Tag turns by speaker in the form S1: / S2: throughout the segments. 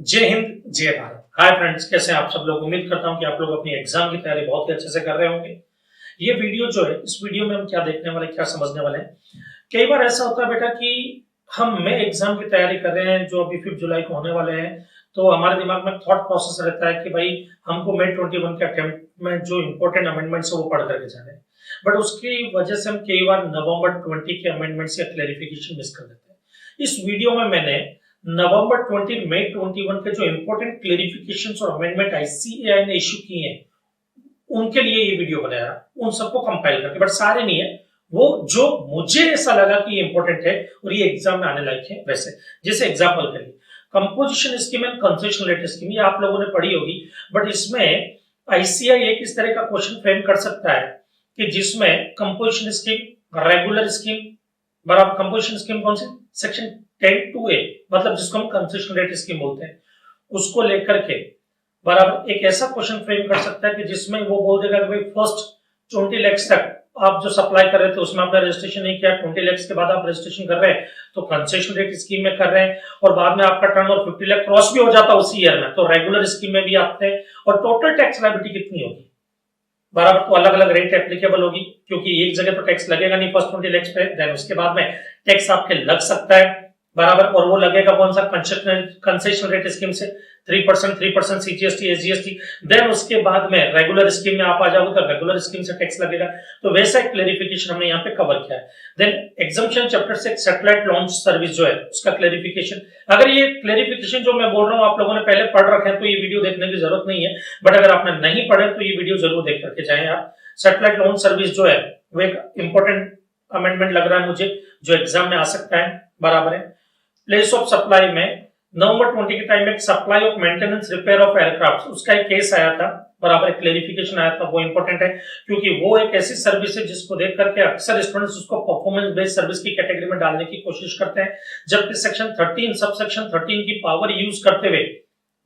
S1: जय हिंद जय Bharat. Hi friends, कैसे हैं आप सब लोग। उम्मीद करता हूं कि आप लोग अपनी एग्जाम की तैयारी बहुत ही अच्छे से कर रहे होंगे। ये वीडियो जो है, इस वीडियो में हम क्या देखने वाले, क्या समझने वाले हैं। कई बार ऐसा होता है बेटा कि हम मैं एग्जाम की तैयारी कर रहे हैं जो अभी 5 जुलाई को होने वाले हैं, तो हमारे दिमाग में थॉट प्रोसेस रहता है कि भाई हमको मई 21 के अटेम्प्ट में जो इंपॉर्टेंट अमेंडमेंट्स है वो पढ़ करके जाने हैं। बट उसकी वजह से हम कई बार नवंबर 20 के अमेंडमेंट्स या क्लैरिफिकेशन मिस कर देते हैं। इस वीडियो में मैंने नवंबर 20 मई 21 के जो इंपॉर्टेंट क्लेरिफिकेशंस और अमेंडमेंट आईसीएआई ने इशू किए हैं उनके लिए ये वीडियो बनाया, उन सबको कंपाइल करके। बट सारे नहीं है, वो जो मुझे ऐसा लगा कि ये इंपॉर्टेंट है और ये एग्जाम में आने लायक है वैसे। जैसे एग्जांपल के लिए composition scheme and concession rate scheme, ये आप लोगों ने पढ़ी होगी। बट इसमें आईसीएआई एक इस तरह का क्वेश्चन फ्रेम कर सकता है कि जिसमें कंपोजिशन स्कीम, रेगुलर स्कीम बराबर, कंपोजिशन स्कीम कौन सी, सेक्शन 10(2)A, मतलब जिसको हम कंसेशन रेट स्कीम बोलते हैं, उसको लेकर के बराबर एक ऐसा क्वेश्चन फ्रेम कर सकता है कि जिसमें वो बोल देगा कि भाई फर्स्ट 20 लाख तक आप जो सप्लाई कर रहे थे उसमें आपने रजिस्ट्रेशन नहीं किया, 20 लाख के बाद आप रजिस्ट्रेशन कर रहे हैं तो कंसेशन रेट स्कीम में कर रहे हैं, और बाद में आपका टर्न और 50 लाख क्रॉस भी हो जाता है उसी ईयर में, तो रेगुलर स्कीम में भी आते हैं। और टोटल टैक्स लायबिलिटी कितनी होगी बराबर, तो अलग अलग रेट एप्लीकेबल होगी, क्योंकि एक जगह तो टैक्स लगेगा नहीं फर्स्ट 20 लाख पे, देन उसके बाद में टैक्स आपके लग सकता है बराबर, और वो लगेगा कौन सा, कंसेशन रेट स्कीम से 3% सीजीएसटी एसजीएसटी। देन उसके बाद में रेगुलर स्कीम में आप आ जाओगे तो रेगुलर स्कीम से टैक्स लगेगा। तो वैसा एक क्लेरिफिकेशन हमने यहाँ पे कवर किया है। देन एग्जम्पशन चैप्टर से सैटेलाइट लॉन्च सर्विस जो है उसका क्लेरिफिकेशन। अगर ये क्लेरिफिकेशन जो मैं बोल रहा हूँ आप लोगों ने पहले पढ़ रखे हैं तो ये वीडियो देखने की जरूरत नहीं है, बट अगर आपने नहीं पढ़े तो ये वीडियो जरूर देख करके जाएं आप। सैटेलाइट लॉन्च सर्विस जो है वो एक इंपॉर्टेंट अमेंडमेंट लग रहा है मुझे, जो एग्जाम में आ सकता है बराबर है। प्लेस ऑफ सप्लाई में नवंबर 20 के टाइम में supply of maintenance repair of aircraft, उसका एक केस आया था बराबर, एक क्लेरिफिकेशन आया था, वो इंपॉर्टेंट है क्योंकि वो एक ऐसी सर्विस है जिसको देख करके अक्सर स्टूडेंट्स उसको परफॉर्मेंस बेस्ड सर्विस की कैटेगरी में डालने की कोशिश करते हैं, जबकि सेक्शन 13 सब सेक्शन 13 की पावर यूज करते हुए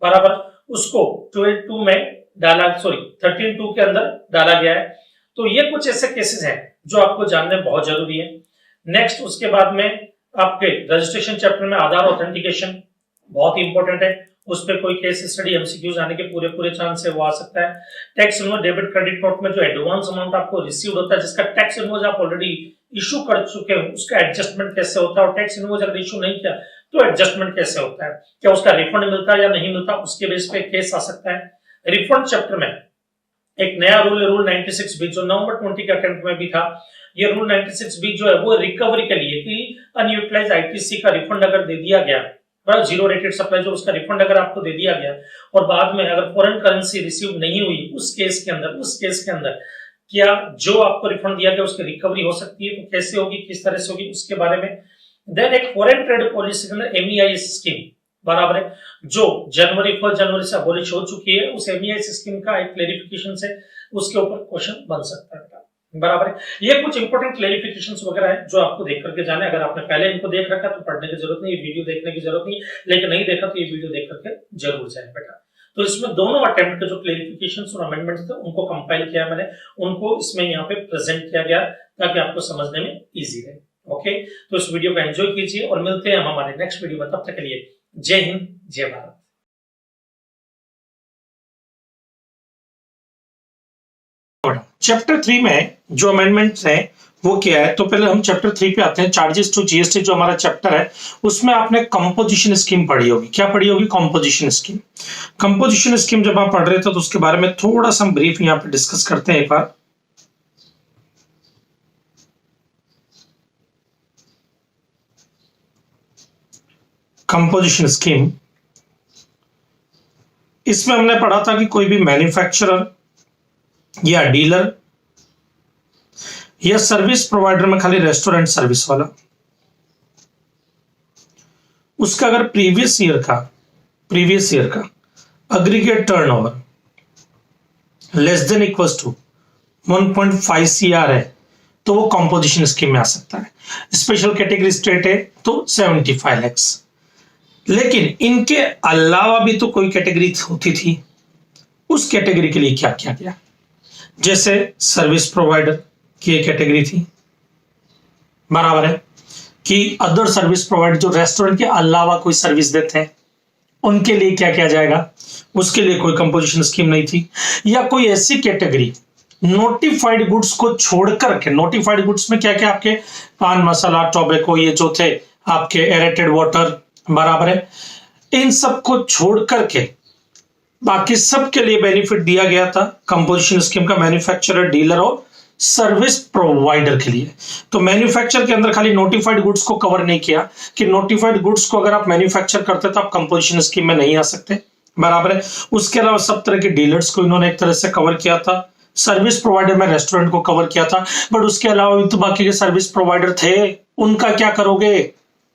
S1: बराबर उसको 12(2) में डाला, सॉरी 13(2) के अंदर डाला गया है। तो ये कुछ ऐसे केसेस हैं जो आपको जानने बहुत जरूरी है। नेक्स्ट उसके बाद में आपके रजिस्ट्रेशन चैप्टर में आधार ऑथेंटिकेशन बहुत ही इंपॉर्टेंट है, उस पर कोई केस स्टडी एमसीक्यूज आने के पूरे चांस है, वो आ सकता है। Tax invoice debit credit note में जो एडवांस अमाउंट आपको रिसीव होता है, जिसका टैक्स इनवॉइस आप ऑलरेडी इशू कर चुके हो, उसका एडजस्टमेंट कैसे होता है, और टैक्स इनवॉइस अगर इशू नहीं किया तो एडजस्टमेंट कैसे होता है, क्या उसका रिफंड मिलता है या नहीं मिलता, उसके बेस पे केस आ सकता है। रिफंड चैप्टर में एक नया रूल 96B जो नवंबर 20 के अटेम्प्ट में भी था। ये रूल 96B जो है वो रिकवरी के लिए कि अनयूटिलाइज आईटीसी का रिफंड अगर दे दिया गया, जीरो रेटेड सप्लाई जो उसका रिफंड अगर आपको दे दिया गया और बाद में अगर फॉरेन करेंसी रिसीव नहीं हुई उस केस के अंदर क्या जो आपको रिफंड दिया गया उसकी रिकवरी हो सकती है, तो कैसे होगी, किस तरह से होगी, उसके बारे में। देन एक फॉरेन ट्रेड पॉलिसी के अंदर एमईआईएस स्कीम बराबर है, जो 1 जनवरी से अबॉलिश हो चुकी है, उस एमईआईएस स्कीम का एक क्लेरिफिकेशन से उसके ऊपर क्वेश्चन बन सकता है बराबर है। ये कुछ इंपॉर्टेंट क्लेरिफिकेशंस वगैरह है जो आपको देख करके जाने। अगर आपने पहले इनको देख रखा तो पढ़ने की जरूरत नहीं, ये वीडियो देखने की जरूरत नहीं, लेकिन नहीं देखा तो ये वीडियो देख करके जरूर जाए बेटा। तो इसमें दोनों अटेम्प्ट के जो क्लेरिफिकेशंस और अमेंडमेंट्स थे उनको कंपाइल किया मैंने, उनको इसमें यहाँ पे प्रेजेंट किया गया ताकि आपको समझने में इजी रहे। ओके, तो इस वीडियो को एंजॉय कीजिए और मिलते हैं हम हमारे नेक्स्ट वीडियो में। तब तक के लिए जय हिंद जय भारत। चैप्टर 3 में जो अमेंडमेंट्स हैं वो क्या है, तो पहले हम चैप्टर 3 पे आते हैं। चार्जेस टू जीएसटी जो हमारा चैप्टर है उसमें आपने कंपोजिशन स्कीम पढ़ी होगी। क्या पढ़ी होगी? Composition scheme. कंपोजिशन स्कीम जब आप पढ़ रहे थे तो उसके बारे में थोड़ा सा ब्रीफ यहाँ पे डिस्कस करते हैं एक बार। कंपोजिशन स्कीम, इसमें हमने पढ़ा था कि कोई भी मैन्युफैक्चरर या डीलर या सर्विस प्रोवाइडर में खाली रेस्टोरेंट सर्विस वाला, उसका अगर प्रीवियस ईयर का aggregate turnover less than equals to 1.5 CR है तो वो कंपोजिशन स्कीम में आ सकता है। स्पेशल कैटेगरी स्टेट है तो 75 लाख। लेकिन इनके अलावा भी तो कोई कैटेगरी होती थी, उस कैटेगरी के लिए क्या किया गया, जैसे सर्विस प्रोवाइडर की एक कैटेगरी थी बराबर है, कि अदर सर्विस प्रोवाइडर जो रेस्टोरेंट के अलावा कोई सर्विस देते हैं उनके लिए क्या किया जाएगा, उसके लिए कोई कंपोजिशन स्कीम नहीं थी। या कोई ऐसी कैटेगरी नोटिफाइड गुड्स को छोड़कर के, नोटिफाइड गुड्स में क्या क्या आपके पान मसाला टोबैको ये जो थे आपके एरेटेड वाटर बराबर है, इन सब को छोड़ करके बाकी सब के लिए बेनिफिट दिया गया था कंपोजिशन स्कीम का, मैन्युफैक्चरर, डीलर और सर्विस प्रोवाइडर के लिए। तो मैन्युफैक्चर के अंदर खाली नोटिफाइड गुड्स को कवर नहीं किया कि नोटिफाइड गुड्स को अगर आप मैन्युफैक्चर करते तो आप कंपोजिशन स्कीम में नहीं आ सकते, बराबर है। उसके अलावा सब तरह के डीलर्स को इन्होंने एक तरह से कवर किया था, सर्विस प्रोवाइडर में रेस्टोरेंट को कवर किया था, बट उसके अलावा भी तो बाकी के सर्विस प्रोवाइडर थे, उनका क्या करोगे,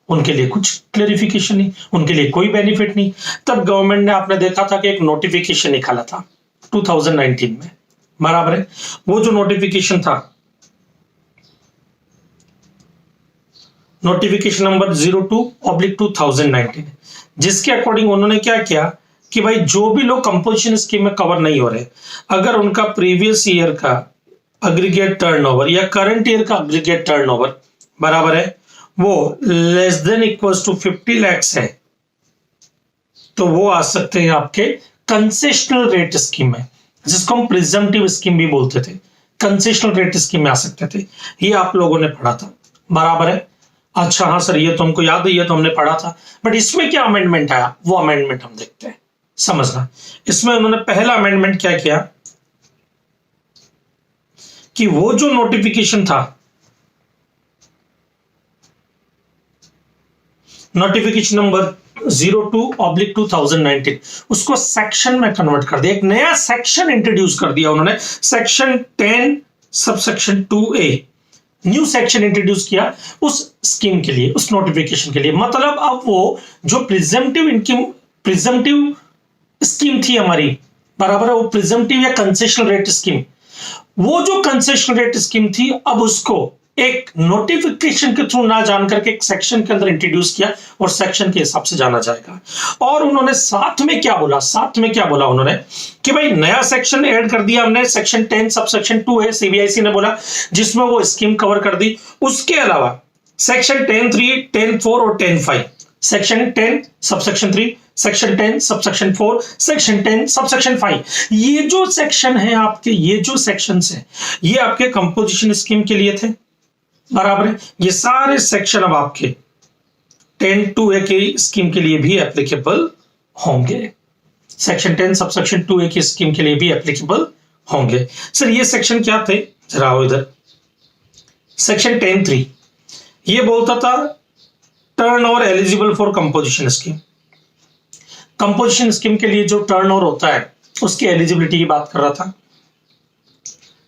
S1: उनके लिए कुछ क्लेरिफिकेशन नहीं, उनके लिए कोई बेनिफिट नहीं। तब गवर्नमेंट ने आपने देखा था कि एक नोटिफिकेशन निकाला था 2019 में, बराबर है। वो जो नोटिफिकेशन था, नोटिफिकेशन नंबर 02/2019, जिसके अकॉर्डिंग उन्होंने क्या किया कि भाई जो भी लोग कंपोजिशन स्कीम में कवर नहीं हो रहे, अगर उनका प्रीवियस ईयर का एग्रीगेट टर्नओवर या करंट ईयर का एग्रीगेट टर्नओवर बराबर है वो less than equals to 50 lakhs है, तो वो आ सकते हैं आपके कंसेशनल रेट स्कीम में, जिसको हम प्रिजम्पटिव स्कीम भी बोलते थे, कंसेशनल रेट स्कीम में आ सकते थे। ये आप लोगों ने पढ़ा था, बराबर है। अच्छा हाँ सर, ये तो हमको याद है, ये तो हमने पढ़ा था, बट इसमें क्या अमेंडमेंट आया, वो अमेंडमेंट हम देखते हैं, समझना। इसमें उन्होंने पहला अमेंडमेंट क्या किया कि वो जो नोटिफिकेशन था, नोटिफिकेशन नंबर 02/2019, उसको सेक्शन में कन्वर्ट कर दिया, एक नया सेक्शन इंट्रोड्यूस कर दिया उन्होंने, section 10 subsection 2A, new section introduce किया उस स्कीम के लिए, उस नोटिफिकेशन के लिए। मतलब अब वो जो प्रिजम्पटिव स्कीम थी हमारी, बराबर है, वो प्रिजम्पटिव या कंसेशनल रेट स्कीम, वो जो कंसेशनल रेट स्कीम थी, अब उसको एक नोटिफिकेशन के थ्रू ना जान करके एक सेक्शन के अंदर इंट्रोड्यूस किया और सेक्शन के हिसाब से जाना जाएगा। और उन्होंने साथ में क्या बोला उन्होंने कि भाई नया सेक्शन ऐड कर दिया हमने, सेक्शन 10 सबसेक्शन 2 है, सीबीआईसी ने बोला, जिसमें वो स्कीम कवर कर दी। उसके अलावा सेक्शन 10(3), 10(4) और 10(5), section 10 subsection 3, section 10 subsection 4, section 10 subsection 5, ये जो सेक्शन है आपके, ये जो सेक्शंस हैं, ये आपके कंपोजिशन स्कीम के लिए थे, बराबर है। ये सारे सेक्शन अब आपके 10(2)A की स्कीम के लिए भी एप्लीकेबल होंगे, सेक्शन 10 सबसेक्शन 2A की स्कीम के लिए भी एप्लीकेबल होंगे। सर ये सेक्शन क्या थे, जरा आओ इधर। सेक्शन 10(3) ये बोलता था turnover eligible for composition scheme, composition scheme के लिए जो टर्नओवर होता है उसकी एलिजिबिलिटी की बात कर रहा था।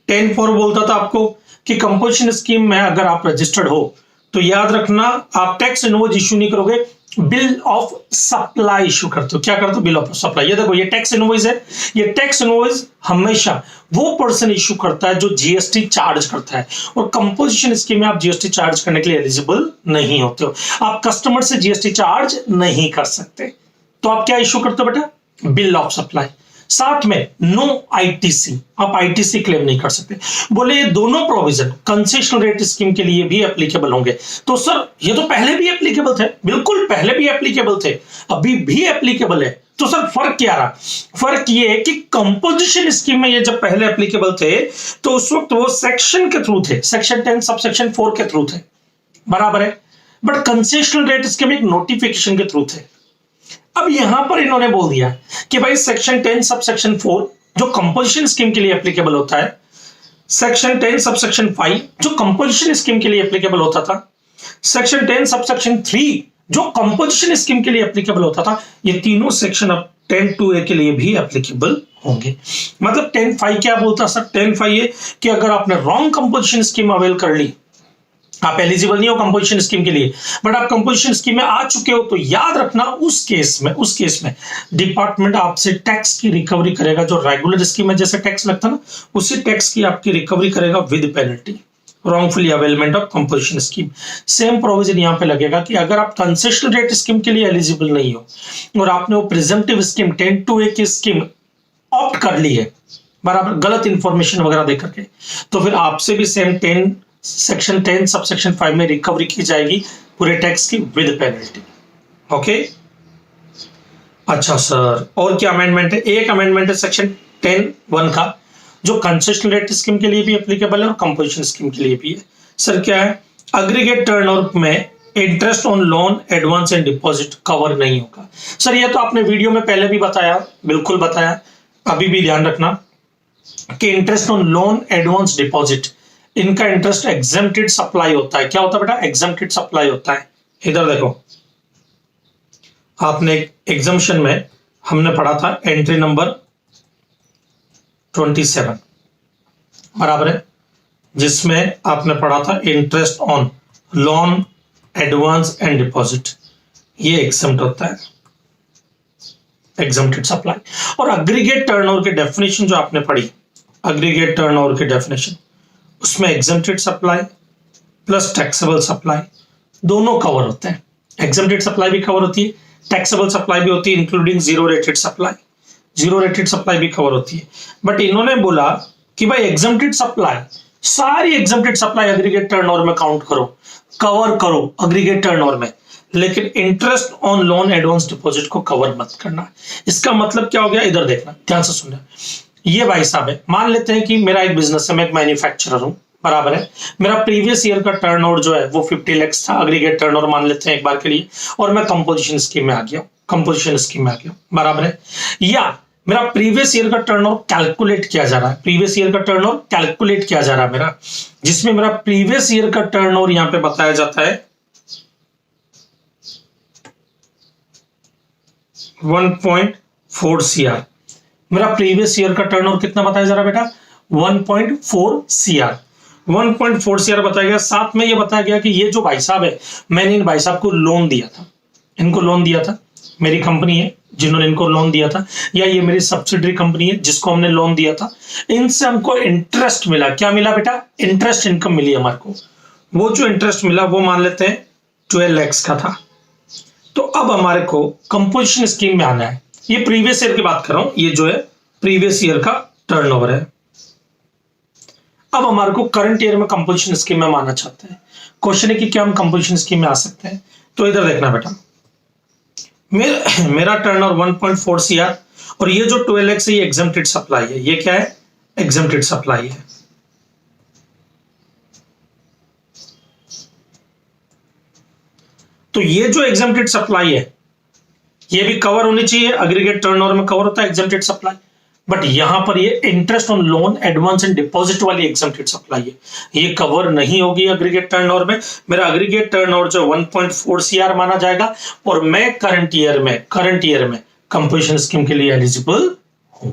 S1: 10(4) बोलता था आपको कि कंपोजिशन स्कीम में अगर आप रजिस्टर्ड हो तो याद रखना आप टैक्स इनवॉइस इश्यू नहीं करोगे, बिल ऑफ सप्लाई इश्यू करते हो। क्या करते हो, बिल ऑफ सप्लाई। ये देखो, ये टैक्स इनवॉइस है, ये टैक्स इनवॉइस हमेशा वो पर्सन इश्यू करता है जो जीएसटी चार्ज करता है, और कंपोजिशन स्कीम में आप जीएसटी चार्ज करने के लिए एलिजिबल नहीं होते हो, आप कस्टमर से जीएसटी चार्ज नहीं कर सकते। तो आप क्या इश्यू करते हो बेटा, बिल ऑफ सप्लाई। साथ में नो आईटीसी, आप आईटीसी क्लेम नहीं कर सकते। बोले ये दोनों प्रोविजन कंसेशनल रेट स्कीम के लिए भी एप्लीकेबल होंगे। तो सर ये तो पहले भी एप्लीकेबल थे, बिल्कुल पहले भी एप्लीकेबल थे, अभी भी एप्लीकेबल है। तो सर फर्क क्या रहा, फर्क ये है कि कंपोजिशन स्कीम में ये जब पहले एप्लीकेबल थे तो उस वक्त वो सेक्शन के थ्रू थे, सेक्शन 10 सबसेक्शन 4 के थ्रू थे, बराबर है। बट कंसेशनल रेट स्कीम एक नोटिफिकेशन के थ्रू थे। अब यहां पर इन्होंने बोल दिया कि भाई सेक्शन 10 सबसेक्शन 4 जो कंपोजिशन स्कीम के लिए एप्लीकेबल होता है, सेक्शन 10 सबसेक्शन 5 जो कंपोजिशन स्कीम के लिए एप्लीकेबल होता था, सेक्शन 10 सबसेक्शन 3 जो कंपोजिशन स्कीम के लिए एप्लीकेबल होता था, ये तीनों सेक्शन अब 10(2)A के लिए भी एप्लीकेबल होंगे। मतलब 10(5) क्या बोलता सर, 10(5) ये कि अगर आपने रॉन्ग कंपोजिशन स्कीम अवेल कर ली, आप एलिजिबल नहीं हो कंपोजिशन स्कीम के लिए, बट आप कंपोजिशन स्कीम में आ चुके हो, तो याद रखना उस केस में डिपार्टमेंट आपसे टैक्स की रिकवरी करेगा। जो रेगुलर स्कीम में जैसे टैक्स लगता ना, उसी टैक्स की आपकी रिकवरी करेगा with penalty, wrongfully availment of composition scheme. Same provision यहां पे लगेगा कि अगर आप कंसेशनल रेट स्कीम के लिए एलिजिबल नहीं हो और आपने वो प्रिजम्पटिव स्कीम 10(2)A की स्कीम ऑप्ट कर ली है, बराबर, गलत इंफॉर्मेशन वगैरह देकर के, तो फिर आपसे भी सेम सेक्शन 10 सबसेक्शन 5 में रिकवरी की जाएगी पूरे टैक्स की विद पेनल्टी। ओके, अच्छा सर, और क्या अमेंडमेंट है? एक अमेंडमेंट है सेक्शन 10(1) का, जो कंसेशन रेट स्कीम के लिए भी एप्लीकेबल है और कंपोजिशन स्कीम के लिए भी है। सर क्या है? अग्रीगेट टर्नओवर में interest on loan, advance and deposit cover नहीं होगा। सर ये तो आपने वीडियो में पहले भी बताया, बिल्कुल बताया, अभी भी ध्यान रखना कि interest on loan, advance, deposit, इनका इंटरेस्ट एग्जेम्प्टेड सप्लाई होता है। क्या होता है बेटा? एग्जेम्प्टेड सप्लाई होता है। इधर देखो, आपने एग्जामिशन में हमने पढ़ा था एंट्री नंबर 27, बराबर है, जिसमें आपने पढ़ा था interest on loan, advance and deposit, ये एग्जम्प्ट होता है, एग्जम्प्टेड सप्लाई। और अग्रीगेट टर्नओवर की डेफिनेशन जो आपने पढ़ी, अग्रीगेट टर्नओवर की डेफिनेशन, उसमें exempted supply plus taxable supply दोनों कवर होते हैं। एग्जम्प्टेड सप्लाई भी कवर होती है, टैक्सेबल सप्लाई भी होती है, including zero rated supply. Zero rated supply भी कवर होती है। बट इन्होंने बोला कि भाई एग्जम्प्टेड सप्लाई, सारी एग्जम्प्टेड सप्लाई अग्रीगेट टर्नओवर में काउंट करो, कवर करो अग्रीगेट टर्नओवर में, लेकिन interest on loan, advance, deposit को कवर मत करना। इसका मतलब क्या हो गया? इधर देखना, ध्यान से सुनना। ये भाई साहब है, मान लेते हैं कि मेरा एक बिजनेस है, मैं एक मैन्युफैक्चरर हूं, बराबर है, मेरा प्रीवियस ईयर का टर्नओवर जो है वो 50 लाख था, अग्रीगेट टर्नओवर मान लेते हैं एक बार के लिए, और मैं कंपोजिशन स्कीम में आ गया, कंपोजिशन स्कीम में आ गया, बराबर है। या मेरा प्रीवियस ईयर का टर्नओवर कैलकुलेट किया जा रहा है, प्रीवियस ईयर का टर्नओवर कैलकुलेट किया जा रहा है मेरा, जिसमें मेरा प्रीवियस ईयर का टर्नओवर यहां पे बताया जाता है 1.4 CR। मेरा प्रीवियस ईयर का टर्नओवर कितना बताया जा रहा है बेटा? 1.4 CR। 1.4 CR बताया गया। साथ में ये बताया गया कि ये जो भाई साहब है, मैंने इन भाई साहब को लोन दिया था, इनको लोन दिया था, मेरी कंपनी है जिन्होंने इनको लोन दिया था, या ये मेरी सब्सिडरी कंपनी है जिसको हमने लोन दिया था, इनसे हमको इंटरेस्ट मिला। क्या मिला बेटा? इंटरेस्ट इनकम मिली हमारे को। वो जो इंटरेस्ट मिला वो मान लेते हैं 12 लाख का था। तो अब हमारे को कंपोजिशन स्कीम में आना है। ये प्रीवियस ईयर की बात कर रहा हूं, ये जो है प्रीवियस ईयर का टर्नओवर है। अब हमारे को करंट ईयर में कंपोजिशन स्कीम में आना चाहते हैं। क्वेश्चन है कि क्या हम कंपोजिशन स्कीम में आ सकते हैं? तो इधर देखना बेटा, मेरा टर्नओवर 1.4 CR, और ये जो 12 लाख है ये एग्जेम्प्टेड सप्लाई है। ये क्या है? एग्जेम्प्टेड सप्लाई है। तो ये जो एग्जेम्प्टेड सप्लाई है ये भी कवर होनी चाहिए, अग्रीगेट टर्नओवर में कवर होता है एग्जेम्प्टेड सप्लाई। बट यहां पर ये interest on loan, advance and deposit वाली एग्जेम्प्टेड सप्लाई है, ये कवर नहीं होगी अग्रीगेट टर्नओवर में। मेरा अग्रीगेट टर्नओवर जो 1.4 CR माना जाएगा, और मैं करंट ईयर में कंपोजिशन स्कीम के लिए एलिजिबल हूं।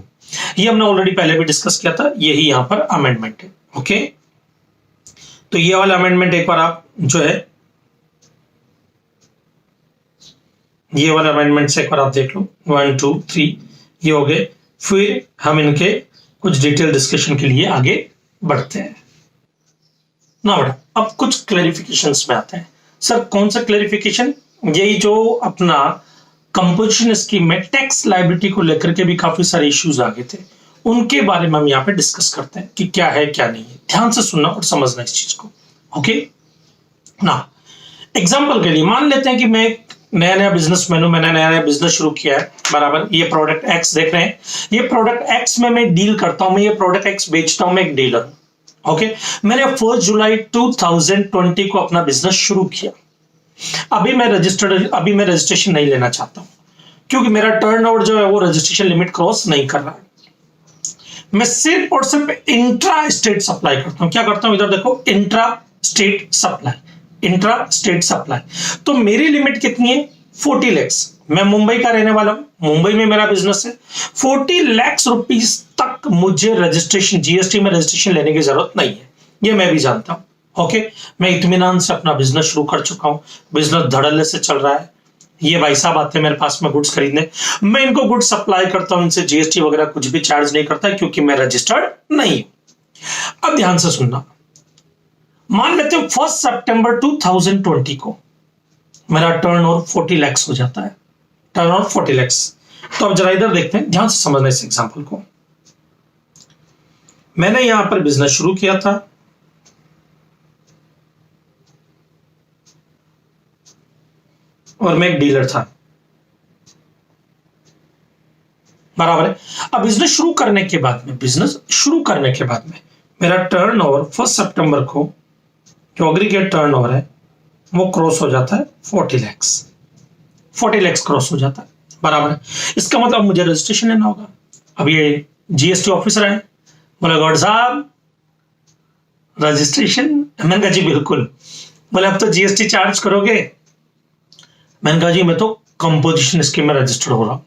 S1: ये हमने ऑलरेडी पहले भी डिस्कस किया था, यही यहां पर अमेंडमेंट है। ओके, तो ये वाला अमेंडमेंट एक बार आप जो है, ये वाला अमेंडमेंट से एक बार आप देख लो, 1 2 3 ये हो गए। फिर हम इनके कुछ डिटेल डिस्कशन के लिए आगे बढ़ते हैं ना बेटा। अब कुछ क्लैरिफिकेशंस में आते हैं। सर कौन सा क्लैरिफिकेशन? यही जो अपना कंपोजिशन स्कीम में टैक्स लायबिलिटी को लेकर के भी काफी सारे इश्यूज आ गए थे, उनके बारे में हम यहाँ पे डिस्कस करते हैं कि क्या है क्या नहीं है। ध्यान से सुनना और समझना इस चीज को। ओके ना, एग्जाम्पल के लिए मान लेते हैं कि मैं नया नया बिजनेसमैन हूं, मैंने नया नया बिजनेस शुरू किया है, बराबर। ये प्रोडक्ट एक्स देख रहे हैं, ये प्रोडक्ट एक्स में मैं डील करता हूं, मैं ये प्रोडक्ट एक्स बेचता हूं, मैं एक डीलर हूं। ओके, मैंने 1 जुलाई 2020 को अपना बिजनेस शुरू किया। अभी मैं रजिस्ट्रेशन नहीं लेना चाहता हूं, क्योंकि मेरा टर्नओवर जो है वो रजिस्ट्रेशन लिमिट क्रॉस नहीं कर रहा है। मैं सिर्फ और सिर्फ इंट्रा स्टेट सप्लाई करता हूं। क्या करता हूं? इधर देखो, intra state supply, intra state supply. तो मेरी लिमिट कितनी है? 40 लाख। मैं मुंबई का रहने वाला हूं, मुंबई में मेरा बिजनेस है। 40 लाख रुपीस तक मुझे रजिस्ट्रेशन, जीएसटी में रजिस्ट्रेशन लेने की जरूरत नहीं है, ये मैं भी जानता हूं। ओके, मैं इत्मीनान से अपना बिजनेस शुरू कर चुका हूं, बिजनेस धड़ल्ले से चल रहा है। ये भाई साहब आते हैं मेरे पास में गुड्स खरीदने, मैं इनको गुड्स सप्लाई करता हूं, इनसे जीएसटी वगैरह कुछ भी चार्ज नहीं करता, क्योंकि मैं रजिस्टर्ड नहीं। अब ध्यान से सुनना, मान लेते हैं 1 सितंबर 2020 को मेरा टर्नओवर 40 लाख हो जाता है, टर्नओवर 40 लाख। तो अब जरा इधर देखते हैं, ध्यान से समझना इस एग्जांपल को। मैंने यहां पर बिजनेस शुरू किया था, और मैं एक डीलर था। बराबर है। अब बिजनेस शुरू करने के बाद में मेरा टर्नओवर 1 सितंबर को जो एग्रीगेट टर्नओवर है वो क्रॉस हो जाता है 40 लाख क्रॉस हो जाता है, बराबर है। इसका मतलब मुझे रजिस्ट्रेशन लेना होगा। अब ये जीएसटी ऑफिसर है, बोले गौड़ साहब रजिस्ट्रेशन, मैंने कहा जी बिल्कुल। बोले अब तो जीएसटी चार्ज करोगे? मैंने कहा जी मैं तो कंपोजिशन स्कीम में रजिस्टर्ड हो रहा हूं।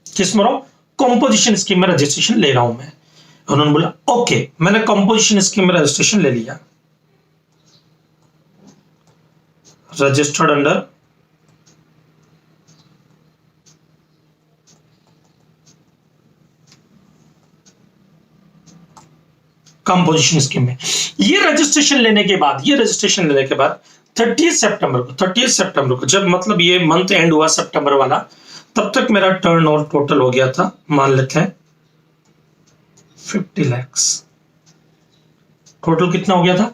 S1: किस में रहा हूं? कंपोजिशन स्कीम में रजिस्ट्रेशन ले रहा हूं मैं। उन्होंने बोला ओके, मैंने कंपोजिशन स्कीम में रजिस्ट्रेशन ले लिया, रजिस्टर्ड अंडर कंपोजिशन स्कीम में। ये रजिस्ट्रेशन लेने के बाद 30 सितंबर को जब मतलब ये मंथ एंड हुआ सितंबर वाला, तब तक मेरा टर्नओवर टोटल हो गया था, मान लेते हैं 50 लाख। टोटल कितना हो गया था?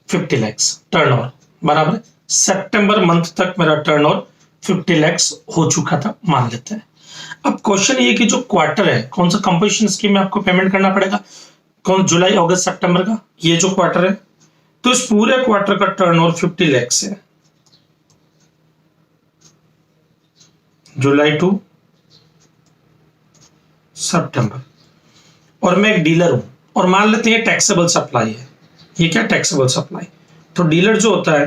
S1: 50 लाख टर्नओवर, बराबर। सितंबर मंथ तक मेरा टर्नओवर 50 लाख हो चुका था, मान लेते हैं। अब क्वेश्चन ये कि जो क्वार्टर है कौन सा कंपोजिशन स्कीम में आपको पेमेंट करना पड़ेगा, कौन? जुलाई अगस्त सितंबर का, ये जो क्वार्टर है। तो इस पूरे क्वार्टर का टर्नओवर 50 लाख है, जुलाई टू सितंबर। और मैं एक डीलर हूं, और मान लेते हैं टैक्सेबल सप्लाई है। ये क्या? Taxable supply. तो डीलर जो होता है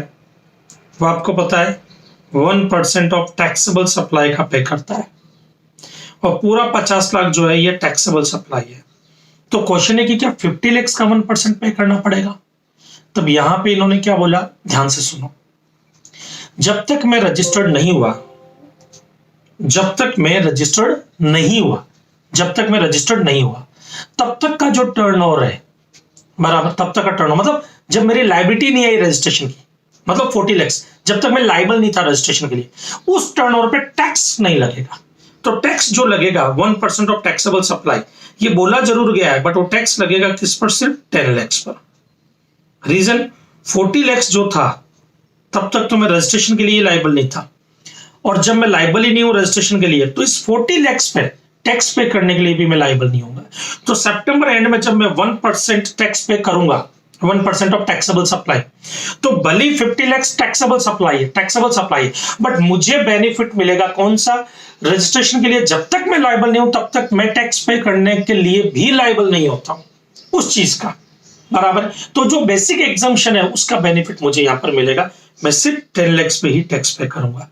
S1: वो आपको पता है 1% ऑफ टैक्सेबल सप्लाई का पे करता है, और पूरा 50 लाख जो है ये टैक्सेबल सप्लाई है। तो क्वेश्चन है कि क्या 50 लाख का 1% पे करना पड़ेगा? तब यहां पे इन्होंने क्या बोला, ध्यान से सुनो। जब तक मैं रजिस्टर्ड नहीं हुआ, तब तक का जो टर्नओवर है, बराबर, तब तक का टर्नओवर मतलब जब मेरी लायबिलिटी नहीं आई रजिस्ट्रेशन की, मतलब 40 लाख, जब तक मैं लायबल नहीं था रजिस्ट्रेशन के लिए, उस टर्नओवर पे टैक्स नहीं लगेगा। तो टैक्स जो लगेगा 1% ऑफ टैक्सेबल सप्लाई, ये बोला जरूर गया है, बट वो टैक्स लगेगा किस पर? सिर्फ 10 लाख पर। रीजन 40 लाख जो था तब तक तो मैं रजिस्ट्रेशन के लिए लायबल नहीं था, और जब मैं लायबल ही नहीं हूं रजिस्ट्रेशन के लिए, तो इस 40 लाख पे टैक्स पे करने के लिए भी मैं लायबल नहीं होऊंगा। तो सितंबर एंड में जब मैं 1% टैक्स पे करूंगा, 1% ऑफ टैक्सेबल सप्लाई, तो भले 50 लाख टैक्सेबल सप्लाई है, बट मुझे बेनिफिट मिलेगा कौन सा? रजिस्ट्रेशन के लिए जब तक मैं लायबल नहीं हूं तब तक मैं टैक्स पे करने के लिए भी लायबल नहीं होता हूं उस चीज का, बराबर। तो जो बेसिक एग्जम्पशन है उसका बेनिफिट मुझे यहां पर मिलेगा, मैं सिर्फ 10 लाख पे ही टैक्स पे करूंगा।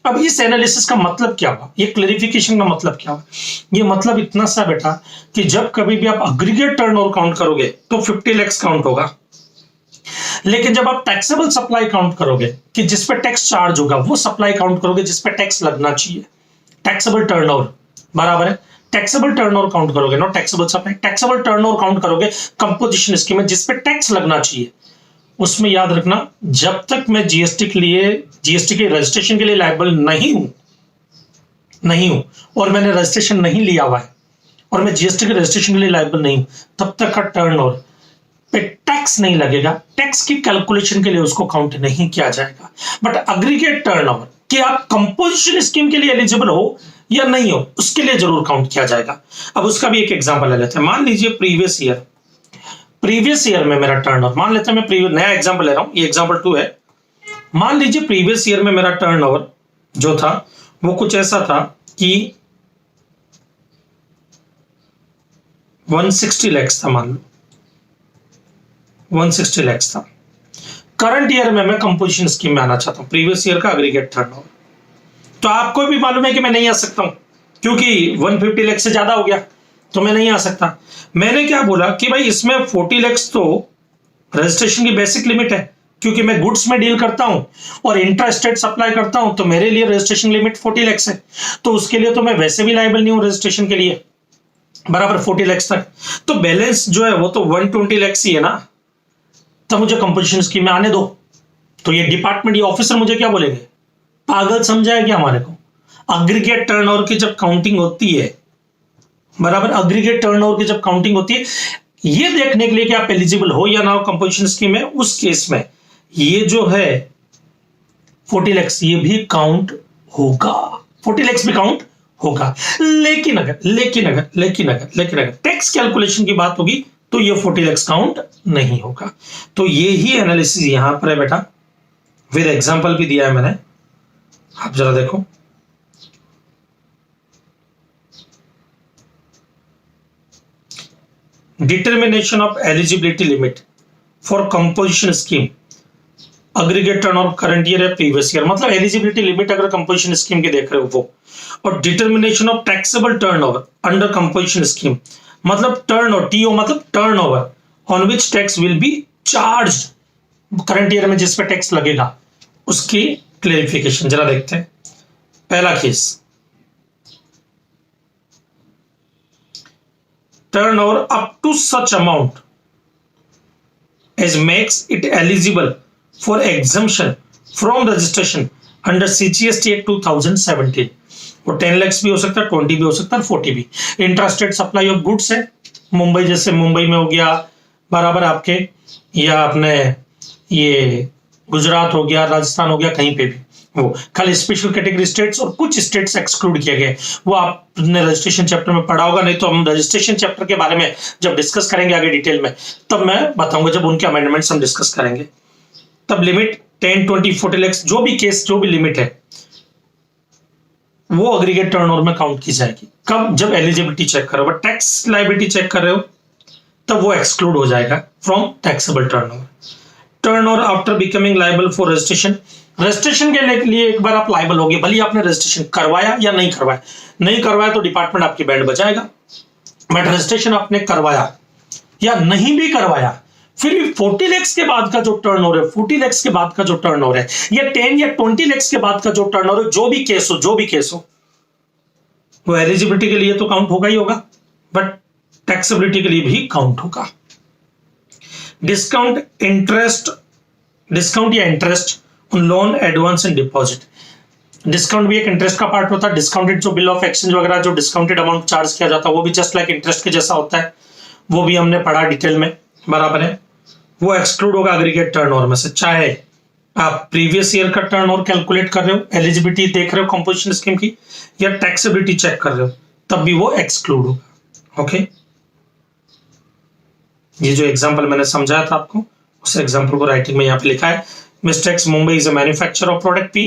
S1: अब इस एनालिसिस का मतलब क्या हुआ, ये क्लैरिफिकेशन का मतलब क्या हुआ? ये मतलब इतना सा बेटा कि जब कभी भी आप एग्रीगेट टर्नओवर काउंट करोगे तो 50 लाख काउंट होगा, लेकिन जब आप टैक्सेबल सप्लाई काउंट करोगे कि जिस पे टैक्स चार्ज होगा, वो सप्लाई काउंट करोगे जिस पे टैक्स लगना चाहिए, टैक्सेबल टर्नओवर, बराबर है। टैक्सेबल टर्नओवर काउंट करोगे, not taxable supply, taxable turnover count करोगे कंपोजिशन स्कीम में जिस पे टैक्स लगना चाहिए। उसमें याद रखना, जब तक मैं जीएसटी के रजिस्ट्रेशन के लिए लायबल नहीं हूं और मैंने रजिस्ट्रेशन नहीं लिया हुआ है, और मैं जीएसटी के रजिस्ट्रेशन के लिए लायबल नहीं हूं, तब तक का टर्नओवर पे टैक्स नहीं लगेगा। टैक्स की कैलकुलेशन के लिए उसको काउंट नहीं किया जाएगा। बट एग्रीगेट टर्नओवर कि आप कंपोजिशन स्कीम के लिए एलिजिबल हो या नहीं हो, उसके लिए जरूर काउंट किया जाएगा। अब उसका भी एक एग्जांपल ले लेते हैं। मान लीजिए प्रीवियस ईयर में मेरा टर्नओवर, मान लेते हैं मैं नया एग्जांपल ले रहा हूं, ये एग्जांपल 2 है। मान लीजिए प्रीवियस ईयर में मेरा टर्नओवर जो था वो कुछ ऐसा था कि 160 लाख था, मान लो 160 लाख था। करंट ईयर में मैं कंपोजिशन स्कीम में आना चाहता हूं, प्रीवियस ईयर का एग्रीगेट टर्नओवर। तो आपको भी मालूम है कि मैं नहीं आ सकता हूं, क्योंकि 150 लाख से ज्यादा हो गया, तो मैं नहीं आ सकता। मैंने क्या बोला कि भाई इसमें 40 लाख तो रजिस्ट्रेशन की बेसिक लिमिट है, क्योंकि मैं गुड्स में डील करता हूं और इंट्रा स्टेट सप्लाई करता हूं, तो मेरे लिए रजिस्ट्रेशन लिमिट 40 लाख है। तो उसके लिए तो मैं वैसे भी लायबल नहीं हूं रजिस्ट्रेशन के लिए, बराबर 40 लाख तक। तो बैलेंस जो है वो तो 120 लाख ही है ना, तो मुझे कंपोजिशन स्कीम में आने दो। तो ये डिपार्टमेंट, ये ऑफिसर मुझे क्या बोलेंगे, पागल समझा है क्या हमारे को? एग्रीगेट टर्नओवर की जब काउंटिंग होती है, बराबर, एग्रीगेट टर्नओवर की जब काउंटिंग होती है, ये देखने के लिए कि आप एलिजिबल हो या ना हो कंपोजिशन स्कीम में, उस केस में ये जो है 40 लाख ये भी काउंट होगा, 40 लाख भी काउंट होगा। लेकिन अगर टैक्स कैलकुलेशन की बात होगी तो ये 40 लाख काउंट नहीं होगा। तो ये ही एनालिसिस यहां पर है बेटा, विद एग्जांपल भी दिया है मैंने, आप जरा देखो। Determination of eligibility limit for composition scheme, aggregate turn off current year या प्रीवियस ईयर, मतलब एलिजिबिलिटी लिमिट अगर कंपोजिशन स्कीम के देख रहे हो वो। और determination of taxable turnover under composition scheme, मतलब टर्नओवर, टीओ मतलब turnover on which tax will be charged, current year में जिस पे टैक्स लगेगा उसकी क्लेरिफिकेशन जरा देखते हैं। पहला case, turnover up to such amount as makes it eligible for exemption from registration under CGST Act 2017। वो 10 lakhs भी हो सकता है, 20 भी हो सकता है, 40 भी। इंट्रास्टेट सप्लाई ऑफ गुड्स है, मुंबई जैसे मुंबई में हो गया बराबर आपके, या अपने ये गुजरात हो गया, राजस्थान हो गया, कहीं पे भी वो खाली स्पेशल कैटेगरी स्टेट्स और कुछ स्टेट्स एक्सक्लूड किए गए। वो आपने रजिस्ट्रेशन चैप्टर में पढ़ा होगा, नहीं तो हम रजिस्ट्रेशन चैप्टर के बारे में जब डिस्कस करेंगे आगे डिटेल में तब मैं बताऊंगा, जब उनके अमेंडमेंट्स हम डिस्कस करेंगे तब। लिमिट 10, 20, 40 लाख जो भी केस, जो भी लिमिट है वो अग्रीगेट टर्नओवर में काउंट की जाएगी। कब? जब एलिजिबिलिटी चेक करो, बट टैक्स लायबिलिटी चेक कर रहे हो तब वो एक्सक्लूड हो जाएगा from taxable turnover. Turnover after becoming liable for registration, registration के लिए एक बार आप लायबल हो गए, भले आपने रजिस्ट्रेशन करवाया या नहीं करवाया, नहीं करवाया तो डिपार्टमेंट आपकी बैंड बजाएगा, बट रजिस्ट्रेशन आपने करवाया या नहीं भी करवाया, फिर भी 40 लाख के बाद का जो टर्नओवर है, 40 लाख के बाद का जो टर्नओवर है, या 10 या 20 लाख के बाद का जो टर्नओवर है, जो भी केस हो वो एलिजिबिलिटी के लिए तो काउंट होगा ही होगा, बट टैक्सेबिलिटी के लिए भी काउंट होगा। डिस्काउंट या interest on loan, advance and deposit, discount भी एक इंटरेस्ट का पार्ट होता है। डिस्काउंटेड जो बिल ऑफ एक्सचेंज वगैरह जो डिस्काउंटेड अमाउंट चार्ज किया जाता है वो भी जस्ट लाइक इंटरेस्ट के जैसा होता है, वो भी हमने पढ़ा डिटेल में, बराबर है। वो एक्सक्लूड होगा एग्रीगेट टर्नओवर में से, चाहे आप प्रीवियस ईयर का टर्नओवर कैलकुलेट कर रहे हो, एलिजिबिलिटी देख रहे हो कंपोजिशन स्कीम की, या टैक्सेबिलिटी चेक कर रहे हो, तब भी वो एक्सक्लूड होगा। ओके, ये जो एग्जांपल मैंने समझाया था आपको, उस एग्जांपल को राइटिंग में यहाँ पे लिखा है। Mister x Mumbai is a manufacturer of product P,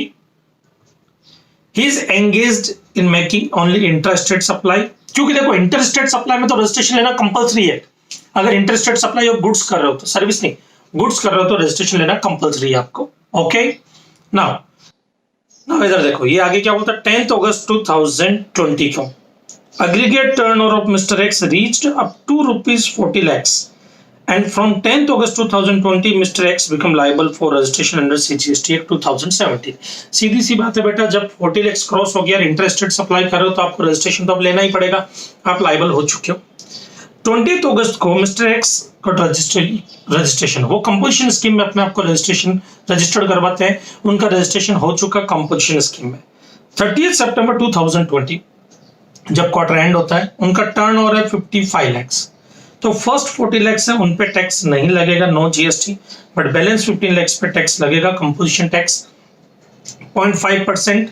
S1: he is engaged in making only interested supply, क्योंकि देखो इंटरेस्टेड सप्लाई में तो रजिस्ट्रेशन लेना कंपलसरी है। अगर इंटरेस्टेड सप्लाई ऑफ गुड्स कर रहे हो तो, सर्विस नहीं, गुड्स कर रहे हो तो रजिस्ट्रेशन लेना कंपलसरी है आपको। ओके, नाउ इधर देखो, ये आगे क्या बोलता है। 10 अगस्त 2020 को aggregate turnover of Mr. X reached up to ₹40 lakhs, and from 10th August 2020 Mr. X become liable for registration under CGST Act 2017। सीधी सी बात है बेटा, जब 40 lakhs क्रॉस हो गया, इंटरेस्टेड सप्लाई कर रहे हो तो आपको रजिस्ट्रेशन तो अब लेना ही पड़ेगा, आप लाइबल हो चुके हो। 20 अगस्त को मिस्टर एक्स का रजिस्ट्रेशन, वो कंपोजिशन स्कीम में अपने आपको रजिस्ट्रेशन रजिस्टर्ड करवाते हैं, उनका रजिस्ट्रेशन हो चुका कंपोजिशन स्कीम में। 30 सितंबर 2020 जब क्वार्टर एंड होता है, उनका टर्नओवर है 55 लाख, तो फर्स्ट 40 लाख है उन पे टैक्स नहीं लगेगा, no GST, but balance 15 lakh पे टैक्स लगेगा, composition tax 0.5%,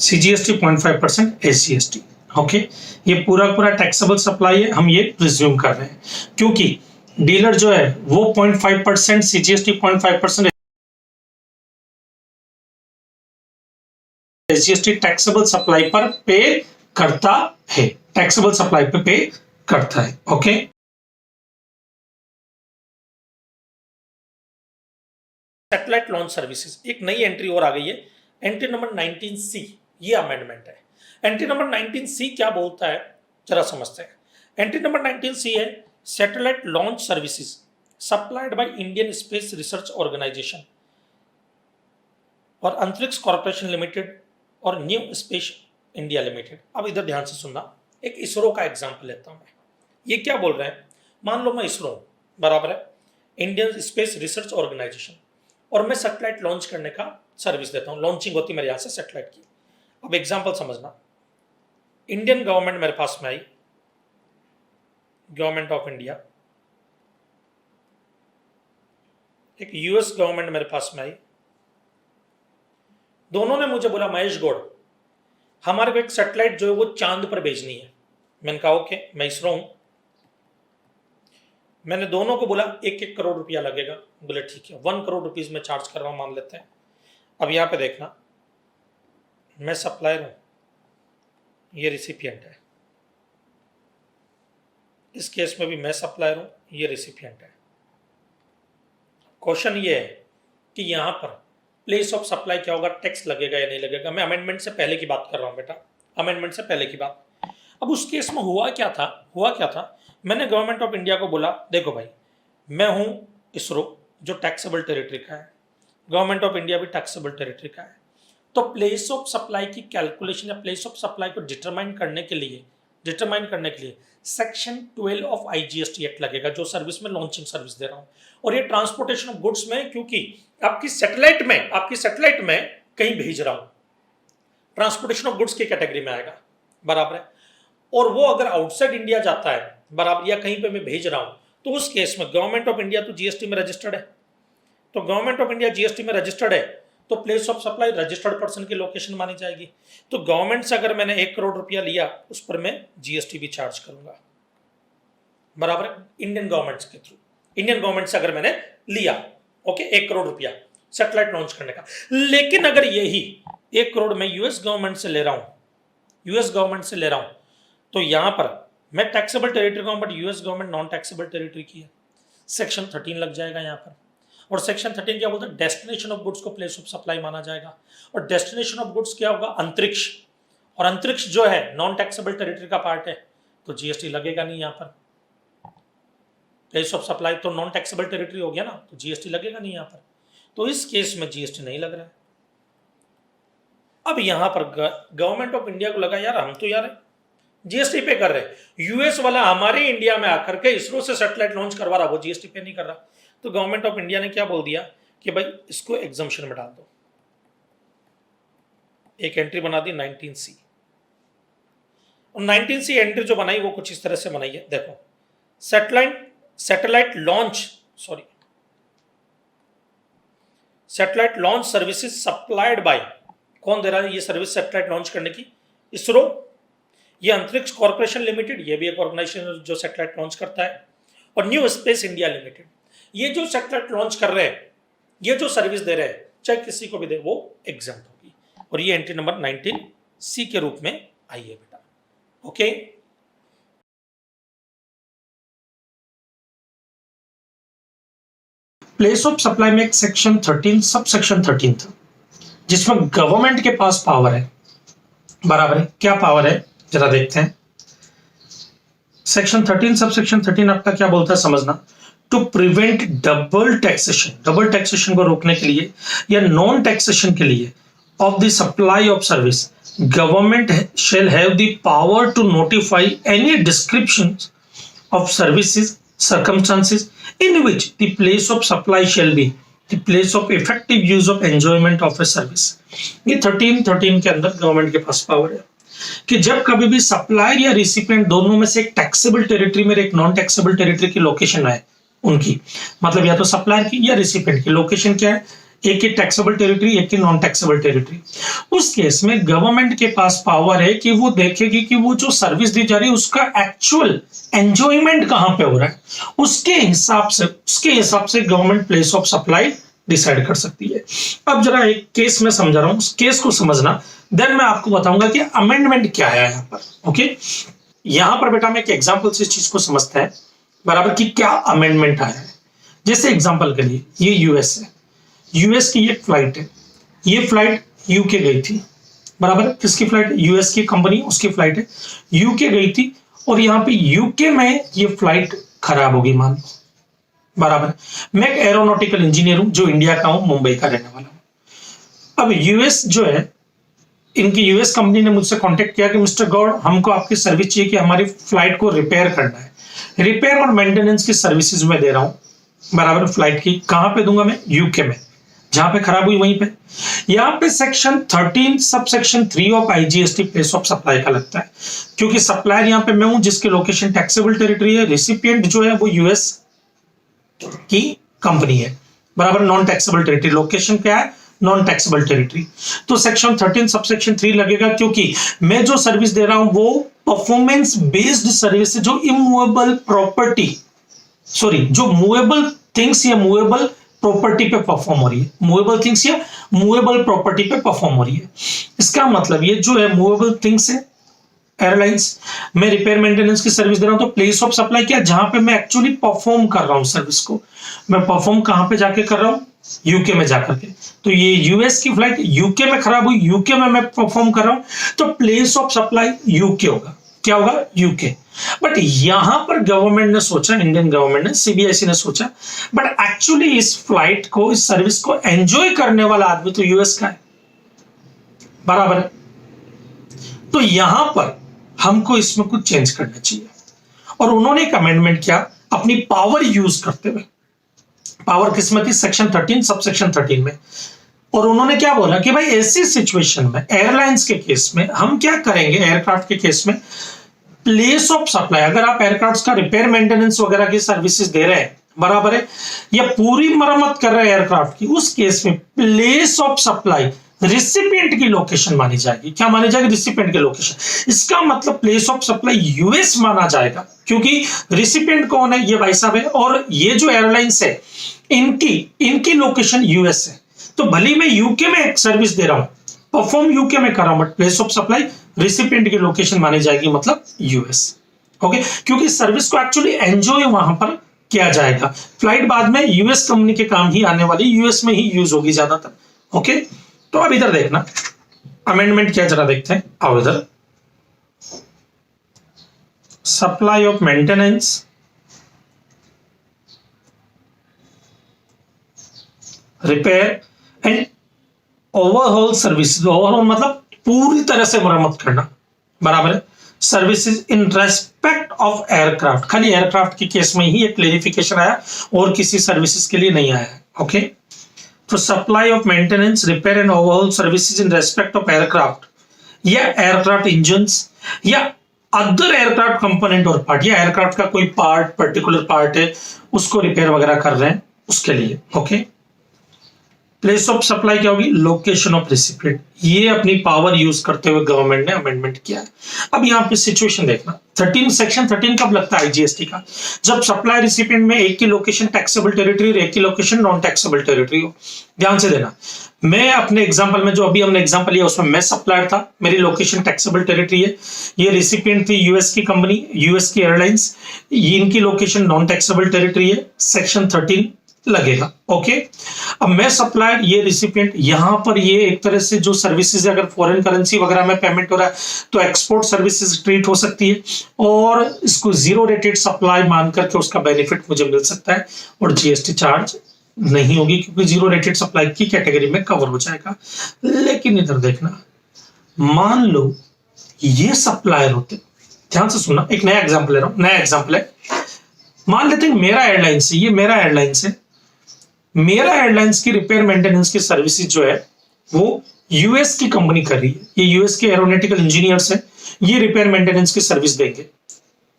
S1: CGST 0.5%, SGST. Okay, ये पूरा टैक्सेबल सप्लाई है, हम ये प्रिज्यूम कर रहे हैं, क्योंकि डीलर जो है वो 0.5% सीजीएसटी, 0.5% एसजीएसटी टैक्सेबल सप्लाई पर पे करता है, टैक्सेबल सप्लाई पे करता है। ओके, सैटेलाइट लॉन्च सर्विसेज, एक नई एंट्री और आ गई है, एंट्री नंबर 19C, ये अमेंडमेंट है। एंट्री नंबर 19C क्या बोलता है जरा समझते हैं। एंट्री नंबर 19C है satellite launch services supplied by Indian Space Research Organisation और अंतरिक्ष कॉर्पोरेशन लिमिटेड और न्यू स्पेस इंडिया लिमिटेड। अब इधर ध्यान से सुनना, एक इसरो का एग्जांपल लेता हूं मैं। ये क्या बोल रहे हैं, मान लो मैं इसरो बराबर है, इंडियन स्पेस रिसर्च ऑर्गेनाइजेशन, और मैं सैटेलाइट लॉन्च करने का सर्विस देता हूं, लॉन्चिंग होती मेरे यहां से सैटेलाइट की। अब एग्जांपल समझना, इंडियन गवर्नमेंट मेरे पास में आई, गवर्नमेंट ऑफ इंडिया, एक यूएस गवर्नमेंट मेरे पास में आई, दोनों ने मुझे बोला महेश गौड़ हमारे को एक सैटेलाइट जो है वो चांद पर भेजनी है। मैंने कहा ओके, मैं इसरो हूं। मैंने दोनों को बोला 1-1 करोड़ रुपया लगेगा। बोले ठीक है, 1 करोड़ रुपीज में चार्ज कर रहा हूं, मान लेते हैं। अब यहां पे देखना, मैं सप्लायर हूं, ये रिसिपिएंट है। इस केस में भी मैं सप्लायर हूं, ये रिसिपिएंट है। क्वेश्चन ये है कि यहां पर प्लेस ऑफ सप्लाई क्या होगा, टैक्स लगेगा या नहीं लगेगा। मैं अमेंडमेंट से पहले की बात कर रहा हूं बेटा, अमेंडमेंट से पहले की बात। अब उस केस में हुआ क्या था, मैंने गवर्नमेंट ऑफ इंडिया को बोला देखो भाई, मैं हूं इसरो जो टैक्सेबल टेरिटरी का है, गवर्नमेंट ऑफ इंडिया भी टैक्सेबल टेरिटरी का है। तो प्लेस ऑफ सप्लाई की कैलकुलेशन या प्लेस ऑफ सप्लाई को डिटरमाइन करने के लिए सेक्शन 12 ऑफ आईजीएसटी एक्ट लगेगा, जो सर्विस में लॉन्चिंग सर्विस दे रहा हूं। और ये ट्रांसपोर्टेशन ऑफ गुड्स में, क्योंकि आपकी सैटेलाइट में कहीं भेज रहा हूं, ट्रांसपोर्टेशन ऑफ गुड्स की कैटेगरी में आएगा, बराबर है। और वो अगर आउटसाइड इंडिया जाता है, बराबर, या कहीं पे मैं भेज रहा हूं, तो उस केस में गवर्नमेंट ऑफ इंडिया तो जीएसटी में रजिस्टर्ड है। तो गवर्नमेंट ऑफ इंडिया जीएसटी में रजिस्टर्ड है, तो place of supply registered person की लोकेशन मानी जाएगी। तो गवर्नमेंट से अगर मैंने 1 करोड़ रुपया लिया, उस पर मैं जीएसटी भी चार्ज करूंगा, बराबर। इंडियन गवर्नमेंट से अगर मैंने लिया, ओके, 1 करोड़ रुपया सैटेलाइट लॉन्च करने का। लेकिन अगर यही 1 करोड़ मैं यूएस गवर्नमेंट से ले रहा हूं, तो यहां पर मैं टैक्सेबल टेरिटरी का हूं, but US government non taxable territory की है, सेक्शन 13 लग जाएगा यहां पर। और सेक्शन 13 क्या बोलता है, डेस्टिनेशन ऑफ गुड्स को प्लेस ऑफ सप्लाई माना जाएगा। और डेस्टिनेशन ऑफ गुड्स क्या होगा, अंतरिक्ष। और अंतरिक्ष जो है नॉन टैक्सेबल टेरिटरी का पार्ट है, तो जीएसटी लगेगा नहीं यहां पर। प्लेस ऑफ सप्लाई तो नॉन टैक्सेबल टेरिटरी हो गया ना, तो जीएसटी लगेगा नहीं यहां पर। तो इस केस में जीएसटी नहीं लग रहा है। अब यहां पर गवर्नमेंट ऑफ इंडिया को लगा यार, हम तो यार जीएसटी पे कर रहे हैं, यूएस वाला हमारे इंडिया में आकर के इसरो से सैटेलाइट लॉन्च करवा रहा, वो जीएसटी पे नहीं कर रहा। तो गवर्नमेंट ऑफ इंडिया ने क्या बोल दिया कि भाई इसको एग्जम्पशन में डाल दो। एक एंट्री बना दी 19C। और 19C एंट्री जो बनाई वो कुछ इस तरह से बनाई है, देखो, satellite launch services supplied bye, कौन दे रहा है ये सर्विस सैटेलाइट लॉन्च करने की, इसरो। ये अंतरिक्ष कॉर्पोरेशन लिमिटेड, ये भी एक ऑर्गेनाइजेशन जो सैटेलाइट लॉन्च करता है। और न्यू स्पेस इंडिया लिमिटेड, ये जो सैटेलाइट लॉन्च कर रहे हैं, ये जो सर्विस दे रहे हैं, चाहे किसी को भी दे, वो एग्जम्प्ट होगी। और ये एंट्री नंबर 19C के रूप में आई है बेटा, ओके। प्लेस ऑफ सप्लाई में एक सेक्शन 13 सब सेक्शन 13 था, जिसमें गवर्नमेंट के पास पावर है, बराबर है। क्या पावर है जरा देखते हैं। सेक्शन 13 सब सेक्शन 13 आपका क्या बोलता है समझना। टू प्रिवेंट डबल टैक्सेशन को रोकने के लिए या नॉन टैक्सेशन के लिए of the supply of service, government shall have the power to notify any description of services circumstances in which the place of supply shall be the place of effective use of enjoyment of a service। ये 13 के अंदर government के पास power है कि जब कभी भी supplier या रिसिपिएंट दोनों में से एक टैक्सेबल टेरिटरी में एक नॉन टैक्सेबल टेरिटरी की लोकेशन है उनकी, मतलब या तो सप्लायर की या रिसिपिएंट की लोकेशन क्या है, एक की टैक्सेबल टेरिटरी, एक की नॉन टैक्सेबल टेरिटरी। उस केस में गवर्नमेंट के पास पावर है कि वो देखेगी कि वो जो सर्विस दी जा रही है उसका एक्चुअल एंजॉयमेंट कहां पे हो रहा है, उसके हिसाब से government place of supply decide कर सकती है। अब जरा एक केस में समझा रहा हूं, उस केस को समझना, देन मैं आपको बताऊंगा कि अमेंडमेंट क्या है यहां पर, ओके। यहां पर बेटा मैं एक एग्जांपल से इस चीज को समझते हैं, बराबर, कि क्या अमेंडमेंट आया है। जैसे एग्जांपल के लिए ये यूएस है, यूएस की ये फ्लाइट है, ये फ्लाइट यूके गई थी, बराबर। किसकी फ्लाइट, यूएस की कंपनी, उसकी फ्लाइट है, यूके गई थी। और यहाँ पे यूके में ये फ्लाइट खराब होगी मान लो, बराबर। मैं एक एरोनॉटिकल इंजीनियर हूं जो इंडिया का हूं, मुंबई का रहने वाला हूं। अब यूएस जो है, इनकी यूएस कंपनी ने मुझसे कांटेक्ट किया कि मिस्टर गौड़, हमको आपकी सर्विस चाहिए कि हमारी फ्लाइट को रिपेयर करना है। रिपेयर और मेंटेनेंस की सर्विसेज में दे रहा हूं, बराबर। फ्लाइट की कहां पे दूंगा मैं, यूके में, जहां पे खराब हुई वहीं पे। यहां पे section 13 sub section 3 of IGST place of supply का लगता है, क्योंकि सप्लायर यहां पे मैं हूं जिसकी लोकेशन टैक्सेबल टेरिटरी है, रिसिपिएंट जो है वो यूएस की कंपनी है, बराबर। नॉन टैक्सेबल टेरिटरी लोकेशन क्या है, नॉन टैक्सेबल टेरिटरी। तो सेक्शन 13 सबसेक्शन 3 लगेगा, क्योंकि मैं जो सर्विस दे रहा हूं वो परफॉर्मेंस बेस्ड सर्विस, जो इमूवेबल प्रॉपर्टी, सॉरी, जो मूवेबल थिंग्स या मूवेबल प्रॉपर्टी पे परफॉर्म हो रही है, मूवेबल थिंग्स या मूवेबल प्रॉपर्टी पे परफॉर्म हो रही है। इसका मतलब ये जो है मूवेबल थिंग्स है, एयरलाइंस, मैं रिपेयर मेंटेनेंस की सर्विस दे रहा हूं, तो प्लेस ऑफ सप्लाई क्या, जहां पे मैं एक्चुअली परफॉर्म कर रहा हूं सर्विस को, मैं परफॉर्म कहां पे जाके कर रहा हूं, यूके में जाकर के। तो ये यूएस की फ्लाइट यूके में खराब हुई, यूके में मैं परफॉर्म कर रहा हूं, तो प्लेस ऑफ सप्लाई यूके होगा। क्या होगा, यूके। बट यहां पर गवर्नमेंट ने सोचा, इंडियन गवर्नमेंट ने, सीबीआईसी ने सोचा, बट एक्चुअली इस फ्लाइट को, इस सर्विस को एंजॉय करने वाला आदमी तो यूएस का है, बराबर है। तो यहां पर हमको इसमें कुछ चेंज करना चाहिए, और उन्होंने एक अमेंडमेंट किया अपनी पावर यूज करते हुए। पावर किसमें थी, सेक्शन 13 सबसेक्शन 13 में। और उन्होंने क्या बोला कि भाई ऐसी सिचुएशन में, एयरलाइंस के केस में हम क्या करेंगे, एयरक्राफ्ट के केस में प्लेस ऑफ सप्लाई, अगर आप एयरक्राफ्ट का रिपेयर मेंटेनेंस वगैरह की सर्विसेज दे रहे हैं, बराबर है, या पूरी मरम्मत कर रहे हैं एयरक्राफ्ट की, उस केस में प्लेस ऑफ सप्लाई रिसिपिएंट की लोकेशन मानी जाएगी। क्या मानी जाएगी, रिसिपिएंट की लोकेशन। इसका मतलब प्लेस ऑफ सप्लाई यूएस माना जाएगा, क्योंकि रिसिपिएंट कौन है, ये भाई साहब है, और ये जो एयरलाइंस है इनकी लोकेशन यूएस है। तो भले मैं यूके में एक सर्विस दे रहा हूं, परफॉर्म यूके में कर रहा हूं, but place of supply recipient की लोकेशन मानी जाएगी, मतलब यूएस। ओके, क्योंकि सर्विस को एक्चुअली एंजॉय वहां पर किया जाएगा। फ्लाइट बाद में यूएस कंपनी के काम ही आने वाली, यूएस में ही यूज होगी ज्यादातर। ओके, तो अब इधर देखना अमेंडमेंट क्या, जरा देखते हैं। आओ इधर, supply of maintenance, repair and overall services. Overall मतलब पूरी तरह से मरम्मत करना, बराबर है। Services in respect of aircraft, खाली एयरक्राफ्ट के केस में ही एक क्लेरिफिकेशन आया, और किसी सर्विसेज के लिए नहीं आया। ओके, तो supply of maintenance, repair and overall services in respect of aircraft, या एयरक्राफ्ट इंजन्स, या अदर एयरक्राफ्ट कंपोनेंट और पार्ट, या एयरक्राफ्ट का कोई पार्ट, पर्टिकुलर पार्ट है, उसको रिपेयर वगैरह कर रहे हैं, उसके लिए। ओके, प्लेस ऑफ सप्लाई क्या होगी, लोकेशन ऑफ रिसिपिएंट। ये अपनी पावर यूज करते हुए गवर्नमेंट ने अमेंडमेंट किया है। अब यहाँ पे सिचुएशन देखना, 13 सेक्शन 13 कब लगता है आईजीएसटी का, जब सप्लाई रिसिपिएंट में एक की लोकेशन टैक्सेबल टेरिटरी और एक की लोकेशन नॉन टैक्सेबल टेरिटरी हो। ध्यान से देना, मैं अपने एग्जांपल में, जो अभी हमने एग्जांपल लिया उसमें मैं सप्लायर था, मेरी लोकेशन टैक्सेबल टेरिटरी है, ये रिसिपिएंट थी यूएस की कंपनी, यूएस की एयरलाइंस, इनकी लोकेशन नॉन टैक्सेबल टेरिटरी है, सेक्शन 13 लगेगा। ओके, अब मैं सप्लायर, ये रिसिपिएंट, यहां पर ये एक तरह से जो सर्विसेज, अगर फॉरेन करेंसी वगैरह में पेमेंट हो रहा है तो एक्सपोर्ट सर्विसेज ट्रीट हो सकती है, और इसको जीरो रेटेड सप्लाई मान करके उसका बेनिफिट मुझे मिल सकता है, और जीएसटी चार्ज नहीं होगी, क्योंकि जीरो रेटेड सप्लाई की कैटेगरी में कवर हो जाएगा। लेकिन इधर देखना, मान लो ये सप्लायर होते, ध्यान से सुनना, एक नया एग्जाम्पल ले रहा हूं, नया एग्जाम्पल है। मान लेते हैं मेरा एयरलाइंस है, ये मेरा एयरलाइंस है, मेरा एयरलाइंस की रिपेयर मेंटेनेंस की सर्विसेज जो है वो यूएस की कंपनी कर रही है, ये यूएस के एरोनॉटिकल इंजीनियर्स हैं, ये रिपेयर मेंटेनेंस की सर्विस देंगे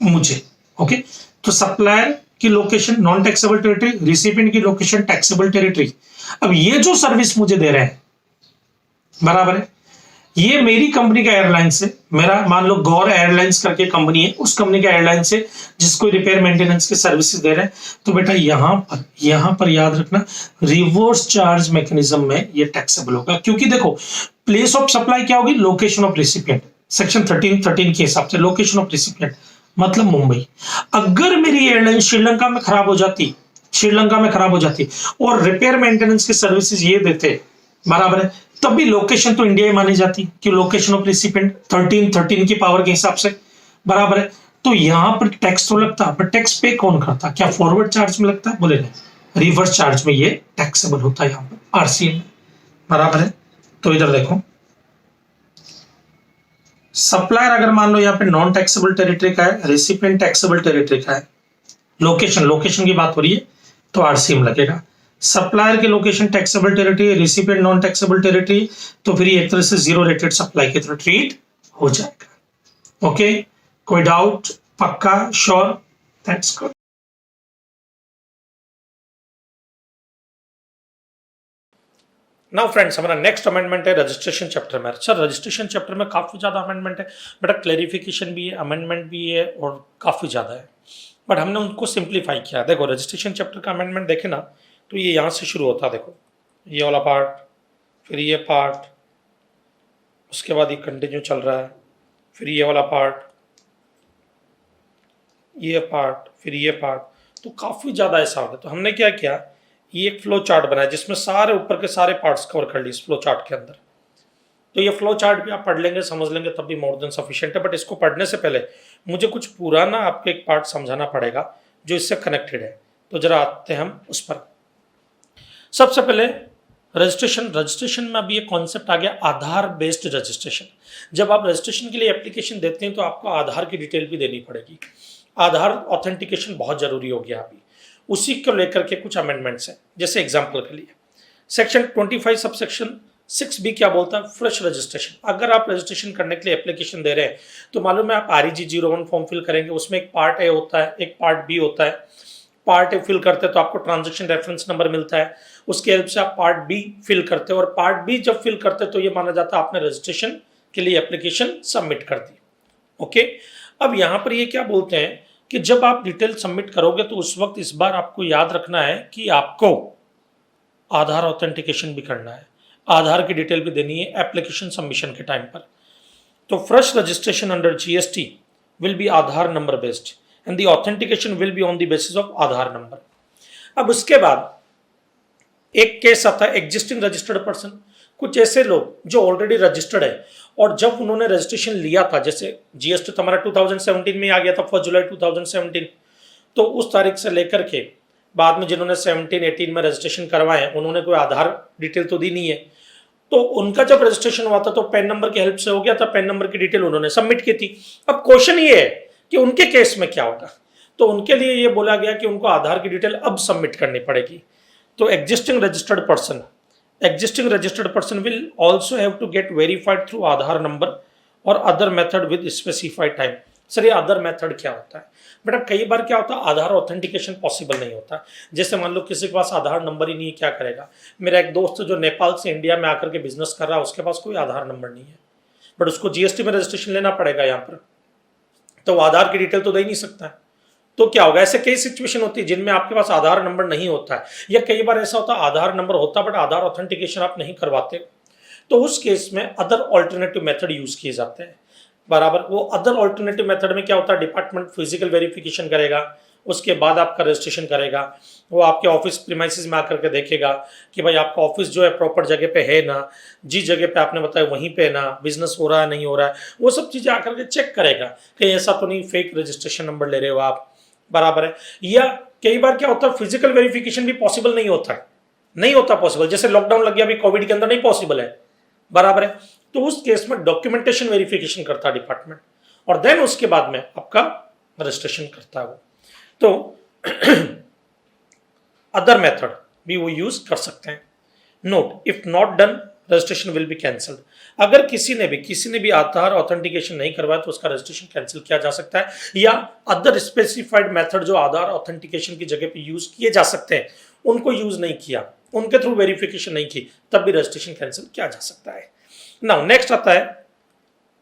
S1: मुझे। ओके, तो सप्लायर की location non taxable territory, recipient की लोकेशन टैक्सेबल टेरिटरी। अब ये जो सर्विस मुझे दे रहे हैं, बराबर है, ये मेरी कंपनी का एयरलाइंस है, मेरा मान लो गौर एयरलाइंस करके कंपनी है, उस कंपनी का एयरलाइंस है जिसको रिपेयर मेंटेनेंस की सर्विसेज दे रहे हैं। तो बेटा यहां पर याद रखना, रिवर्स चार्ज मैकेनिज्म में ये टैक्सेबल होगा, क्योंकि देखो प्लेस ऑफ सप्लाई क्या होगी, लोकेशन ऑफ रिसिपिएंट, सेक्शन 13 के हिसाब से लोकेशन ऑफ रिसिपिएंट मतलब मुंबई। अगर मेरी एयरलाइन श्रीलंका में खराब हो जाती और रिपेयर मेंटेनेंस की सर्विसेज ये देते, बराबर है, तब भी लोकेशन तो इंडिया ही मानी जाती, कि लोकेशन ऑफ रिसिपिएंट 13 की पावर के हिसाब से, बराबर है। तो यहां पर टैक्स तो लगता, पर टैक्स पे कौन करता, क्या फॉरवर्ड चार्ज में लगता है, बोले नहीं, रिवर्स चार्ज में ये टैक्सेबल होता है, यहां पर आरसीए में, बराबर है। तो इधर देखो, सप्लायर अगर मान लो यहाँ पे नॉन टैक्सेबल टेरिटरी का है, रेसिपिएंट टैक्सेबल टेरिटरी का है, लोकेशन की बात हो रही है, तो आरसीएम लगेगा। सप्लायर की location taxable territory, recipient non taxable territory, तो फिर ये एक तरह से जीरो रेटेड सप्लाई की तरह ट्रीट हो जाएगा। ओके, कोई डाउट, पक्का, sure, that's good. Now friends, हमारा नेक्स्ट अमेंडमेंट है रजिस्ट्रेशन चैप्टर में। सर रजिस्ट्रेशन चैप्टर में काफ़ी ज़्यादा अमेंडमेंट है बेटा, क्लेरिफिकेशन भी है, अमेंडमेंट भी है और काफ़ी ज़्यादा है, बट हमने उनको सिंप्लीफाई किया। देखो रजिस्ट्रेशन चैप्टर का अमेंडमेंट देखे ना, तो ये यहाँ से शुरू होता है। देखो ये वाला पार्ट, फिर ये पार्ट, उसके बाद ये कंटिन्यू चल रहा है, फिर ये वाला पार्ट, ये पार्ट, फिर ये पार्ट, तो काफ़ी ज़्यादा ऐसा हो गया। तो हमने क्या किया, ये एक फ्लो चार्ट बनाया जिसमें सारे ऊपर के सारे पार्ट्स कवर कर लिए इस फ्लो चार्ट के अंदर। तो ये फ्लो चार्ट भी आप पढ़ लेंगे, समझ लेंगे, तब भी मोर देन सफिशिएंट है। बट इसको पढ़ने से पहले मुझे कुछ पुराना आपको एक पार्ट समझाना पड़ेगा जो इससे कनेक्टेड है। तो जरा आते हैं हम उस पर। सबसे पहले रजिस्ट्रेशन में अभी ये कॉन्सेप्ट आ गया आधार बेस्ड रजिस्ट्रेशन। जब आप रजिस्ट्रेशन के लिए एप्लीकेशन देते हैं तो आपको आधार की डिटेल भी देनी पड़ेगी। आधार ऑथेंटिकेशन बहुत जरूरी हो गया अभी, उसी को लेकर के कुछ अमेंडमेंट्स हैं। जैसे एग्जांपल के लिए सेक्शन 25 सब सेक्शन 6B क्या बोलता है, फ्रेश रजिस्ट्रेशन। अगर आप रजिस्ट्रेशन करने के लिए एप्लीकेशन दे रहे हैं तो मालूम है आप REG01 फॉर्म फिल करेंगे, उसमें एक पार्ट ए होता है, एक पार्ट बी होता है। पार्ट ए फिल करते हैं तो आपको ट्रांजैक्शन रेफरेंस नंबर मिलता है, उसके हेल्प से आप पार्ट बी फिल करते हो, और पार्ट बी जब फिल करते हैं तो ये माना जाता है आपने रजिस्ट्रेशन के लिए एप्लीकेशन सबमिट कर दी। ओके, अब यहाँ पर ये क्या बोलते हैं कि जब आप डिटेल सबमिट करोगे तो उस वक्त इस बार आपको याद रखना है कि आपको आधार ऑथेंटिकेशन भी करना है, आधार की डिटेल भी देनी है एप्लीकेशन सबमिशन के टाइम पर। तो fresh registration under GST will be Aadhaar number based and the authentication will be on the basis of Aadhaar number. अब उसके बाद एक केस आता है एग्जिस्टिंग रजिस्टर्ड पर्सन। कुछ ऐसे लोग जो ऑलरेडी रजिस्टर्ड है और जब उन्होंने रजिस्ट्रेशन लिया था, जैसे GST तो हमारा 2017 में आ गया था 1 जुलाई 2017, तो उस तारीख से लेकर के बाद में जिन्होंने 17-18 में रजिस्ट्रेशन करवाए उन्होंने कोई आधार डिटेल तो दी नहीं है। तो उनका जब रजिस्ट्रेशन हुआ था तो पैन नंबर की हेल्प से हो गया था, पैन नंबर की डिटेल उन्होंने सबमिट की थी। अब क्वेश्चन ये है कि उनके केस में क्या होगा, तो उनके लिए ये बोला गया कि उनको आधार की डिटेल अब सबमिट करनी पड़ेगी। तो existing registered person will also have to get verified through Aadhaar number और other method with specified time. Sir ये अदर मेथड क्या होता है बेटा, कई बार क्या होता है आधार ऑथेंटिकेशन पॉसिबल नहीं होता। जैसे मान लो किसी के पास आधार नंबर ही नहीं है, क्या करेगा। मेरा एक दोस्त जो नेपाल से इंडिया में आकर के बिजनेस कर रहा है, उसके पास कोई आधार नंबर नहीं है, बट उसको GST में रजिस्ट्रेशन लेना पड़ेगा यहाँ पर, तो वो आधार की डिटेल तो दे ही नहीं सकता है। तो क्या होगा, ऐसे कई सिचुएशन होती है जिनमें आपके पास आधार नंबर नहीं होता है, या कई बार ऐसा होता है आधार नंबर होता है बट आधार ऑथेंटिकेशन आप नहीं करवाते, तो उस केस में अदर ऑल्टरनेटिव मेथड यूज किए जाते हैं। बराबर, वो अदर ऑल्टरनेटिव मेथड में क्या होता है, डिपार्टमेंट फिजिकल वेरिफिकेशन करेगा, उसके बाद आपका रजिस्ट्रेशन करेगा। वो आपके ऑफिस प्रीमाइसेस में आकर के देखेगा कि भाई आपका ऑफिस जो है प्रॉपर जगह पे है ना, जिस जगह पे आपने बताया वहीं पे ना, बिजनेस हो रहा है नहीं हो रहा है, वो सब चीज़ें आकर के चेक करेगा कहीं ऐसा तो नहीं फेक रजिस्ट्रेशन नंबर ले रहे हो आप। बराबर है। या कई बार क्या होता है फिजिकल वेरिफिकेशन भी पॉसिबल नहीं होता है, नहीं होता पॉसिबल, जैसे लॉकडाउन लग गया अभी कोविड के अंदर नहीं पॉसिबल है। बराबर है, तो उस केस में डॉक्यूमेंटेशन वेरिफिकेशन करता है डिपार्टमेंट, और देन उसके बाद में आपका रजिस्ट्रेशन करता है वो। तो अदर मेथड भी वो यूज कर सकते हैं। Note, if not done registration will be cancelled. अगर किसी ने भी आधार ऑथेंटिकेशन नहीं करवाया तो उसका रजिस्ट्रेशन कैंसिल किया जा सकता है, या अदर स्पेसिफाइड मेथड जो आधार ऑथेंटिकेशन की जगह पे यूज किए जा सकते हैं उनको यूज नहीं किया, उनके थ्रू वेरिफिकेशन नहीं की, तब भी रजिस्ट्रेशन कैंसिल किया जा सकता है। नाउ नेक्स्ट आता है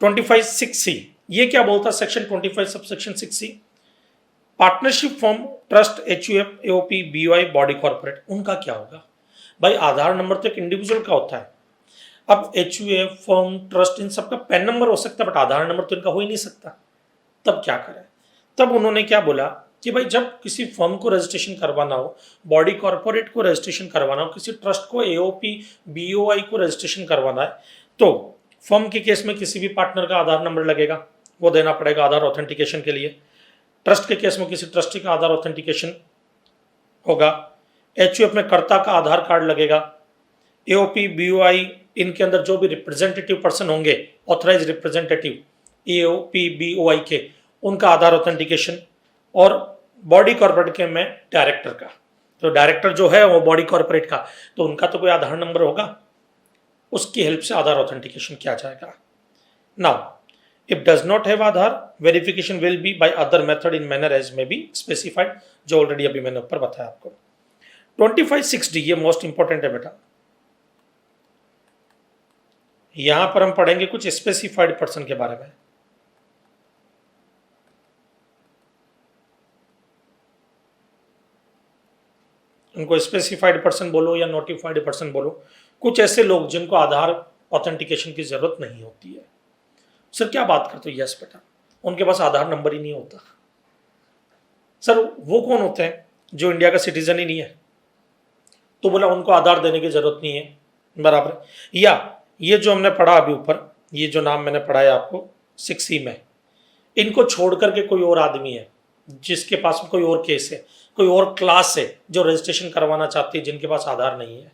S1: 25(6)(c). ये क्या बोलता है section 25 subsection 6(c)? Partnership form, trust, HUF, AOP, BOI, body corporate, उनका क्या होगा भाई। आधार नंबर तो एक इंडिविजुअल का होता है, अब HUF, फर्म, ट्रस्ट, इन सबका पैन नंबर हो सकता है बट आधार नंबर तो इनका हो ही नहीं सकता। तब क्या करें, तब उन्होंने क्या बोला कि भाई जब किसी फर्म को रजिस्ट्रेशन करवाना हो, बॉडी कॉर्पोरेट को रजिस्ट्रेशन करवाना हो, किसी ट्रस्ट को AOP, BOI को रजिस्ट्रेशन करवाना है, तो फर्म के केस में किसी भी पार्टनर का आधार नंबर लगेगा, वो देना पड़ेगा आधार ऑथेंटिकेशन के लिए। ट्रस्ट के केस में किसी ट्रस्टी का आधार ऑथेंटिकेशन होगा। HUF में कर्ता का आधार कार्ड लगेगा। AOP, BOI, इनके अंदर जो भी रिप्रेजेंटेटिव पर्सन होंगे, ऑथराइज रिप्रेजेंटेटिव AOP, BOI के, उनका आधार ऑथेंटिकेशन। और बॉडी कॉर्पोरेट के में डायरेक्टर का, तो डायरेक्टर जो है वो बॉडी कॉर्पोरेट का, तो उनका तो कोई आधार नंबर होगा, उसकी हेल्प से आधार ऑथेंटिकेशन किया जाएगा। Now if does not have Aadhaar, verification will be by other method in manner as may be specified, जो ऑलरेडी अभी मैंने ऊपर बताया आपको। 25(6)(d) ये मोस्ट इंपॉर्टेंट है बेटा। यहां पर हम पढ़ेंगे कुछ स्पेसिफाइड पर्सन के बारे में। उनको स्पेसिफाइड पर्सन बोलो या नोटिफाइड पर्सन बोलो, कुछ ऐसे लोग जिनको आधार ऑथेंटिकेशन की जरूरत नहीं होती है। सर क्या बात करते हो? यस बेटा, उनके पास आधार नंबर ही नहीं होता। सर वो कौन होते हैं जो इंडिया का सिटीजन ही नहीं है? तो बोला उनको आधार देने की जरूरत नहीं है, बराबर। या ये जो हमने पढ़ा अभी ऊपर, ये जो नाम मैंने पढ़ाया आपको 6C में, इनको छोड़ करके कोई और आदमी है जिसके पास कोई और केस है, कोई और क्लास है जो रजिस्ट्रेशन करवाना चाहती है, जिनके पास आधार नहीं है,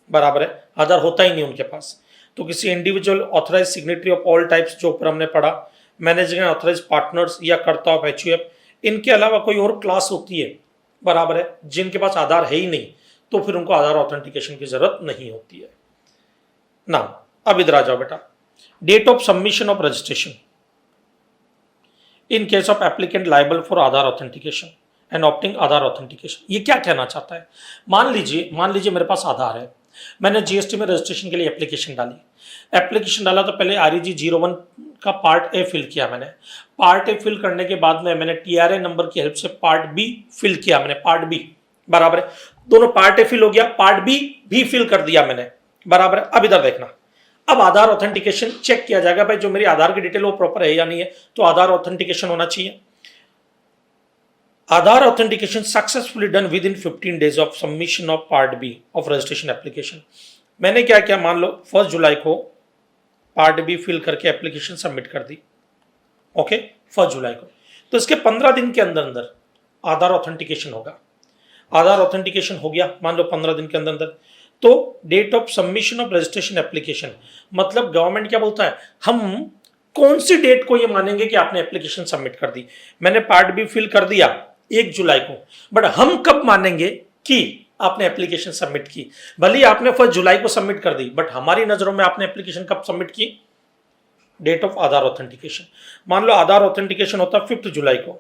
S1: बराबर है, आधार होता ही नहीं उनके पास। तो किसी individual authorise signatory of all types जो ऊपर हमने पढ़ा, मैनेजिंग एंड ऑथराइज पार्टनर्स या कर्ता ऑफ HUF, इनके अलावा कोई और क्लास होती है, बराबर है, जिनके पास आधार है ही नहीं, तो फिर उनको आधार ऑथेंटिकेशन की जरूरत नहीं होती है ना। अब इधर आ जाओ बेटा, date of submission of registration in case of applicant liable for Aadhaar authentication and opting Aadhaar authentication. ये क्या कहना चाहता है? मान लीजिए मेरे पास आधार है, मैंने GST में रजिस्ट्रेशन के लिए एप्लीकेशन डाली, एप्लीकेशन डाला तो पहले REG 01 का पार्ट ए फिल किया मैंने, पार्ट ए फिल करने के बाद में मैंने TRA नंबर की हेल्प से पार्ट बी फिल किया मैंने, पार्ट बी, बराबर है, दोनों पार्ट ए फिल हो गया, पार्ट बी भी फिल कर दिया मैंने, बराबर है। अब इधर देखना, अब आधार ऑथेंटिकेशन चेक किया जाएगा, भाई जो मेरी आधार की डिटेल वो प्रॉपर है या नहीं है, तो आधार ऑथेंटिकेशन होना चाहिए। Aadhaar authentication successfully done within 15 days of submission of part B of registration application. मैंने क्या किया, मान लो 1 जुलाई को पार्ट बी फिल करके एप्लीकेशन सबमिट कर दी, ओके, 1 जुलाई को, तो इसके 15 दिन के अंदर अंदर आधार ऑथेंटिकेशन होगा। आधार ऑथेंटिकेशन हो गया मान लो 15 दिन के अंदर अंदर, तो date of submission of registration application, मतलब गवर्नमेंट क्या बोलता है, हम कौन सी डेट को ये मानेंगे कि आपने एप्लीकेशन सबमिट कर दी। मैंने पार्ट बी फिल कर दिया 1 जुलाई को, बट हम कब मानेंगे कि आपने एप्लीकेशन सबमिट की? भले ही आपने 1 जुलाई को सबमिट कर दी, बट हमारी नजरों में आपने एप्लीकेशन कब सबमिट की? Date of Aadhaar authentication. मान लो आधार ऑथेंटिकेशन होता है 5 जुलाई को,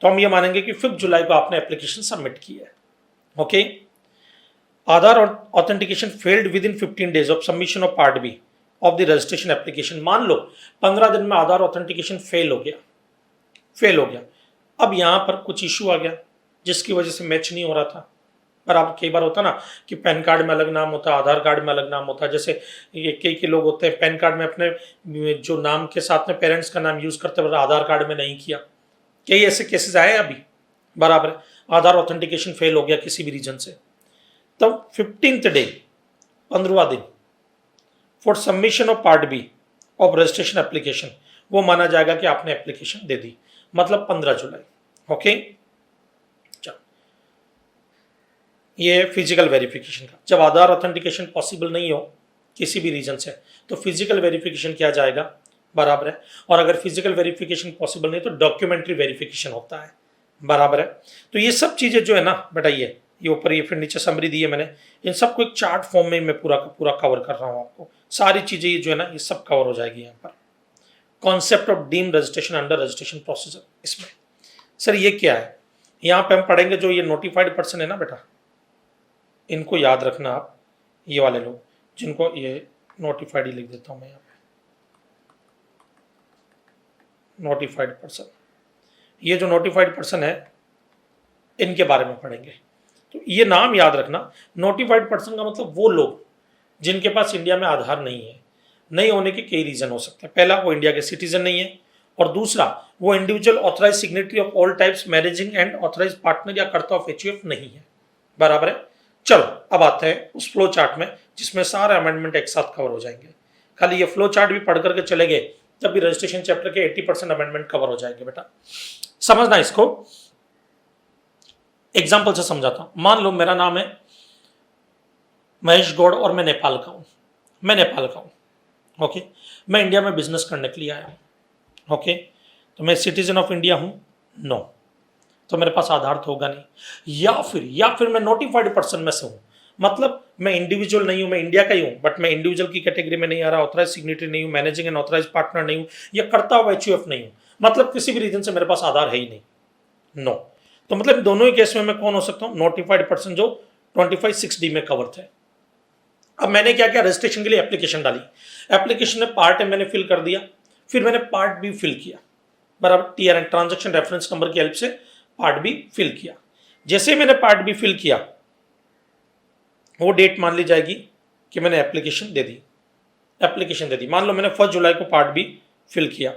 S1: तो हम ये मानेंगे कि 5 जुलाई को आपने एप्लीकेशन सबमिट की है, okay. Aadhaar authentication failed within 15 days of submission of part B of the registration application. मान लो 15 दिन में आधार ऑथेंटिकेशन फेल हो गया। अब यहां पर कुछ इशू आ गया जिसकी वजह से मैच नहीं हो रहा था, पर आप कई बार होता ना कि पैन कार्ड में अलग नाम होता है, आधार कार्ड में अलग नाम होता है। जैसे ये कई लोग होते हैं पैन कार्ड में अपने जो नाम के साथ में पेरेंट्स का नाम यूज करते हुए आधार कार्ड में नहीं किया, कई ऐसे केसेस आए अभी, बराबर। आधार ऑथेंटिकेशन फेल हो गया किसी भी रीजन से, तब 15th डे 15वां दिन for submission of part B of registration application, वो माना जाएगा कि आपने एप्लीकेशन दे दी, मतलब 15 जुलाई, ओके। ये फिजिकल वेरिफिकेशन का, जब आधार ऑथेंटिकेशन पॉसिबल नहीं हो किसी भी रीजन से, तो फिजिकल वेरिफिकेशन किया जाएगा, बराबर है। और अगर फिजिकल वेरिफिकेशन पॉसिबल नहीं तो डॉक्यूमेंट्री वेरिफिकेशन होता है, बराबर है। तो ये सब चीजें जो है ना बेटा, ये ऊपर ये फिर नीचे समरी दी है मैंने, इन सबको एक चार्ट फॉर्म में मैं पूरा का पूरा कवर कर रहा हूँ आपको, सारी चीजें ये जो है ना ये सब कवर हो जाएगी यहाँ पर। Concept of deemed registration under registration procedure, इसमें सर ये क्या है, यहाँ पे हम पढ़ेंगे जो ये नोटिफाइड पर्सन है ना बेटा, इनको याद रखना आप, ये वाले लोग जिनको ये नोटिफाइड ही लिख देता हूं मैं यहाँ पे, नोटिफाइड पर्सन, ये जो नोटिफाइड पर्सन है इनके बारे में पढ़ेंगे। तो ये नाम याद रखना, नोटिफाइड पर्सन का मतलब वो लोग जिनके पास इंडिया में आधार नहीं है। नहीं होने के कई रीजन हो सकते हैं, पहला वो इंडिया के सिटीजन नहीं है, और दूसरा वो individual authorise signatory of all types managing and authorise partner या कर्ता ऑफ HUF नहीं है, बराबर है। चलो अब आते हैं उस फ्लो चार्ट में जिसमें सारे अमेंडमेंट एक साथ कवर हो जाएंगे। खाली ये फ्लो चार्ट भी पढ़ करके चले गए तब भी रजिस्ट्रेशन चैप्टर के 80% अमेंडमेंट कवर हो जाएंगे बेटा। समझना इसको, एग्जाम्पल से समझाता हूं। मान लो मेरा नाम है महेश गौड़ और मैं नेपाल का हूं, ओके। मैं इंडिया में बिजनेस करने के लिए आया हूं, ओके। तो मैं सिटीजन ऑफ इंडिया हूं? नो, तो मेरे पास आधार तो होगा नहीं। या फिर मैं नोटिफाइड पर्सन में से हूं, मतलब मैं इंडिविजुअल नहीं हूं, मैं इंडिया का ही हूं, बट मैं इंडिविजुअल की कैटेगरी में नहीं आ रहा, ऑथराइज सिग्नेटरी नहीं हूं, मैनेजिंग एंड ऑथराइज पार्टनर नहीं हूं, या कर्ता हुआ HUF नहीं हूं, मतलब किसी भी रीजन से मेरे पास आधार है ही नहीं, नो। तो मतलब दोनों ही केस में मैं कौन हो सकता हूं? नोटिफाइड पर्सन जो 25(6)D में कवर थे। अब मैंने क्या किया, रजिस्ट्रेशन के लिए एप्लीकेशन डाली, एप्लीकेशन में पार्ट ए मैंने फिल कर दिया, फिर मैंने पार्ट बी फिल किया, बराबर, टीआरएन ट्रांजैक्शन रेफरेंस नंबर की हेल्प से पार्ट बी फिल किया। जैसे मैंने पार्ट बी फिल किया, वो डेट मान ली जाएगी कि मैंने एप्लीकेशन दे दी, एप्लीकेशन दे दी। मान लो मैंने 1 जुलाई को पार्ट बी फिल किया,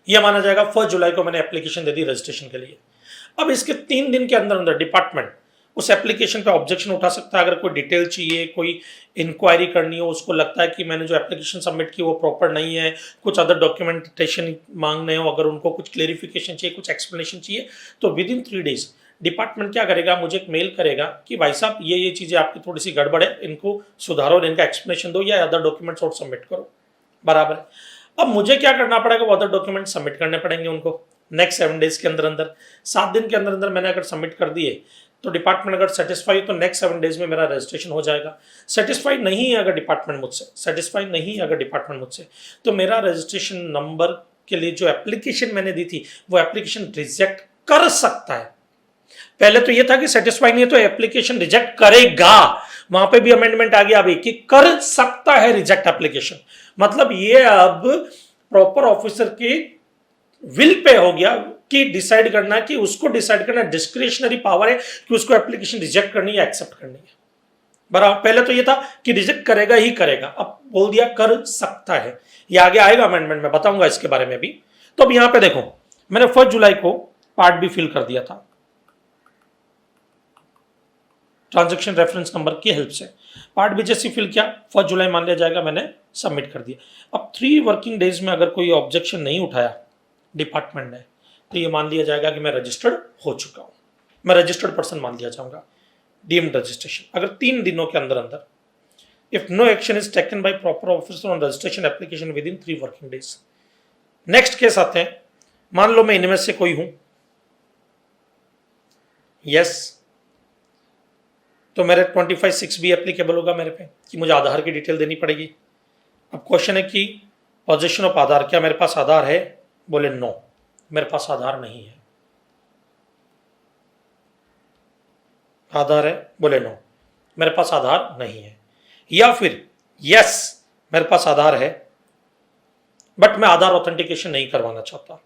S1: यह माना जाएगा 1 जुलाई को मैंने एप्लीकेशन दे दी रजिस्ट्रेशन के लिए। अब इसके 3 दिन के अंदर अंदर डिपार्टमेंट उस एप्लीकेशन पे ऑब्जेक्शन उठा सकता है। अगर कोई डिटेल चाहिए, कोई इंक्वायरी करनी हो, उसको लगता है कि मैंने जो एप्लीकेशन सबमिट की वो प्रॉपर नहीं है, कुछ अदर डॉक्यूमेंटेशन मांगने हो, अगर उनको कुछ क्लेरिफिकेशन चाहिए, कुछ एक्सप्लेनेशन चाहिए, तो विद इन 3 डेज डिपार्टमेंट क्या करेगा, मुझे एक मेल करेगा कि भाई साहब ये चीज़ें आपकी थोड़ी सी गड़बड़ है, इनको सुधारो, इनका एक्सप्लेनेशन दो या अदर डॉक्यूमेंट्स और सबमिट करो, बराबर। अब मुझे क्या करना पड़ेगा, वो अदर डॉक्यूमेंट सबमिट करने पड़ेंगे उनको नेक्स्ट 7 डेज के अंदर अंदर। 7 दिन के अंदर अंदर मैंने अगर सबमिट कर दिए तो डिपार्टमेंट अगर सेटिस्फाई तो नेक्स्ट 7 डेज में मेरा रजिस्ट्रेशन हो जाएगा। सेटिस्फाई नहीं है अगर डिपार्टमेंट मुझसे, सेटिस्फाई नहीं है अगर डिपार्टमेंट मुझसे, तो मेरा रजिस्ट्रेशन नंबर के लिए जो एप्लीकेशन मैंने दी थी वो एप्लीकेशन रिजेक्ट कर सकता है। पहले तो ये था कि सेटिस्फाई नहीं है तो एप्लीकेशन रिजेक्ट करेगा, वहां पे भी अमेंडमेंट आ गया अभी कि कर सकता है रिजेक्ट एप्लीकेशन। मतलब ये अब प्रॉपर ऑफिसर की विल पे हो गया कि डिसाइड करना, कि उसको डिसाइड करना, डिस्क्रिशनरी पावर है कि उसको एप्लीकेशन रिजेक्ट करनी है या एक्सेप्ट करनी है, बराबर। पहले तो ये था कि रिजेक्ट करेगा ही करेगा, अब बोल दिया कर सकता है। ये आगे आएगा अमेंडमेंट में, बताऊंगा इसके बारे में भी। तो अब यहां पे देखो, मैंने 1 जुलाई को पार्ट बी फिल कर दिया था ट्रांजैक्शन रेफरेंस नंबर की हेल्प से, पार्ट बी जैसे फिल किया 1 जुलाई मान लिया जाएगा मैंने सबमिट कर दिया। अब 3 वर्किंग डेज में अगर कोई ऑब्जेक्शन नहीं उठाया डिपार्टमेंट ने तो ये मान लिया जाएगा कि मैं रजिस्टर्ड हो चुका हूं, मैं रजिस्टर्ड पर्सन मान लिया जाऊंगा, डीम्ड रजिस्ट्रेशन। अगर 3 दिनों के अंदर अंदर if no action is taken by proper officer on registration application within 3 working days. Next case आते हैं, मान लो मैं इनमें से कोई हूं, यस, तो मेरे 25(6) भी एप्लीकेबल होगा मेरे पे कि मुझे आधार की डिटेल देनी पड़ेगी। अब क्वेश्चन है कि पोजीशन ऑफ आधार, क्या मेरे पास आधार है, बोले नो, मेरे पास आधार नहीं है। आधार है, बोले नो, मेरे पास आधार नहीं है। या फिर यस, मेरे पास आधार है बट मैं आधार ऑथेंटिकेशन नहीं करवाना चाहता,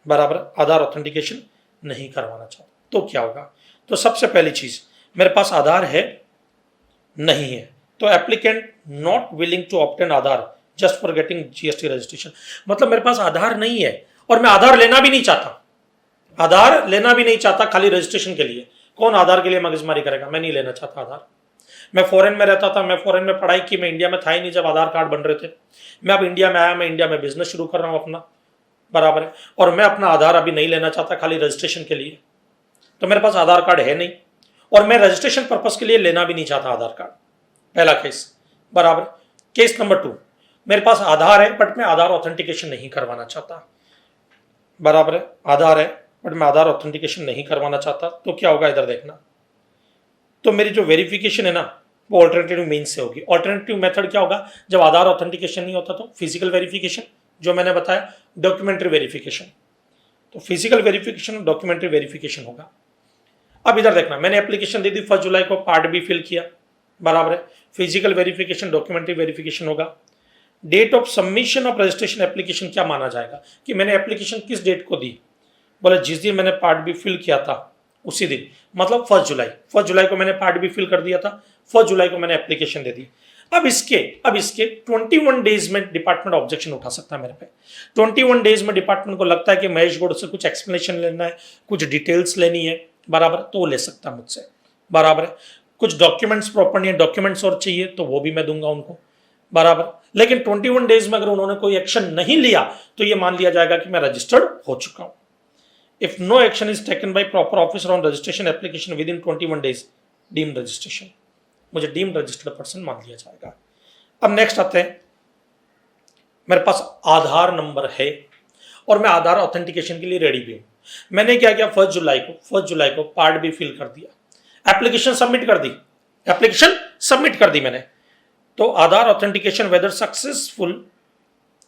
S1: बराबर, आधार ऑथेंटिकेशन नहीं करवाना चाहता, तो क्या होगा। तो सबसे पहली चीज, मेरे पास आधार है नहीं है, तो applicant not willing to obtain Aadhaar just for getting GST registration. मतलब मेरे पास आधार नहीं है और मैं आधार लेना भी नहीं चाहता, आधार लेना भी नहीं चाहता खाली रजिस्ट्रेशन के लिए। कौन आधार के लिए मगजमारी करेगा, मैं नहीं लेना चाहता आधार। मैं फॉरेन में रहता था, मैं फॉरेन में पढ़ाई की, मैं इंडिया में था ही नहीं जब आधार कार्ड बन रहे थे। मैं अब इंडिया में आया, मैं इंडिया में बिजनेस शुरू कर रहा हूं अपना, बराबर है, और मैं अपना आधार अभी नहीं लेना चाहता खाली रजिस्ट्रेशन के लिए। तो मेरे पास आधार कार्ड है नहीं और मैं रजिस्ट्रेशन पर्पस के लिए लेना भी नहीं चाहता आधार कार्ड, पहला केस, बराबर। केस नंबर 2, मेरे पास आधार है बट मैं आधार ऑथेंटिकेशन नहीं करवाना चाहता, बराबर है, आधार है बट मैं आधार ऑथेंटिकेशन नहीं करवाना चाहता, तो क्या होगा इधर देखना। तो मेरी जो वेरिफिकेशन है ना वो ऑल्टरनेटिव मीन्स से होगी। ऑल्टरनेटिव मेथड क्या होगा, जब आधार ऑथेंटिकेशन नहीं होता तो फिजिकल वेरिफिकेशन, जो मैंने बताया, डॉक्यूमेंट्री वेरिफिकेशन, तो फिजिकल वेरिफिकेशन और डॉक्यूमेंट्री वेरिफिकेशन होगा। अब इधर देखना, मैंने एप्लीकेशन दे दी 1 जुलाई को, पार्ट बी फिल किया, बराबर है, फिजिकल वेरिफिकेशन, डॉक्यूमेंट्री वेरिफिकेशन होगा। Date of submission of registration application क्या माना जाएगा कि मैंने एप्लीकेशन किस डेट को दी, बोले जिस दिन मैंने पार्ट बी फिल किया था उसी दिन, मतलब 1 जुलाई। 1 जुलाई को मैंने पार्ट बी फिल कर दिया था, 1 जुलाई को मैंने एप्लीकेशन दे दी। अब इसके 21 डेज में डिपार्टमेंट ऑब्जेक्शन उठा सकता है मेरे पे। 21 डेज में डिपार्टमेंट को लगता है कि महेश गौड़ से कुछ एक्सप्लेनेशन लेना है, कुछ डिटेल्स लेनी है, बराबर, तो वो ले सकता है मुझसे, बराबर है। कुछ डॉक्यूमेंट्स प्रॉपर नहीं है, डॉक्यूमेंट्स और चाहिए तो वो भी मैं दूंगा उनको, बराबर। लेकिन 21 डेज में अगर उन्होंने कोई एक्शन नहीं लिया तो ये मान लिया जाएगा कि मैं रजिस्टर्ड हो चुका हूं। If no action is taken by proper officer on registration application within 21 days, deemed registration, मुझे डीम्ड रजिस्टर्ड पर्सन मान लिया जाएगा। अब नेक्स्ट आते हैं, मेरे पास आधार नंबर है और मैं आधार ऑथेंटिकेशन के लिए रेडी भी हूं। मैंने क्या किया, 1 जुलाई को पार्ट बी फिल कर दिया, एप्लीकेशन सबमिट कर दी, एप्लीकेशन सबमिट कर दी मैंने। तो Aadhaar authentication whether successful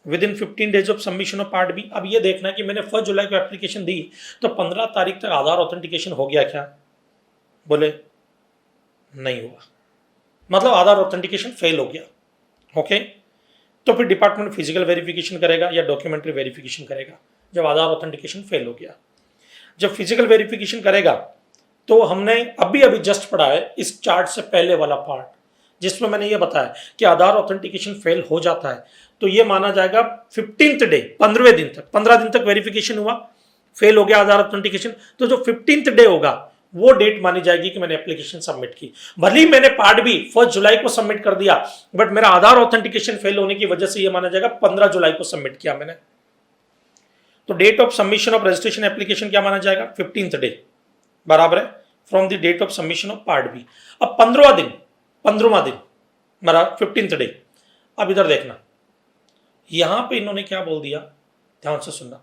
S1: within 15 days of submission of part B. अब ये देखना कि मैंने 1 जुलाई को एप्लीकेशन दी तो 15 तारीख तक आधार ऑथेंटिकेशन हो गया क्या, बोले नहीं हुआ, मतलब आधार ऑथेंटिकेशन फेल हो गया। ओके, तो फिर डिपार्टमेंट फिजिकल वेरिफिकेशन करेगा या डॉक्यूमेंट्री वेरिफिकेशन करेगा जब आधार ऑथेंटिकेशन फेल हो गया। जब फिजिकल वेरिफिकेशन करेगा तो हमने अभी अभी जस्ट पढ़ा है इस चार्ट से पहले वाला पार्ट, जिसमें मैंने ये बताया कि आधार ऑथेंटिकेशन फेल हो जाता है तो ये माना जाएगा 15th डे, 15वें दिन तक, 15 दिन तक वेरिफिकेशन हुआ, फेल हो गया आधार ऑथेंटिकेशन, तो जो 15th डे होगा वो डेट मानी जाएगी कि मैंने एप्लीकेशन सबमिट की। भले ही मैंने पार्ट भी 1 जुलाई को सबमिट कर दिया, बट मेरा आधार ऑथेंटिकेशन फेल होने की वजह से ये माना जाएगा 15 जुलाई को सबमिट किया मैंने। तो date of submission of registration application क्या माना जाएगा? 15th डे, बराबर है, from the date of submission of part B. अब 15वां दिन मेरा 15th डे। अब इधर देखना, यहां पे इन्होंने क्या बोल दिया, ध्यान से सुनना,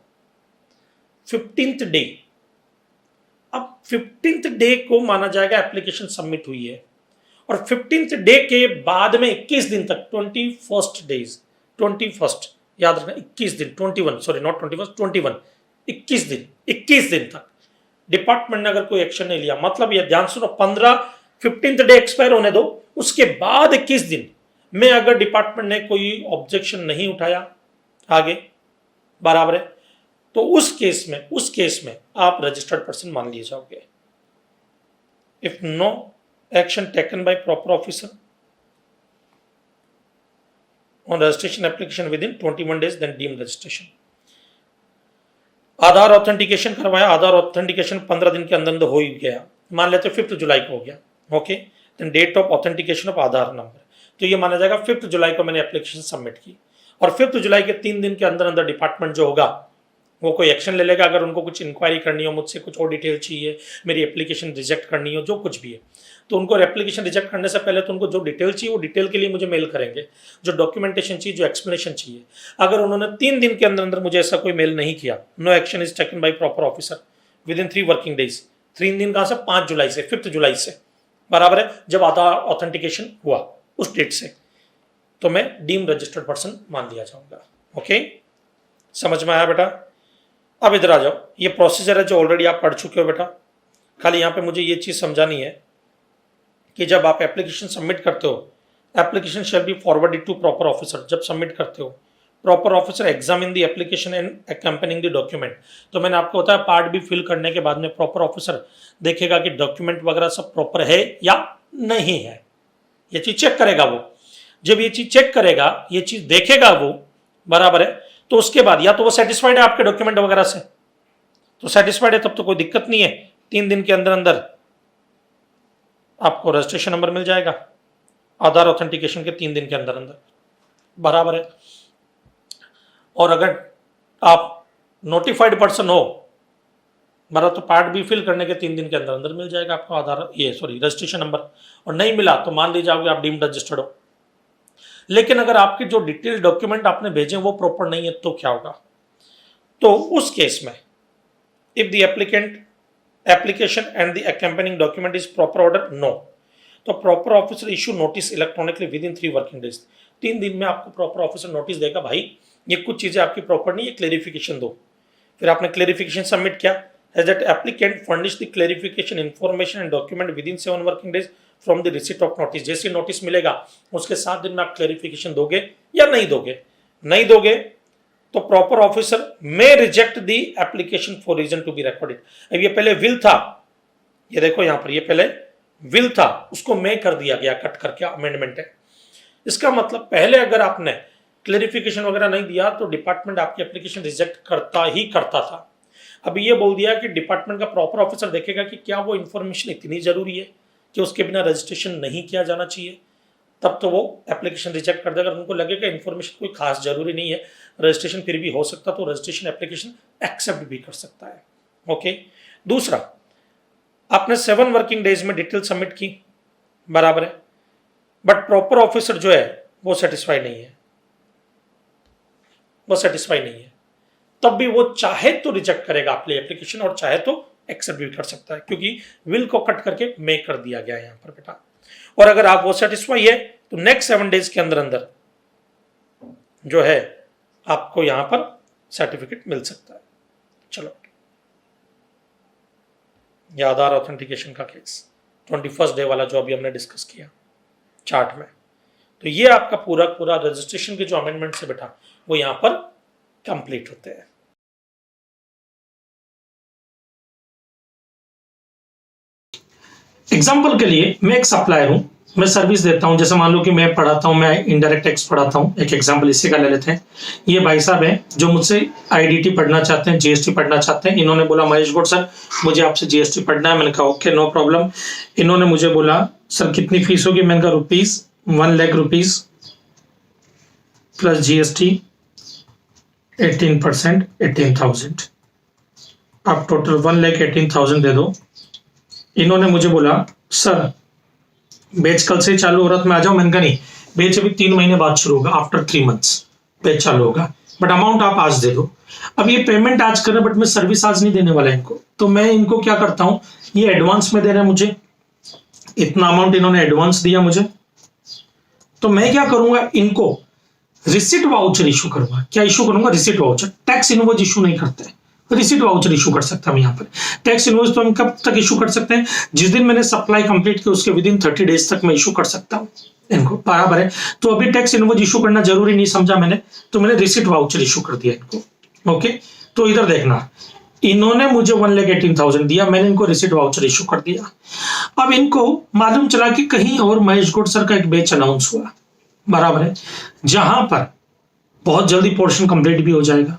S1: 15th डे। अब 15th डे को माना जाएगा एप्लीकेशन सबमिट हुई है, और 15th डे के बाद में 21 दिन तक, 21 डेज, 21 याद रखना, 21 दिन, 21 सॉरी नॉट 21, 21 21 दिन तक डिपार्टमेंट ने अगर कोई एक्शन नहीं लिया, मतलब ये ध्यान सुनो, 15th डे एक्सपायर होने दो, उसके बाद 21 दिन में अगर डिपार्टमेंट ने कोई ऑब्जेक्शन नहीं उठाया आगे, बराबर है, तो उस केस में आप रजिस्टर्ड पर्सन मान लिए जाओगे। If no action taken by proper officer on registration application within 21 days then deemed registration. Aadhaar authentication करवाया, आधार ऑथेंटिकेशन 15 दिन के अंदर हो ही गया, मान लेते 5 जुलाई को हो गया। Okay, then date of authentication of Aadhaar number, तो ये माना जाएगा 5 जुलाई को मैंने एप्लीकेशन सबमिट की, और 5 जुलाई के 3 दिन के अंदर डिपार्टमेंट जो होगा वो कोई एक्शन ले लेगा। अगर उनको कुछ इंक्वायरी करनी हो, मुझसे कुछ और डिटेल चाहिए, मेरी एप्लीकेशन रिजेक्ट करनी हो, जो कुछ भी है, तो उनको एप्लीकेशन रिजेक्ट करने से पहले तो उनको जो डिटेल चाहिए वो डिटेल के लिए मुझे मेल करेंगे, जो डॉक्यूमेंटेशन चाहिए, जो एक्सप्लेनेशन चाहिए। अगर उन्होंने 3 दिन के अंदर मुझे ऐसा कोई मेल नहीं किया, no action is taken by proper officer within 3 working days, 3 दिन कहाँ से, 5 जुलाई से, 5 जुलाई से, बराबर है, जब आधार ऑथेंटिकेशन हुआ उस डेट से, तो मैं डीम रजिस्टर्ड पर्सन मान लिया जाऊंगा। ओके, समझ में आया बेटा? अब इधर आ जाओ, ये प्रोसीजर है जो ऑलरेडी आप पढ़ चुके हो बेटा। खाली यहाँ पे मुझे ये चीज़ समझानी है कि जब आप एप्लीकेशन सबमिट करते हो, application shall be forwarded to proper officer. जब सबमिट करते हो, proper officer examine the application and accompanying the document. तो मैंने आपको बताया पार्ट भी फिल करने के बाद में प्रॉपर ऑफिसर देखेगा कि डॉक्यूमेंट वगैरह सब प्रॉपर है या नहीं है, ये चीज़ चेक करेगा वो। जब ये चीज़ चेक करेगा, ये चीज़ देखेगा वो, बराबर है, तो उसके बाद या तो वो सेटिस्फाइड है आपके डॉक्यूमेंट वगैरह से, तो सेटिस्फाइड है तब तो कोई दिक्कत नहीं है, 3 दिन के अंदर आपको रजिस्ट्रेशन नंबर मिल जाएगा, आधार ऑथेंटिकेशन के 3 दिन के अंदर, बराबर है। और अगर आप नोटिफाइड पर्सन हो, बराबर, तो पार्ट भी फिल करने के 3 दिन के अंदर मिल जाएगा आपको आधार, ये सॉरी रजिस्ट्रेशन नंबर, और नहीं मिला तो मान ली जाओगे आप डीम्ड रजिस्टर्ड हो। लेकिन अगर आपके जो डिटेल डॉक्यूमेंट आपने भेजे वो प्रॉपर नहीं है तो क्या होगा? तो उस केस में if the application and the accompanying document is proper order, no, तो proper officer issue notice electronically within 3 working days. 3 दिन में आपको प्रॉपर ऑफिसर नोटिस देगा, भाई ये कुछ चीजें आपकी प्रॉपर नहीं है, क्लेरिफिकेशन दो। फिर आपने क्लेरिफिकेशन सबमिट किया, has that applicant furnished the clarification information and document within 7 working days from the receipt of notice। जैसे नोटिस मिलेगा उसके 7 दिन में आप क्लेरिफिकेशन दोगे या नहीं दोगे? नहीं दोगे तो proper officer may reject the application for reason to be recorded. अब ये पहले विल था, ये देखो यहां पर, ये पहले विल था, उसको मे कर दिया गया, कट करके अमेंडमेंट है। इसका मतलब पहले अगर आपने क्लेरिफिकेशन वगैरह नहीं दिया तो डिपार्टमेंट आपकी एप्लीकेशन रिजेक्ट करता ही करता था। अभी ये बोल दिया कि डिपार्टमेंट का प्रॉपर ऑफिसर देखेगा कि क्या वो इन्फॉर्मेशन इतनी जरूरी है कि उसके बिना रजिस्ट्रेशन नहीं किया जाना चाहिए, तब तो वो एप्लीकेशन रिजेक्ट कर देगा। अगर उनको लगेगा इन्फॉर्मेशन कोई खास जरूरी नहीं है, रजिस्ट्रेशन फिर भी हो सकता, तो रजिस्ट्रेशन एप्लीकेशन एक्सेप्ट भी कर सकता है। ओके, दूसरा, आपने 7 वर्किंग डेज में डिटेल सबमिट की, बराबर है, बट प्रॉपर ऑफिसर जो है वो सेटिस्फाई नहीं है, तब भी वो चाहे तो रिजेक्ट करेगा आपके एप्लीकेशन और चाहे तो एक्सेप्ट भी कर सकता है, क्योंकि विल को कट करके मे कर दिया गया है यहां पर बेटा। और अगर आप वो सेटिस्फाई है तो नेक्स्ट 7 डेज के अंदर जो है आपको यहां पर सर्टिफिकेट मिल सकता है। चलो, ये आधार ऑथेंटिकेशन का केस। 21st डे वाला जो अभी हमने डिस्कस किया चार्ट में। तो ये आपका पूरा पूरा रजिस्ट्रेशन के जो अमेंडमेंट्स है बेटा वो यहाँ पर कंप्लीट होते हैं। एग्जाम्पल के लिए मैं एक सप्लायर हूं, मैं सर्विस देता हूं, जैसे मान लो कि मैं पढ़ाता हूं, मैं इनडायरेक्ट टैक्स पढ़ाता हूं। एक एग्जाम्पल इसी का ले लेते हैं। ये भाई साहब हैं जो मुझसे आईडीटी पढ़ना चाहते हैं, जीएसटी पढ़ना चाहते हैं। इन्होंने बोला महेश गौड़ सर मुझे आपसे जीएसटी पढ़ना है। मैंने कहा ओके नो प्रॉब्लम। इन्होंने मुझे बोला सर कितनी फीस होगी, मैंने कहा ₹1 लाख प्लस जीएसटी 18% 18,000, आप टोटल 1,18,000 दे दो। इन्होंने मुझे बोला सर बैच कल से चालू हो रहा था, मैं आ जाऊं। मैंने कहा नहीं, बैच अभी 3 महीने बाद शुरू होगा, आफ्टर 3 months बैच चालू होगा, बट अमाउंट आप आज दे दो। अब ये पेमेंट आज कर रहे हैं बट मैं सर्विस आज नहीं देने वाला इनको, तो मैं इनको क्या करता हूं, ये एडवांस में दे रहे हैं मुझे, इतना अमाउंट इन्होंने एडवांस दिया मुझे, तो मैं क्या करूंगा, इनको रिसिट वाउचर इशू करूंगा। क्या इशू करूंगा, receipt voucher. Tax invoice issue नहीं करते, रिसिट वाउचर इशू कर सकता हूं। यहाँ पर टैक्स इनवॉइस तो हम कब तक इशू कर सकते हैं, जिस दिन मैंने सप्लाई कंप्लीट की उसके विदिन 30 days तक मैं इशू कर सकता हूं इनको, बराबर है। तो अभी टैक्स इनवॉइस इशू करना जरूरी नहीं समझा मैंने, तो मैंने रिसिट वाउचर इशू कर दिया इनको। ओके, तो इधर देखना, इन्होंने मुझे 1,18,000 दिया, मैंने इनको रिसिट वाउचर इशू कर दिया। अब इनको मालूम चला कि कहीं और महेश गौड़ सर का एक बैच अनाउंस हुआ, बराबर है, जहां पर बहुत जल्दी पोर्शन कंप्लीट भी हो जाएगा,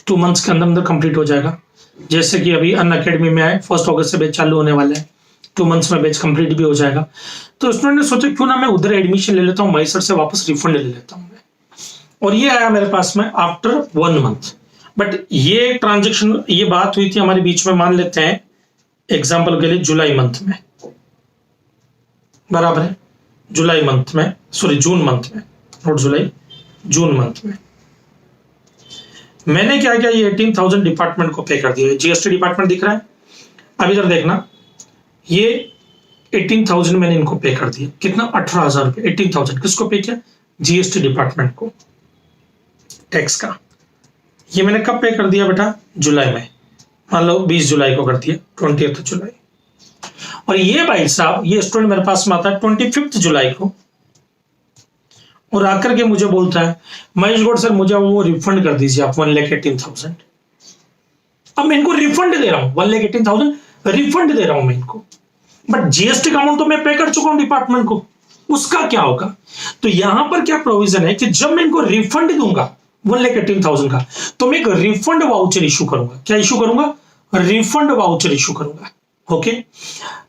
S1: 2 months के अंदर अंदर कंप्लीट हो जाएगा। जैसे कि अभी अन अकेडमी में आए, 1 अगस्त से बैच चालू होने वाला है, 2 months में बैच कंप्लीट भी हो जाएगा। तो स्टूडेंट ने सोचा क्यों ना मैं उधर एडमिशन ले लेता हूँ, महेश सर से वापस रिफंड ले लेता हूँ मैं। और ये आया मेरे पास में आफ्टर 1 month। बट ये ट्रांजेक्शन, ये बात हुई थी हमारे बीच में, मान लेते हैं एग्जाम्पल के लिए जुलाई मंथ में, बराबर है, जुलाई मंथ में, सॉरी जून मंथ में, नॉट जुलाई, जून मंथ में मैंने क्या किया, ये 18,000 डिपार्टमेंट को पे कर दिया। जीएसटी डिपार्टमेंट दिख रहा है, अब इधर देखना, ये 18,000 मैंने इनको पे कर दिया। कितना, 18,000 रुपए। 18,000 किसको पे किया, जीएसटी डिपार्टमेंट को, टैक्स का। ये मैंने कब पे कर दिया बेटा, जुलाई में, मान लो 20 जुलाई को कर दिया, 20th जुलाई। और ये भाई साहब, ये स्टूडेंट मेरे पास में आता है 25 जुलाई को, और आकर के मुझे बोलता है महेश गौड़ सर मुझे वो रिफंड कर दीजिए आप 1,18,000। अब मैं इनको रिफंड दे रहा हूं, 1,18,000 रिफंड दे रहा हूं मैं इनको, बट जीएसटी का अमाउंट तो मैं पे कर चुका हूं डिपार्टमेंट को, उसका क्या होगा। तो यहां पर क्या प्रोविजन है कि जब मैं इनको रिफंड दूंगा 1,18,000 का, तो मैं एक रिफंड वाउचर इशू करूंगा। क्या इशू करूंगा, रिफंड वाउचर इशू करूंगा। ओके,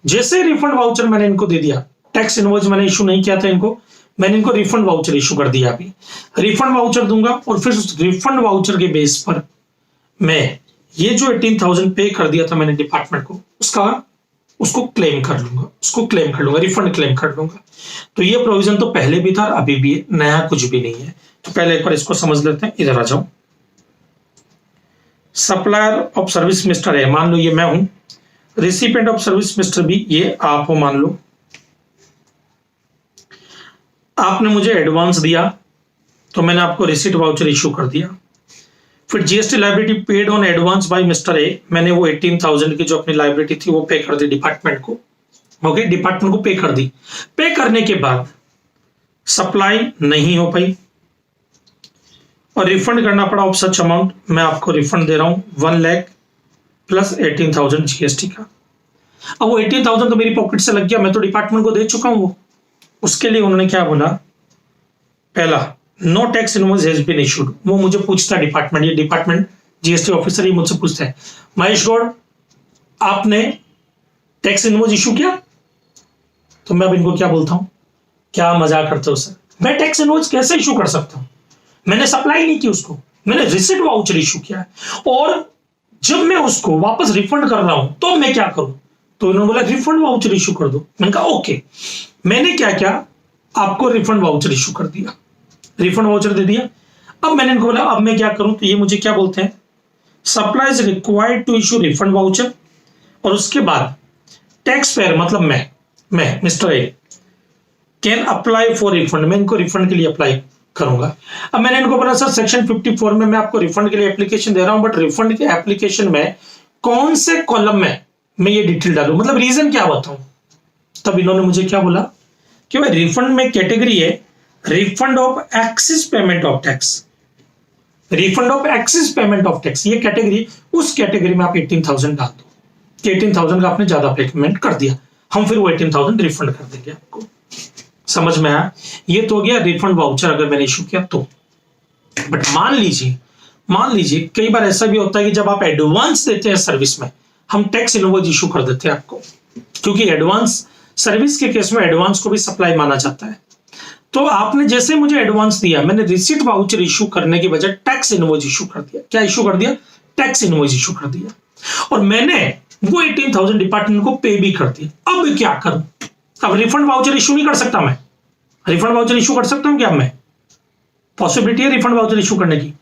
S1: जैसे रिफंड वाउचर मैंने इनको दे दिया, टैक्स इनवॉइस मैंने इशू नहीं किया था इनको, मैंने इनको रिफंड वाउचर इशू कर दिया। अभी रिफंड वाउचर दूंगा और फिर उस रिफंड वाउचर के बेस पर मैं ये जो 18,000 पे कर दिया था मैंने डिपार्टमेंट को, उसको क्लेम कर लूंगा, रिफंड क्लेम कर लूंगा। तो ये प्रोविजन तो पहले भी था, अभी भी, नया कुछ भी नहीं है। तो पहले एक बार इसको समझ लेते हैं, इधर आ जाओ। सप्लायर ऑफ सर्विस मिस्टर है, मान लो ये मैं हूं, recipient of service mister B ये आप हो, मान लो आपने मुझे एडवांस दिया तो मैंने आपको रिसीट वाउचर इशू कर दिया। फिर GST liability paid on advance by mister A, मैंने वो 18,000 की जो अपनी लायबिलिटी थी वो पे कर दी डिपार्टमेंट को। ओके, डिपार्टमेंट को पे कर दी। पे करने के बाद सप्लाई नहीं हो पाई और रिफंड करना पड़ा ऑफ सच अमाउंट। मैं आपको रिफंड दे रहा हूं 1 लाख प्लस 18,000 जीएसटी का। अब वो 18,000 तो मेरी पॉकेट से लग गया, मैं तो डिपार्टमेंट को दे चुका हूं वो। उसके लिए उन्होंने क्या बोला, पहला no tax invoice has been issued. वो मुझे पूछता है डिपार्टमेंट, ये डिपार्टमेंट जीएसटी ऑफिसर ये मुझसे पूछता है महेश गौड़ आपने टैक्स इनवॉइस इशू किया। तो मैं अब इनको क्या बोलता हूं, क्या मजाक करते हो सर, मैं टैक्स इनवॉइस कैसे इशू कर सकता हूं, मैंने सप्लाई नहीं की उसको, मैंने रिसिट वाउचर इशू किया है, और जब मैं उसको वापस रिफंड कर रहा हूं तो मैं क्या करूं। तो इन्होंने बोला रिफंड वाउचर इशू कर दो। मैंने कहा ओके, मैंने क्या क्या आपको रिफंड वाउचर इशू कर दिया, रिफंड वाउचर दे दिया। अब मैंने इनको बोला अब मैं क्या करूं, तो ये मुझे क्या बोलते हैं, supply is required to issue refund voucher, और उसके बाद टैक्स पेयर मतलब मैं mister A can apply for refund, मैं इनको रिफंड के लिए अप्लाई करूंगा। अब मैंने इनको बोला सर सेक्शन 54 में मैं आपको रिफंड के लिए एप्लीकेशन दे रहा हूं, बट रिफंड के एप्लीकेशन में कौन से कॉलम में मैं ये डिटेल डालूं, मतलब रीजन क्या बताऊं। तब इन्होंने मुझे क्या बोला कि भाई रिफंड में कैटेगरी है refund of axis payment of tax, refund of axis payment of tax, ये कैटेगरी, उस कैटेगरी में आप 18,000 डाल दो कि 18,000 का आपने ज्यादा पेमेंट कर दिया, हम फिर वो 18,000 रिफंड कर देंगे आपको। समझ में आया? ये तो हो गया रिफंड वाउचर अगर मैंने इशू किया तो। बट मान लीजिए कई बार ऐसा भी होता है कि जब आप एडवांस देते हैं सर्विस में, हम टैक्स इनवॉइस इशू कर देते हैं आपको, क्योंकि एडवांस सर्विस के केस में एडवांस को भी सप्लाई माना जाता है। तो आपने जैसे मुझे एडवांस दिया, मैंने रिसीट वाउचर इशू करने की बजाय टैक्स इनवॉइस इशू कर दिया। क्या इशू कर दिया? टैक्स इनवॉइस इशू कर दिया, और मैंने वो 18,000 डिपार्टमेंट को पे भी कर दिया। अब क्या करूं? अब रिफंड वाउचर इशू नहीं कर सकता मैं? रिफंड वाउचर इशू कर सकता हूं क्या मैं? पॉसिबिलिटी है रिफंड वाउचर इशू करने की?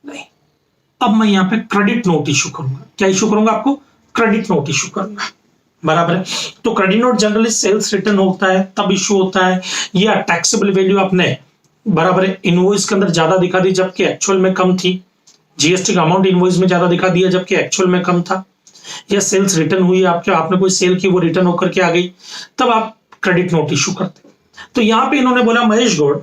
S1: नहीं। अब मैं यहां पे क्रेडिट नोट इशू करूंगा। क्या इशू करूंगा? आपको क्रेडिट नोट इशू करूंगा, बराबर है। तो credit note generally sales return होता है तब इशू होता है, या टैक्सेबल वैल्यू आपने बराबर है इनवॉइस के अंदर ज्यादा दिखा दी जबकि एक्चुअल में कम थी, जीएसटी का अमाउंट इनवॉइस में ज्यादा दिखा दिया जबकि एक्चुअल में कम था, या सेल्स रिटर्न हुई आपके, आपने कोई सेल की वो रिटर्न होकर के आ गई, तब आप क्रेडिट नोट इशू करते हैं। तो यहां पे इन्होंने बोला महेश गौड़,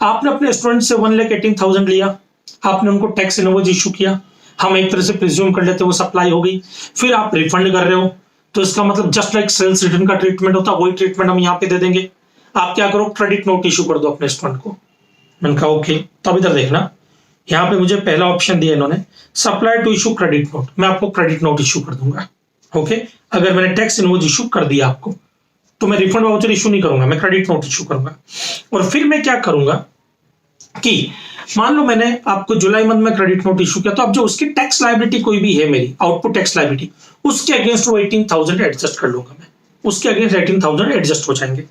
S1: आपने अपने स्टूडेंट से 1,18,000 लिया, आपने उनको टैक्स इनवॉइस इशू किया, हम एक तरह से प्रिज्यूम कर लेते वो सप्लाई हो गई, फिर आप रिफंड कर रहे हो, तो इसका मतलब जस्ट लाइक सेल्स रिटर्न का ट्रीटमेंट होता है वही ट्रीटमेंट हम यहाँ पे दे देंगे। आप क्या करो, क्रेडिट नोट इशू कर दो अपने स्टूडेंट को। मैंने कहा ओके। तब इधर देखना, यहाँ पे मुझे पहला ऑप्शन दिया इन्होंने, supply to issue credit note, मैं आपको क्रेडिट नोट इशू कर दूंगा। ओके, अगर मैंने टैक्स इनवॉइस इशू कर दिया आपको तो मैं रिफंड वाउचर इशू नहीं करूंगा, मैं क्रेडिट नोट इशू करूंगा। और फिर मैं क्या करूंगा कि मान लो मैंने आपको जुलाई मंथ में क्रेडिट नोट इशू किया, तो अब जो उसकी टैक्स लायबिलिटी कोई भी है मेरी आउटपुट टैक्स लायबिलिटी, उसके अगेंस्ट वो 18,000 एडजस्ट कर लूंगा मैं, उसके अगेंस्ट 18,000 एडजस्ट हो जाएंगे।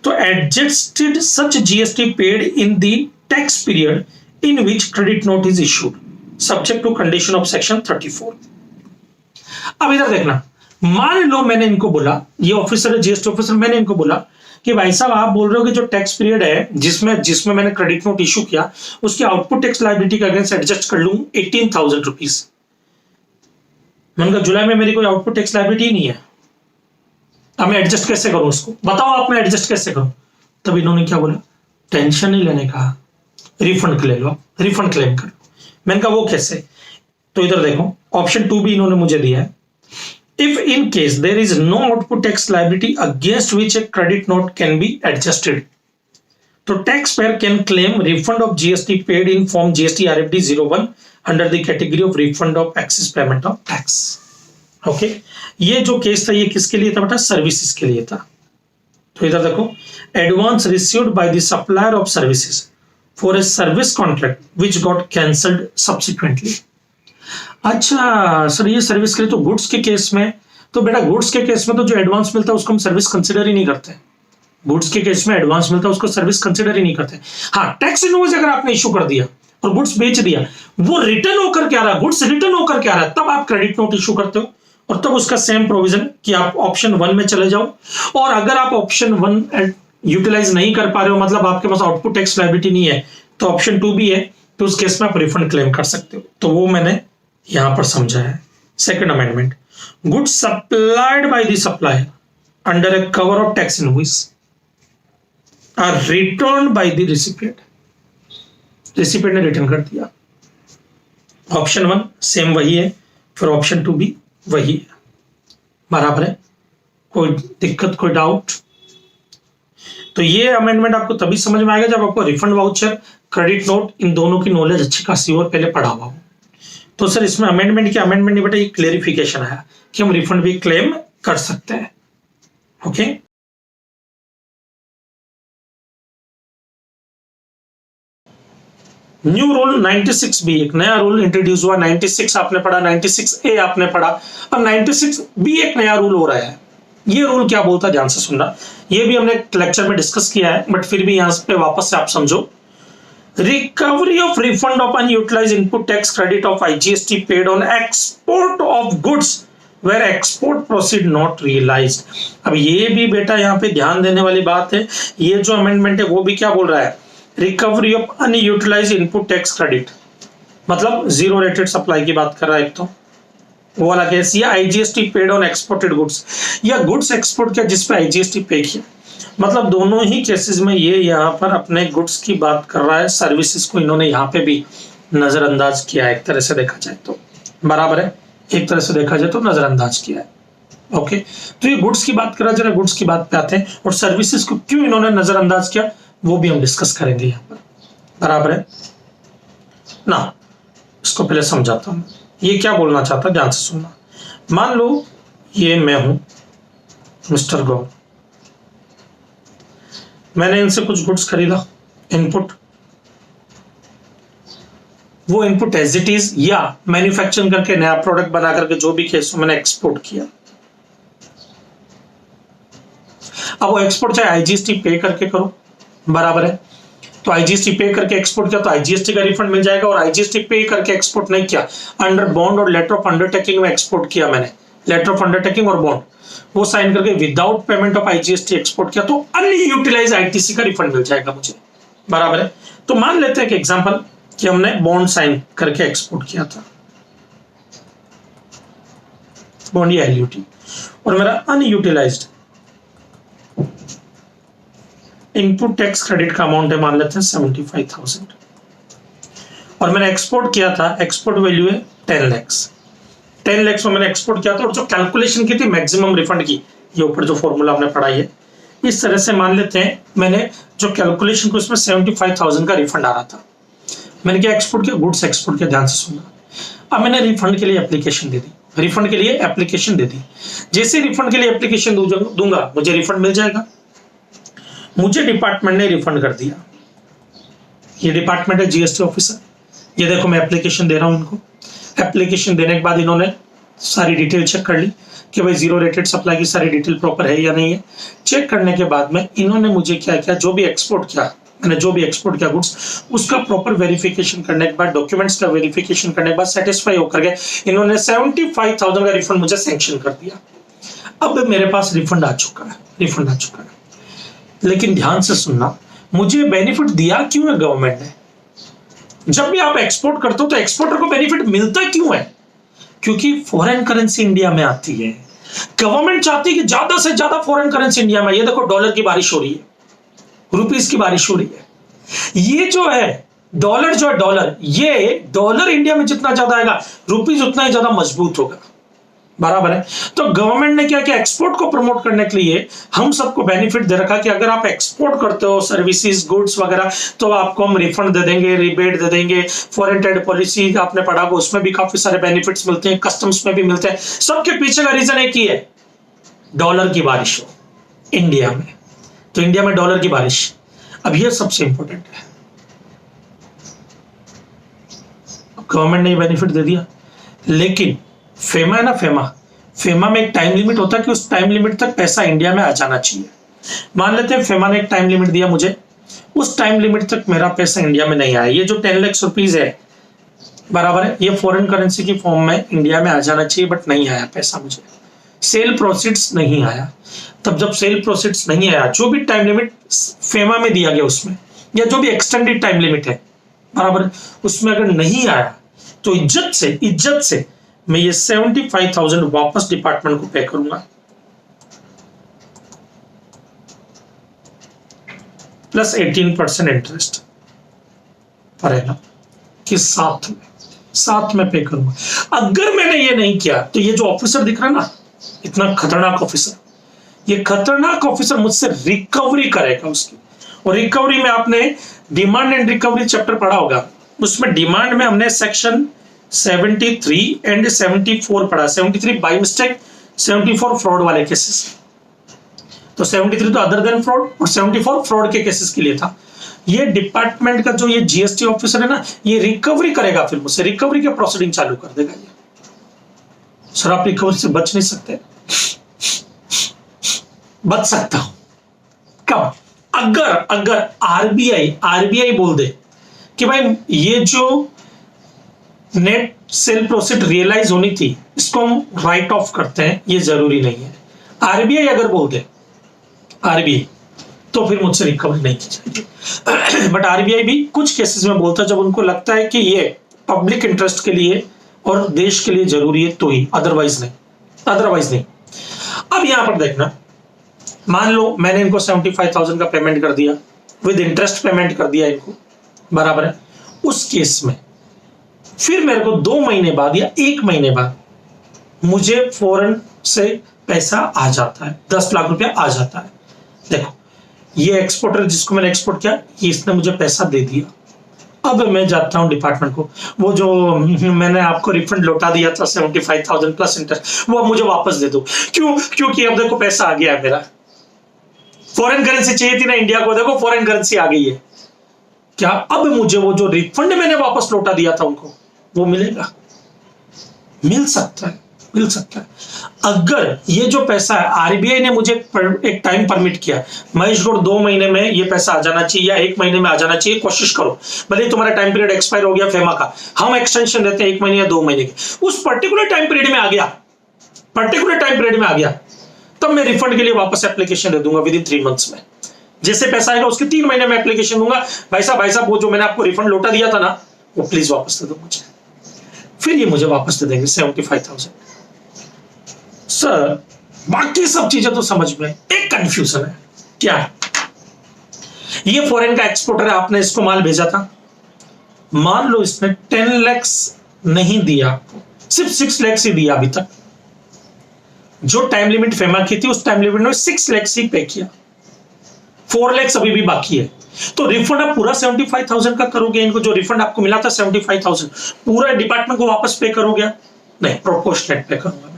S1: तो adjusted such GST paid in the tax period in which credit note is issued subject to condition of section 34। अब इधर देखना, मान लो मैंने इनको बोला, ये ऑफिसर है जीएसटी ऑफिसर, मैंने इनको बोला कि भाई साहब आप बोल रहे हो कि जो टैक्स पीरियड है जिसमें मैंने क्रेडिट नोट इशू किया उसकी आउटपुट टैक्स लायबिलिटी के अगेंस्ट एडजस्ट कर लूं 18,000 रुपीज। मैंने कहा जुलाई में मेरी कोई आउटपुट टैक्स लायबिलिटी नहीं है, अब मैं एडजस्ट कैसे करूं उसको, बताओ आप, मैं एडजस्ट कैसे करूं? तब इन्होंने क्या बोला, टेंशन नहीं लेने का, रिफंड ले लो, रिफंड क्लेम कर लो। मैंने कहा वो कैसे? तो इधर देखो ऑप्शन 2 भी इन्होंने मुझे दिया है, if in case there is no output tax liability against which a credit note can be adjusted, so taxpayer can claim refund of GST paid in form GST RFD 01 under the category of refund of excess payment of tax. Okay, ये जो case था ये किसके लिए था बेटा? Services के लिए था। तो इधर देखो, advance received by the supplier of services for a service contract which got cancelled subsequently. अच्छा सर, ये सर्विस के लिए, तो गुड्स के केस में तो बेटा, गुड्स के केस में तो जो एडवांस मिलता है उसको हम सर्विस कंसिडर ही नहीं करते। गुड्स के केस में एडवांस मिलता है उसको सर्विस कंसिडर ही नहीं करते। हाँ, टैक्स इनवॉइस अगर आपने इशू कर दिया और गुड्स बेच दिया, वो रिटर्न होकर क्या रहा, गुड्स रिटर्न होकर क्या रहा, तब आप क्रेडिट नोट इशू करते हो, और तब उसका सेम प्रोविजन कि आप ऑप्शन 1 में चले जाओ। और अगर आप ऑप्शन 1 यूटिलाइज नहीं कर पा रहे हो, मतलब आपके पास आउटपुट टैक्स लायबिलिटी नहीं है, तो ऑप्शन 2 भी है, तो उस केस में आप रिफंड क्लेम कर सकते हो। तो वो मैंने यहां पर समझा है। Second amendment, goods supplied by the supplier under a cover of tax invoice are return by the recipient, recipient ने रिटर्न कर दिया। ऑप्शन 1 सेम वही है, फिर ऑप्शन 2 भी वही है, बराबर है, कोई दिक्कत, कोई डाउट? तो ये अमेंडमेंट आपको तभी समझ में आएगा जब आपको रिफंड वाउचर, क्रेडिट नोट, इन दोनों की नॉलेज अच्छी खासी और पहले पढ़ा हुआ हो। तो सर इसमें अमेंडमेंट नहीं बेटा, ये क्लेरिफिकेशन है कि हम रिफंड भी क्लेम कर सकते हैं। ओके, न्यू रूल 96B, एक नया रूल इंट्रोड्यूस हुआ। 96 आपने पढ़ा, 96A आपने पढ़ा, अब 96B एक नया रूल हो रहा है। ये रूल क्या बोलता है, ध्यान से सुनना, ये भी हमने लेक्चर में डिस्कस किया है, बट फिर भी यहां पे वापस से आप समझो। Recovery of refund of unutilized input tax credit of IGST paid on export of goods where export proceed not realized। अब ये भी बेटा यहाँ पे ध्यान देने वाली बात है, ये जो अमेंडमेंट है वो भी क्या बोल रहा है, recovery of unutilised input tax credit, मतलब जीरो रेटेड सप्लाई की बात कर रहा है एक तो, वो वाला केस, या IGST paid on exported goods, या गुड्स एक्सपोर्ट किया जिस पे आईजीएसटी पे किया। मतलब दोनों ही केसेस में ये यहाँ पर अपने गुड्स की बात कर रहा है, सर्विसेज को इन्होंने यहाँ पे भी नजरअंदाज किया है, एक तरह से देखा जाए तो, बराबर है, एक तरह से देखा जाए तो नजरअंदाज किया है। ओके, तो ये गुड्स की बात कर रहा है, जरा गुड्स की बात पे आते हैं, और सर्विसेज को क्यों इन्होंने नजरअंदाज किया वो भी हम डिस्कस करेंगे यहाँ पर, बराबर है ना। इसको पहले समझाता हूं, ये क्या बोलना चाहता है, ध्यान से सुनना। मान लो ये मैं हूं मिस्टर गौर, मैंने इनसे कुछ गुड्स खरीदा, इनपुट, वो इनपुट एज इट इज या मैन्युफैक्चरिंग करके नया प्रोडक्ट बना करके जो भी केस मैंने एक्सपोर्ट किया। अब वो एक्सपोर्ट चाहे आईजीएसटी पे करके करो, बराबर है, तो आईजीएसटी पे करके एक्सपोर्ट किया तो आईजीएसटी का रिफंड मिल जाएगा, और आईजीएसटी पे करके एक्सपोर्ट नहीं किया, अंडर बॉन्ड और लेटर ऑफ अंडरटेकिंग में एक्सपोर्ट किया मैंने, लेटर ऑफ अंडरटेकिंग और बॉन्ड वो साइन करके without payment of IGST export किया तो अनयूटिलाइज आईटीसी का रिफंड मिल जाएगा मुझे, बराबर है। तो मान लेते हैं कि एग्जांपल कि हमने बॉन्ड साइन करके एक्सपोर्ट किया था, बॉन्ड या एलयूटी, और मेरा अनयूटिलाइज्ड इनपुट टैक्स क्रेडिट का अमाउंट है, मान लेते हैं 75,000, और मैंने एक्सपोर्ट किया था, एक्सपोर्ट वैल्यू है 10 लाख, 10 लाख में मैंने एक्सपोर्ट किया था, और जो कैलकुलेशन की थी मैक्सिमम रिफंड की, ये ऊपर जो फॉर्मूला हमने पढ़ाई है, इस तरह से मान लेते हैं मैंने जो कैलकुलेशन को उसमें 75,000 का रिफंड आ रहा था, मैंने क्या एक्सपोर्ट किया, गुड्स एक्सपोर्ट किया, ध्यान से सुनना। अब मैंने रिफंड के लिए एप्लीकेशन दे दी, रिफंड के लिए एप्लीकेशन दे दी, जैसे रिफंड के लिए एप्लीकेशन दूंगा मुझे रिफंड मिल जाएगा। मुझे डिपार्टमेंट ने रिफंड कर दिया, ये डिपार्टमेंट है जीएसटी ऑफिसर, ये देखो मैं एप्लीकेशन दे रहा हूं इनको, एप्लीकेशन देने के बाद इन्होंने सारी डिटेल चेक कर ली कि भाई जीरो रेटेड सप्लाई की सारी डिटेल प्रॉपर है या नहीं है। चेक करने के बाद में इन्होंने मुझे क्या किया, जो भी एक्सपोर्ट किया मैंने, जो भी एक्सपोर्ट किया गुड्स, उसका प्रॉपर वेरिफिकेशन करने के बाद, डॉक्यूमेंट्स का वेरिफिकेशन करने के बाद सेटिस्फाई होकर के इन्होंने 75,000 का रिफंड मुझे सैंक्शन कर दिया। अब मेरे पास रिफंड आ चुका है, रिफंड आ चुका है, लेकिन ध्यान से सुनना, मुझे बेनिफिट दिया क्यों है गवर्नमेंट ने? जब भी आप एक्सपोर्ट करते हो तो एक्सपोर्टर को बेनिफिट मिलता क्यों है? क्योंकि फॉरेन करेंसी इंडिया में आती है, गवर्नमेंट चाहती है कि ज्यादा से ज्यादा फॉरेन करेंसी इंडिया में। ये देखो डॉलर की बारिश हो रही है, रुपीस की बारिश हो रही है, ये जो है डॉलर, जो है डॉलर, ये डॉलर इंडिया में जितना ज्यादा आएगा रुपीस उतना ही ज्यादा मजबूत होगा, बराबर है। तो गवर्नमेंट ने क्या किया, एक्सपोर्ट को प्रमोट करने के लिए हम सबको बेनिफिट दे रखा कि अगर आप एक्सपोर्ट करते हो सर्विसेज गुड्स वगैरह तो आपको हम रिफंड दे देंगे, रिबेट दे देंगे, फॉरेन ट्रेड पॉलिसी आपने पढ़ा हो उसमें भी काफी सारे बेनिफिट्स मिलते हैं, कस्टम्स में भी मिलते हैं। सबके पीछे का रीजन एक ही है, डॉलर की बारिश हो इंडिया में, तो इंडिया में डॉलर की बारिश। अब यह सबसे इंपॉर्टेंट है, गवर्नमेंट ने बेनिफिट दे दिया, लेकिन फेमा है ना, फेमा में एक टाइम लिमिट होता है कि उस टाइम लिमिट तक पैसा इंडिया में आ जाना चाहिए। मान लेते हैं फेमा ने एक टाइम लिमिट दिया मुझे, उस टाइम लिमिट तक मेरा पैसा इंडिया में नहीं आया, ये जो 10 लाख रुपीज है, बराबर है, ये फॉरेन करेंसी की फॉर्म में इंडिया में आ जाना चाहिए, बट नहीं आया पैसा मुझे, सेल प्रोसीड्स नहीं आया। तब जब सेल प्रोसीड्स नहीं आया, जो भी टाइम लिमिट फेमा में दिया गया उसमें, या जो भी एक्सटेंडेड टाइम लिमिट है, बराबर, उसमें अगर नहीं आया तो इज्जत से मैं ये 75,000 वापस डिपार्टमेंट को पे करूंगा, प्लस 18% इंटरेस्ट पर एनम के साथ में पे करूंगा। अगर मैंने ये नहीं किया तो ये जो ऑफिसर दिख रहा है ना, इतना खतरनाक ऑफिसर, ये खतरनाक ऑफिसर मुझसे रिकवरी करेगा उसकी। और रिकवरी में आपने डिमांड एंड रिकवरी चैप्टर पढ़ा होगा, उसमें डिमांड में हमने सेक्शन 73 एंड 74 पढ़ा, 73 बाय मिस्टेक, 74 फ्रॉड वाले केसेस। तो 73 तो अदर देन फ्रॉड और 74 फ्रॉड के केसेस के लिए था। ये डिपार्टमेंट का जो ये जीएसटी ऑफिसर है ना, ये रिकवरी करेगा, फिर मुझसे रिकवरी के प्रोसीडिंग चालू कर देगा। ये सर आप रिकवरी से बच नहीं सकते? बच सकता हूं। कब? अगर आरबीआई बोल दे कि भाई ये जो नेट सेल प्रोसीड रियलाइज होनी थी इसको हम राइट ऑफ करते हैं, ये जरूरी नहीं है। आरबीआई अगर बोल दे, आरबीआई, तो फिर मुझसे रिकवरी नहीं की जाएगी। बट आरबीआई भी कुछ केसेस में बोलता है जब उनको लगता है कि ये पब्लिक इंटरेस्ट के लिए और देश के लिए जरूरी है तो ही, अदरवाइज नहीं। अब यहां पर देखना, मान लो मैंने इनको 75,000 का पेमेंट कर दिया, विद इंटरेस्ट पेमेंट कर दिया इनको, बराबर है। उस केस में फिर मेरे को 2 महीने बाद या 1 महीने बाद मुझे फॉरेन से पैसा आ जाता है, 10 लाख रुपया आ जाता है। देखो ये एक्सपोर्टर जिसको मैंने एक्सपोर्ट किया, ये इसने मुझे पैसा दे दिया। अब मैं जाता हूं डिपार्टमेंट को, वो जो मैंने आपको रिफंड लौटा दिया था 75,000 प्लस इंटरेस्ट, वो अब मुझे वापस दे दो। क्यों? क्योंकि अब देखो पैसा आ गया है मेरा। फॉरेन करेंसी चाहिए थी ना इंडिया को, देखो फॉरेन करेंसी आ गई है। क्या अब मुझे वो जो रिफंड मैंने वापस लौटा दिया था उनको, वो मिलेगा? मिल सकता है। अगर ये जो पैसा है आरबीआई ने मुझे एक टाइम परमिट किया, महेश गौड़ 2 महीने में ये पैसा आ जाना चाहिए या 1 महीने में आ जाना चाहिए, कोशिश करो। भले तुम्हारा टाइम पीरियड एक्सपायर हो गया फेमा का, हम एक्सटेंशन देते हैं 1 महीने या 2 महीने के, उस पर्टिकुलर टाइम पीरियड में आ गया, तब मैं रिफंड के लिए वापस एप्लीकेशन दे दूंगा विद इन 3 मंथ्स में। जैसे पैसा आएगा उसके 3 महीने में एप्लीकेशन दूंगा, भाई साहब वो जो मैंने आपको रिफंड लौटा दिया था ना, वो प्लीज वापस दे दो मुझे। फिर ये मुझे वापस दे देंगे 75,000। सर बाकी सब चीजें तो समझ में, एक कंफ्यूजन है। क्या है? ये फॉरेन का एक्सपोर्टर है, आपने इसको माल भेजा था, मान लो इसने 10 लाख नहीं दिया आपको, सिर्फ 6 लाख ही दिया अभी तक। जो टाइम लिमिट फेमा की थी उस टाइम लिमिट में 6 लाख ही पे किया, 4 लाख अभी भी बाकी है। तो रिफंड आप पूरा 75,000 का करोगे? इनको जो रिफंड आपको मिला था 75,000 पूरा डिपार्टमेंट को वापस पे करोगे? नहीं, प्रोपोर्शनेट पे करूंगा मैं।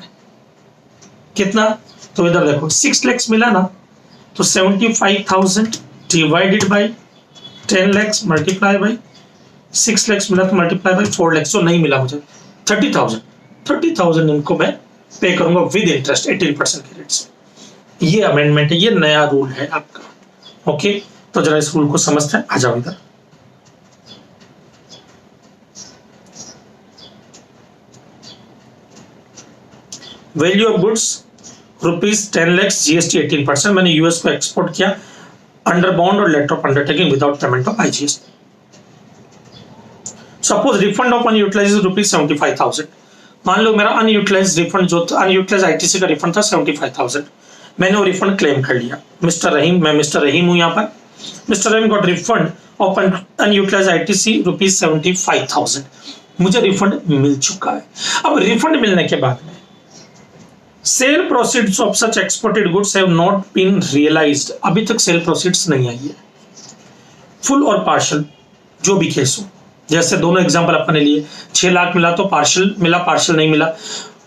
S1: कितना? तो इधर देखो 6 लाख मिला ना, तो 75,000 divided by 10 lakh multiply by 6 lakh मिला तो मल्टीप्लाई बाई 4 लाख। तो नहीं मिला मुझे 30,000 इनको मैं पे करूंगा विद इंटरेस्ट 18% के रेट से। ये अमेंडमेंट है, ये नया रूल है आपका। ओके, तो जरा इस रूल को समझते हैं। आ जाओ इधर। Value of goods ₹10 lakh, GST 18%। मैंने यूएस को एक्सपोर्ट किया अंडर बॉन्ड और letter of undertaking without payment of IGST. Suppose refund of unutilised ₹75,000। मान लो मेरा अनयूटिलाइज्ड रिफंड जो था, अनयूटिलाइज्ड आईटीसी का रिफंड था 75,000, मैंने वो रिफंड क्लेम कर लिया। मिस्टर रहीम, मैं मिस्टर रहीम हूं यहाँ पर। Mister Rahim got refund of unutilised ITC ₹75,000। मुझे रिफंड मिल चुका है। अब रिफंड मिलने के बाद में sale proceeds of such exported goods have not been realised, अभी तक सेल प्रोसीड्स नहीं आई है, फुल और पार्शियल जो भी केस हो। जैसे दोनों एग्जांपल अपने लिए, 6 लाख मिला तो पार्शियल मिला, पार्शियल नहीं मिला,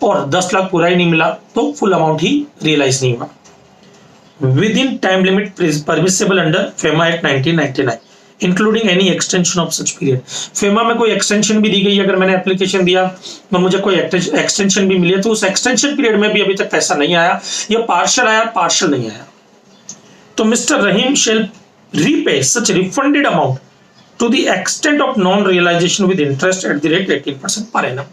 S1: और 10 लाख पूरा ही नहीं मिला तो फुल अमाउंट ही रियलाइज नहीं हुआ। With in time limit permissible under FEMA act 1999 including any extension of such period. FEMA में कोई एक्सटेंशन भी दी गई, अगर मैंने एप्लीकेशन दिया और मुझे कोई एक्सटेंशन भी मिली तो उस एक्सटेंशन पीरियड में भी अभी तक पैसा नहीं आया, या पार्शियल आया, पार्शियल नहीं आया, तो mister Rahim shall repay such refunded amount to the extent of non realisation with interest at the rate 18% per annum.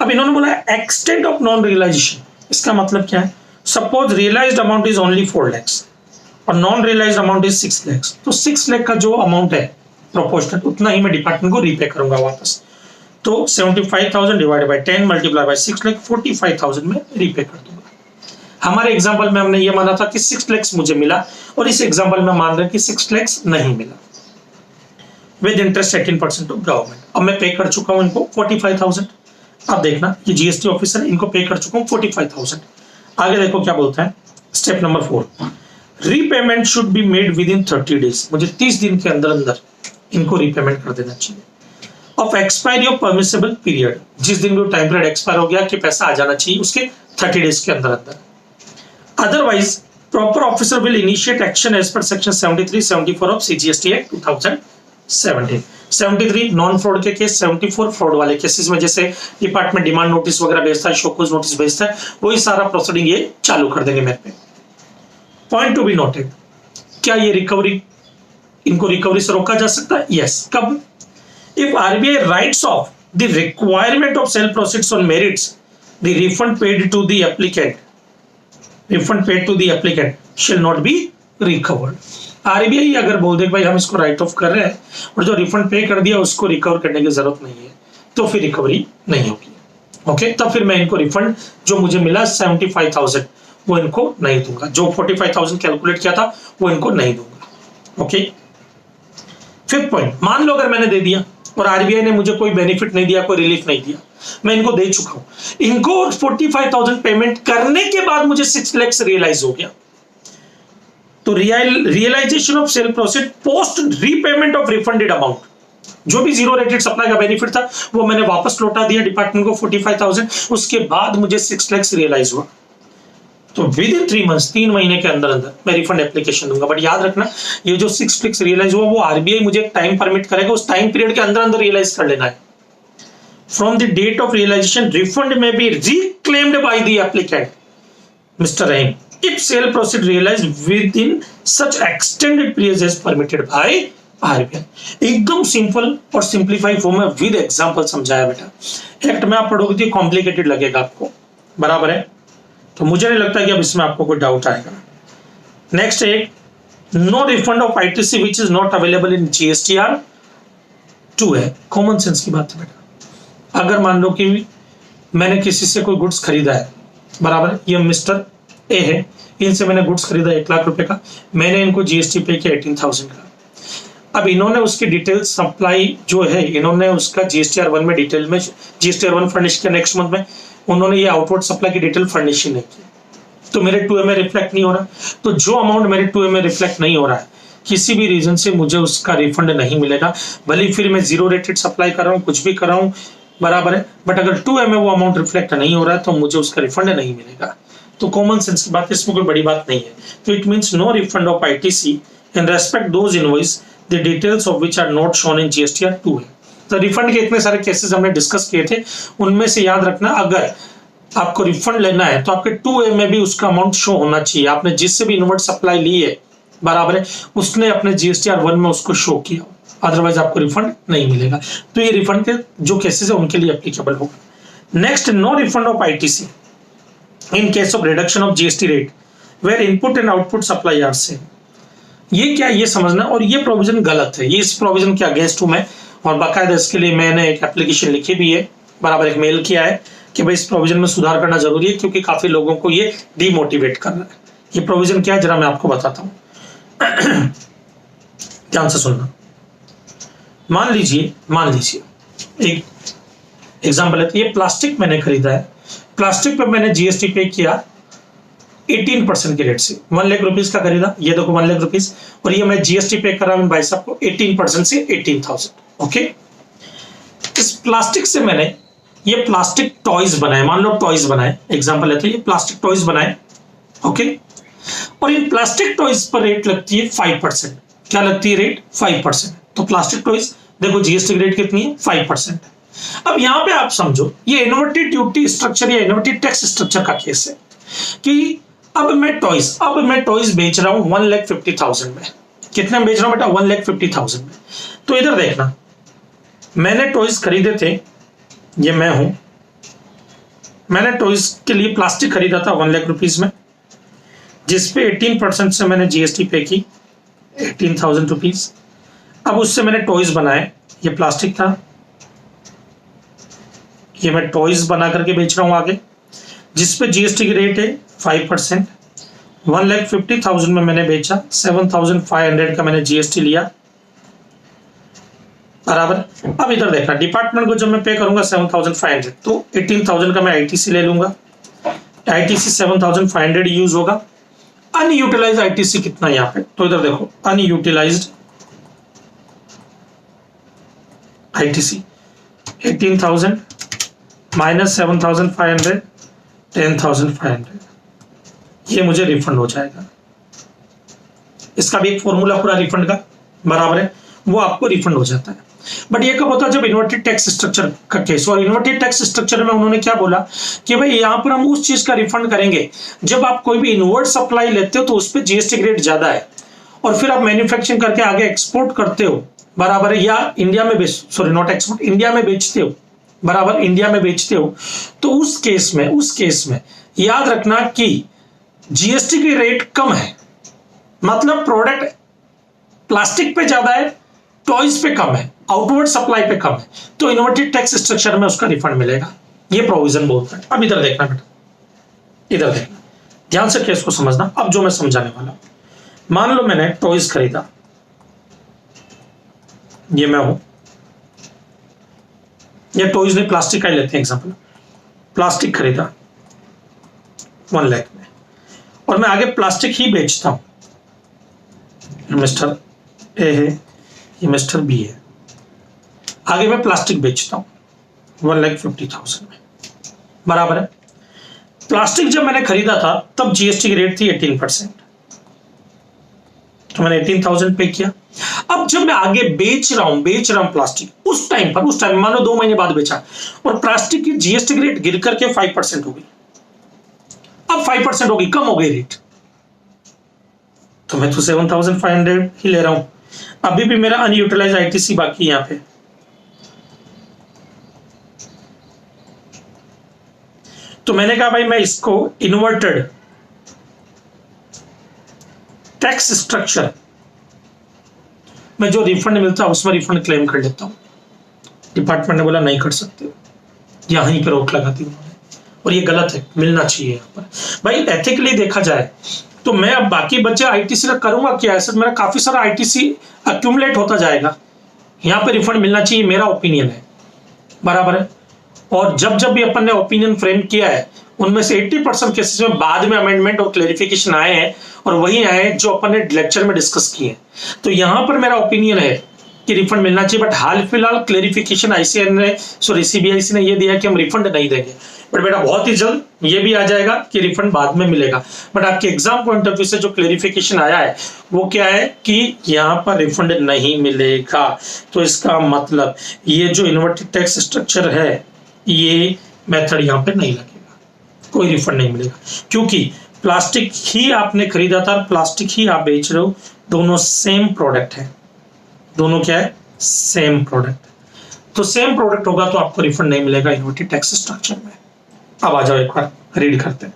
S1: अब इन्होंने बोला एक्सटेंट ऑफ नॉन रियलाइजेशन, इसका मतलब क्या है? Suppose realized amount is only 4 lakh और non realized amount is 6 lakh, तो 6 लाख का जो अमाउंट है प्रोपोर्शनल उतना ही मैं डिपार्टमेंट को रीपे करूंगा वापस। तो 75,000 divided by 10 multiply by 6 lakh 45,000 में रीपे कर दूंगा। हमारे एग्जांपल में हमने ये माना था कि 6 लाख मुझे मिला, और इस एग्जांपल में मान रहे हैं कि 6 लाख नहीं मिला विद इंटरेस्ट 18% ऑफ गवर्नमेंट। अब मैं पे कर चुका हूं इनको 45,000। अब देखना, ये जीएसटी ऑफिसर, इनको पे कर चुका हूं 45,000। आगे देखो क्या बोलता है, step number 4, repayment should be made with in 30 days. मुझे 30 दिन के अंदर अंदर इनको रीपेमेंट कर देना चाहिए। Of expiry of permissible period, जिस दिन भी टाइम पीरियड एक्सपायर हो गया कि पैसा आ जाना चाहिए उसके 30 डेज के अंदर अंदर। Otherwise proper officer will initiate action as per section 73-74 of CGST act 2017। 73 non fraud के केस, 74 फ्रॉड वाले केसेस में जैसे डिपार्टमेंट डिमांड नोटिस वगैरह भेजता है, शोकॉज नोटिस भेजता है, वही सारा प्रोसीडिंग ये चालू कर देंगे मेरे पे। पॉइंट टू बी नोटेड, क्या ये रिकवरी, इनको रिकवरी से रोका जा सकता है? यस। कब? If RBI writes off the requirement of sale proceeds on merits, the refund paid to the applicant shall not be recovered। RBI अगर बोल दे भाई हम इसको राइट ऑफ कर रहे हैं और जो रिफंड पे कर दिया उसको रिकवर करने की जरूरत नहीं है, तो फिर रिकवरी नहीं होगी। ओके, तब फिर मैं इनको रिफंड जो मुझे मिला 75,000 वो इनको नहीं दूंगा, जो 45,000 कैलकुलेट किया था वो इनको नहीं दूंगा। ओके, फिफ्थ पॉइंट, मान लो अगर मैंने दे दिया और आरबीआई ने मुझे कोई बेनिफिट नहीं दिया, कोई रिलीफ नहीं दिया, मैं इनको दे चुका हूं, इनको 45,000 पेमेंट करने के बाद मुझे 6 लाख रियलाइज हो गया, तो realisation of sale proceed post repayment of refunded amount, जो भी जीरो रेटेड सप्लाई का बेनिफिट था वो मैंने वापस लौटा दिया डिपार्टमेंट को 45,000, उसके बाद मुझे 6 लाख रियलाइज हुआ, तो विद इन 3 मंथ्स, 3 महीने के अंदर अंदर मैं रिफंड एप्लीकेशन दूंगा। बट याद रखना, ये जो 6 लाख रियलाइज हुआ वो आरबीआई मुझे एक टाइम परमिट करेगा, उस टाइम पीरियड के अंदर अंदर रियलाइज कर लेना है। From the date of realization refund में be reclaimed by the applicant mister Rahim if sale proceed realized within such extended periods as permitted by RBI। एकदम सिंपल और सिंप्लीफाई फॉर्म में विद एग्जांपल समझाया बेटा। एक्ट में आप पढ़ोगे तो कॉम्प्लिकेटेड लगेगा आपको, बराबर है, तो मुझे नहीं लगता कि अब इसमें आपको कोई डाउट आएगा। Next one, no refund of ITC which is not available in GSTR 2 है। कॉमन सेंस की बात है बेटा। अगर मान लो कि मैंने किसी से कोई गुड्स खरीदा है, बराबर, ये मिस्टर ए है, इनसे मैंने गुड्स खरीदा 1 लाख रुपए का, मैंने इनको जीएसटी पे किया 18,000 का। अब इन्होंने उसकी डिटेल सप्लाई जो है, इन्होंने उसका जीएसटीआर 1 में डिटेल में जीएसटीआर 1 फर्निश किया, नेक्स्ट मंथ में उन्होंने ये आउटवर्ड सप्लाई की डिटेल फर्निश नहीं की, तो मेरे 2A में रिफ्लेक्ट नहीं हो रहा। तो जो अमाउंट मेरे 2A में रिफ्लेक्ट नहीं हो रहा है, किसी भी रीजन से मुझे उसका रिफंड नहीं मिलेगा, भले फिर मैं जीरो रेटेड सप्लाई कर रहा हूँ, कुछ भी कर रहा हूँ, बराबर है, बट अगर 2A में वो अमाउंट रिफ्लेक्ट नहीं हो रहा है तो मुझे उसका रिफंड नहीं मिलेगा। तो कॉमन सेंस की बात, इसमें कोई बड़ी बात नहीं है। तो it means no refund of ITC in respect those invoice the details of which are not shown in GSTR 2 है। तो रिफंड के इतने सारे केसेस हमने डिस्कस किए थे, उनमें से याद रखना, अगर आपको रिफंड लेना है तो आपके 2A में भी उसका अमाउंट शो होना चाहिए। आपने जिससे भी इनवर्ट सप्लाई ली है, बराबर है, उसने अपने जीएसटीआर 1 में उसको शो किया, अदरवाइज आपको रिफंड नहीं मिलेगा। तो ये रिफंड के जो केसेस है उनके लिए एप्लीकेबल होगा। Next, no refund of ITC in case of reduction of GST rate where input and output supply are same। ये क्या, ये समझना, और ये प्रोविजन गलत है, ये इस प्रोविजन के अगेंस्ट हूं मैं, और बाकायदा इसके लिए मैंने एक एप्लीकेशन लिखी भी है, बराबर, एक मेल किया है कि भाई इस प्रोविजन में सुधार करना जरूरी है, क्योंकि काफी लोगों को ये डिमोटिवेट कर रहा है। ये प्रोविजन क्या है जरा मैं आपको बताता हूं, ध्यान से सुनना। मान लीजिए एक एग्जाम्पल है, ये प्लास्टिक मैंने खरीदा है, प्लास्टिक पे मैंने जीएसटी पे किया 18% के रेट से, 1 लाख रुपीस का खरीदा, ये देखो 1 लाख रुपीस, और ये मैं जीएसटी पे कर रहा हूं भाई साहब को 18% से 18,000। ओके, इस प्लास्टिक से मैंने ये प्लास्टिक टॉयज बनाए, मान लो टॉयज बनाए, एग्जांपल है, तो ये प्लास्टिक टॉयज बनाए, ओके, और इन प्लास्टिक टॉयज पर रेट लगती है 5%। क्या लगती है रेट? 5%। तो प्लास्टिक टॉयज देखो जीएसटी रेट कितनी है? 5%। अब यहां पे आप समझो, ये इनवर्टेड ड्यूटी स्ट्रक्चर या इनवर्टेड टैक्स स्ट्रक्चर का केस है कि अब मैं टॉयज बेच रहा हूं 1,50,000 में। कितने में बेच रहा हूं बेटा? 1,50,000 में। तो इधर देखना, मैंने टॉयज खरीदे थे, ये मैं हूं, मैंने टॉयज के लिए प्लास्टिक खरीदा था 1 लाख रुपीज में, जिसपे 18% से मैंने जीएसटी पे की 18,000 रुपीज। अब उससे मैंने टॉयज बनाए, ये प्लास्टिक था, ये मैं टॉयज बना करके बेच रहा हूं आगे, जिसपे जीएसटी की रेट है 5%। 1,50,000 में मैंने बेचा, 7,500 का मैंने जीएसटी लिया, बराबर। अब इधर देखना, डिपार्टमेंट को जब मैं पे करूंगा 7,500, तो 18,000 का मैं आईटीसी ले लूंगा, आईटीसी 7,500 यूज होगा। अनयूटिलाइज आईटीसी कितना यहाँ पे? तो इधर देखो, अनयूटिलाइज्ड आईटीसी 18,000 माइनस 7,500, 10,500, ये मुझे रिफंड हो जाएगा। इसका भी एक फॉर्मूला पूरा रिफंड का, बराबर है, वो आपको रिफंड हो जाता है। बट ये कब होता है? जब इन्वर्टेड टैक्स स्ट्रक्चर का केस। और इन्वर्टेड टैक्स स्ट्रक्चर में उन्होंने क्या बोला कि भाई यहाँ पर हम उस चीज का रिफंड करेंगे जब आप कोई भी इनवर्ट सप्लाई लेते हो तो उस पर जीएसटी रेट ज्यादा है, और फिर आप मैन्युफैक्चरिंग करके आगे एक्सपोर्ट करते हो, बराबर है, या इंडिया में नॉट एक्सपोर्ट, इंडिया में बेचते हो, बराबर, इंडिया में बेचते हो, तो उस केस में याद रखना कि जीएसटी की रेट कम है, मतलब प्रोडक्ट प्लास्टिक पे ज्यादा है, टॉयज पे कम है, आउटवर्ड सप्लाई पे कम है, तो इन्वर्टेड टैक्स स्ट्रक्चर में उसका रिफंड मिलेगा। ये प्रोविजन बोलता है। अब इधर देखना बेटा, इधर देखना, ध्यान से केस को समझना। अब जो मैं समझाने वाला हूं, मान लो मैंने टॉयज खरीदा, ये मैं हूं, ये टॉयज नहीं, प्लास्टिक का ही लेते हैं एग्जांपल। प्लास्टिक खरीदा 1 लाख में, और मैं आगे प्लास्टिक ही बेचता हूं। मिस्टर ए है, ये मिस्टर बी है, आगे मैं प्लास्टिक बेचता हूं 1,50,000 में, बराबर है। प्लास्टिक जब मैंने खरीदा था तब जीएसटी की रेट थी 18%, तो मैंने 18,000 पे किया। अब जब मैं आगे बेच रहा हूं प्लास्टिक, उस टाइम मान लो 2 महीने बाद बेचा, और प्लास्टिक की जीएसटी की रेट गिर करके 5% हो गई। अब 5% हो गई, कम हो गई रेट, तो मैं तो 7,500 ही ले रहा हूं। अभी भी मेरा अनयूटिलाइज आईटीसी बाकी यहां पे, तो मैंने कहा भाई मैं इसको इन्वर्टेड टैक्स स्ट्रक्चर में जो रिफंड मिलता है उसमें रिफंड क्लेम कर लेता हूं। डिपार्टमेंट ने बोला नहीं कर सकते, यहीं पर रोक लगा दी उन्होंने, और ये गलत है, मिलना चाहिए यहाँ पर। भाई एथिकली देखा जाए तो मैं अब बाकी बच्चे आईटीसी का करूंगा क्या, ऐसा मेरा काफी सारा आईटीसी अक्यूमुलेट होता जाएगा, यहाँ पे रिफंड मिलना चाहिए, मेरा ओपिनियन है, बराबर है। और जब जब भी अपन ने ओपिनियन फ्रेम किया है, उनमें से 80% केसेस में बाद में अमेंडमेंट और क्लेरिफिकेशन आए हैं, और वही आए हैं जो अपन ने लेक्चर में डिस्कस किए हैं। तो यहां पर मेरा ओपिनियन है कि रिफंड मिलना चाहिए, बट हाल फिलहाल क्लेरिफिकेशन आईसीएन ने, सॉरी सीबीआईसी ने ये दिया कि हम रिफंड नहीं देंगे, बट बेटा बहुत ही जल्द ये भी आ जाएगा कि रिफंड बाद में मिलेगा। बट आपके एग्जाम पॉइंट ऑफ व्यू से जो क्लेरिफिकेशन आया है वो क्या है कि यहाँ पर रिफंड नहीं मिलेगा। तो इसका मतलब ये जो इन्वर्टेड टैक्स स्ट्रक्चर है, ये मेथड यहाँ पे नहीं लगेगा, कोई रिफंड नहीं मिलेगा, क्योंकि प्लास्टिक ही आपने खरीदा था, प्लास्टिक ही आप बेच रहे हो, दोनों सेम प्रोडक्ट है, दोनों क्या है, सेम प्रोडक्ट। तो सेम प्रोडक्ट होगा तो आपको रिफंड नहीं मिलेगा इन्वर्टेड टैक्स स्ट्रक्चर में। अब आ जाओ एक बार रीड करते हैं।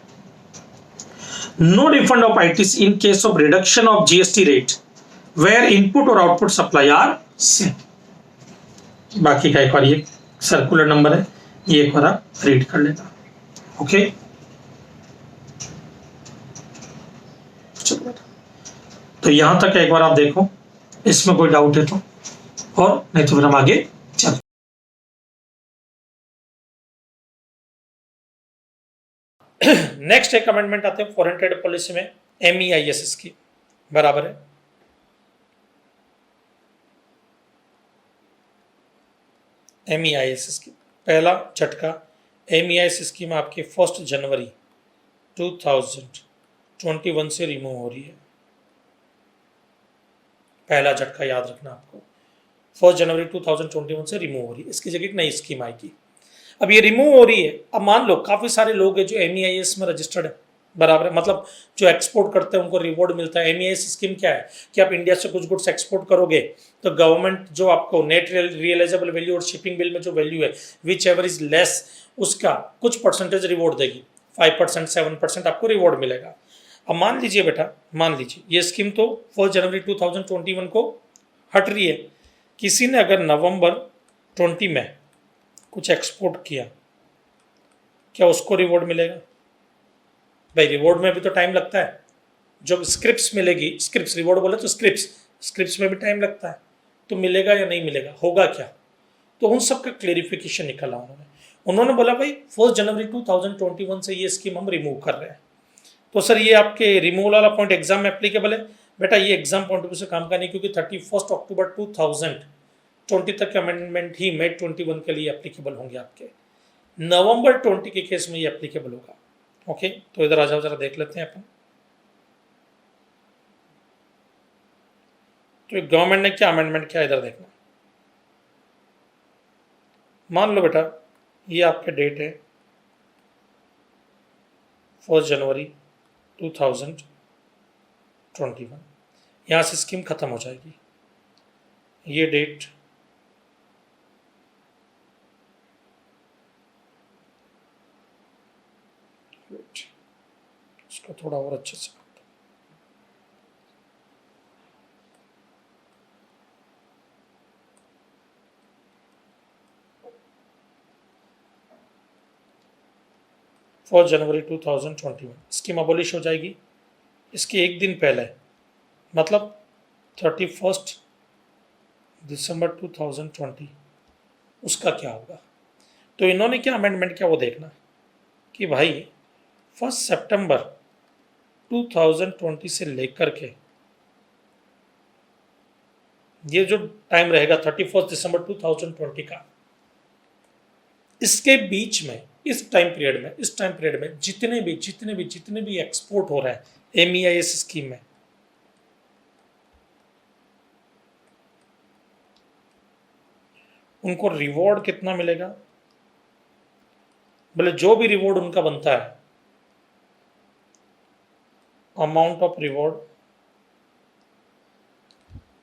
S1: No refund of ITC in case of reduction of GST rate where input और आउटपुट सप्लाई आर सेम। बाकी का एक बार ये सर्कुलर नंबर है, ये एक बार रीड कर लेना। ओके, चलो तो यहां तक एक बार आप देखो, इसमें कोई डाउट है तो, और नहीं तो फिर हम आगे चलते। नेक्स्ट एक अमेंडमेंट आते हैं फॉरेन ट्रेड पॉलिसी में, MEIS स्कीम, बराबर है। MEIS स्कीम पहला झटका, MEIS स्कीम आपकी 1 जनवरी 2021 से रिमूव हो रही है। पहला झटका याद रखना आपको, 1 जनवरी 2021 से रिमूव हो रही है, इसकी जगह एक नई स्कीम आएगी। अब ये रिमूव हो रही है, अब मान लो काफी सारे लोग हैं जो MEIS में रजिस्टर्ड है, बराबर है, मतलब जो एक्सपोर्ट करते हैं उनको रिवॉर्ड मिलता है। MEIS स्कीम क्या है कि आप इंडिया से कुछ गुड्स एक्सपोर्ट करोगे तो गवर्नमेंट जो आपको नेट रियलाइजेबल वैल्यू और शिपिंग बिल में जो वैल्यू है विच एवर इज लेस, उसका कुछ परसेंटेज रिवॉर्ड देगी, 5% 7% आपको रिवॉर्ड मिलेगा। अब मान लीजिए बेटा, मान लीजिए ये स्कीम तो 1 जनवरी 2021 को हट रही है, किसी ने अगर नवंबर 20 में कुछ एक्सपोर्ट किया, क्या उसको रिवॉर्ड मिलेगा? भाई रिवॉर्ड में भी तो टाइम लगता है, जो स्क्रिप्स मिलेगी, स्क्रिप्स रिवॉर्ड बोले तो स्क्रिप्स में भी टाइम लगता है, तो मिलेगा या नहीं मिलेगा, होगा क्या? तो उन सब का क्लेरिफिकेशन निकाला उन्होंने बोला भाई 1 जनवरी 2021 से ये स्कीम हम रिमूव कर रहे हैं। तो सर ये आपके रिमूवल वाला पॉइंट एग्जाम में एप्लीकेबल है? बेटा ये एग्जाम पॉइंट ऑफ व्यू से काम का नहीं, क्योंकि 31 अक्टूबर 2020 तक के अमेंडमेंट ही मई 21 के लिए एप्लीकेबल होंगे आपके, नवंबर 20 के केस में ये एप्लीकेबल होगा। ओके, तो इधर आ जाओ, जरा देख लेते हैं अपन। तो गवर्नमेंट ने क्या अमेंडमेंट किया, इधर देखना। मान लो बेटा ये आपके डेट है 1 जनवरी 2021, यहाँ से स्कीम खत्म हो जाएगी। ये डेट इसको थोड़ा और अच्छे से, 1 जनवरी 2021 स्कीम अबॉलिश हो जाएगी। इसके एक दिन पहले मतलब 31 दिसंबर 2020 उसका क्या होगा। तो इन्होंने क्या अमेंडमेंट किया वो देखना कि भाई 1 सितंबर 2020 से लेकर के ये जो टाइम रहेगा 31 दिसंबर 2020 का, इसके बीच में इस टाइम पीरियड में जितने भी एक्सपोर्ट हो रहा है MEIS स्कीम में, उनको रिवॉर्ड कितना मिलेगा, बोले जो भी रिवॉर्ड उनका बनता है, amount of reward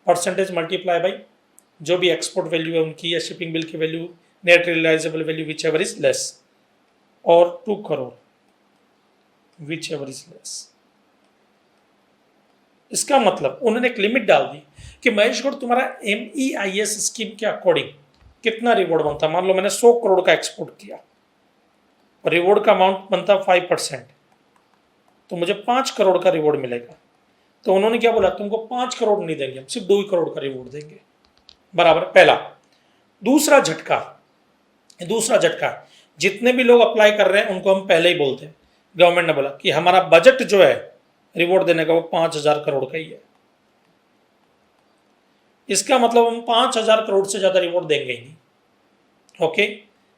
S1: percentage multiply by जो भी एक्सपोर्ट वैल्यू है उनकी या शिपिंग बिल की value, net realisable value whichever is less, और 2 crore whichever is less. इसका मतलब उन्होंने एक लिमिट डाल दी कि महेश गौड़ तुम्हारा MEIS स्कीम के अकॉर्डिंग कितना रिवॉर्ड बनता है। मान लो मैंने 100 करोड़ का एक्सपोर्ट किया और रिवॉर्ड का अमाउंट बनता 5%, तो मुझे 5 करोड़ का रिवॉर्ड मिलेगा। तो उन्होंने क्या बोला, तुमको 5 करोड़ नहीं देंगे, हम सिर्फ 2 करोड़ का रिवॉर्ड देंगे, बराबर। पहला। दूसरा झटका जितने भी लोग अप्लाई कर रहे हैं उनको हम पहले ही बोलते हैं, गवर्नमेंट ने बोला कि हमारा बजट जो है रिवॉर्ड देने का वो 5,000 करोड़ का ही है। इसका मतलब हम 5,000 करोड़ से ज्यादा रिवॉर्ड देंगे ही नहीं। ओके,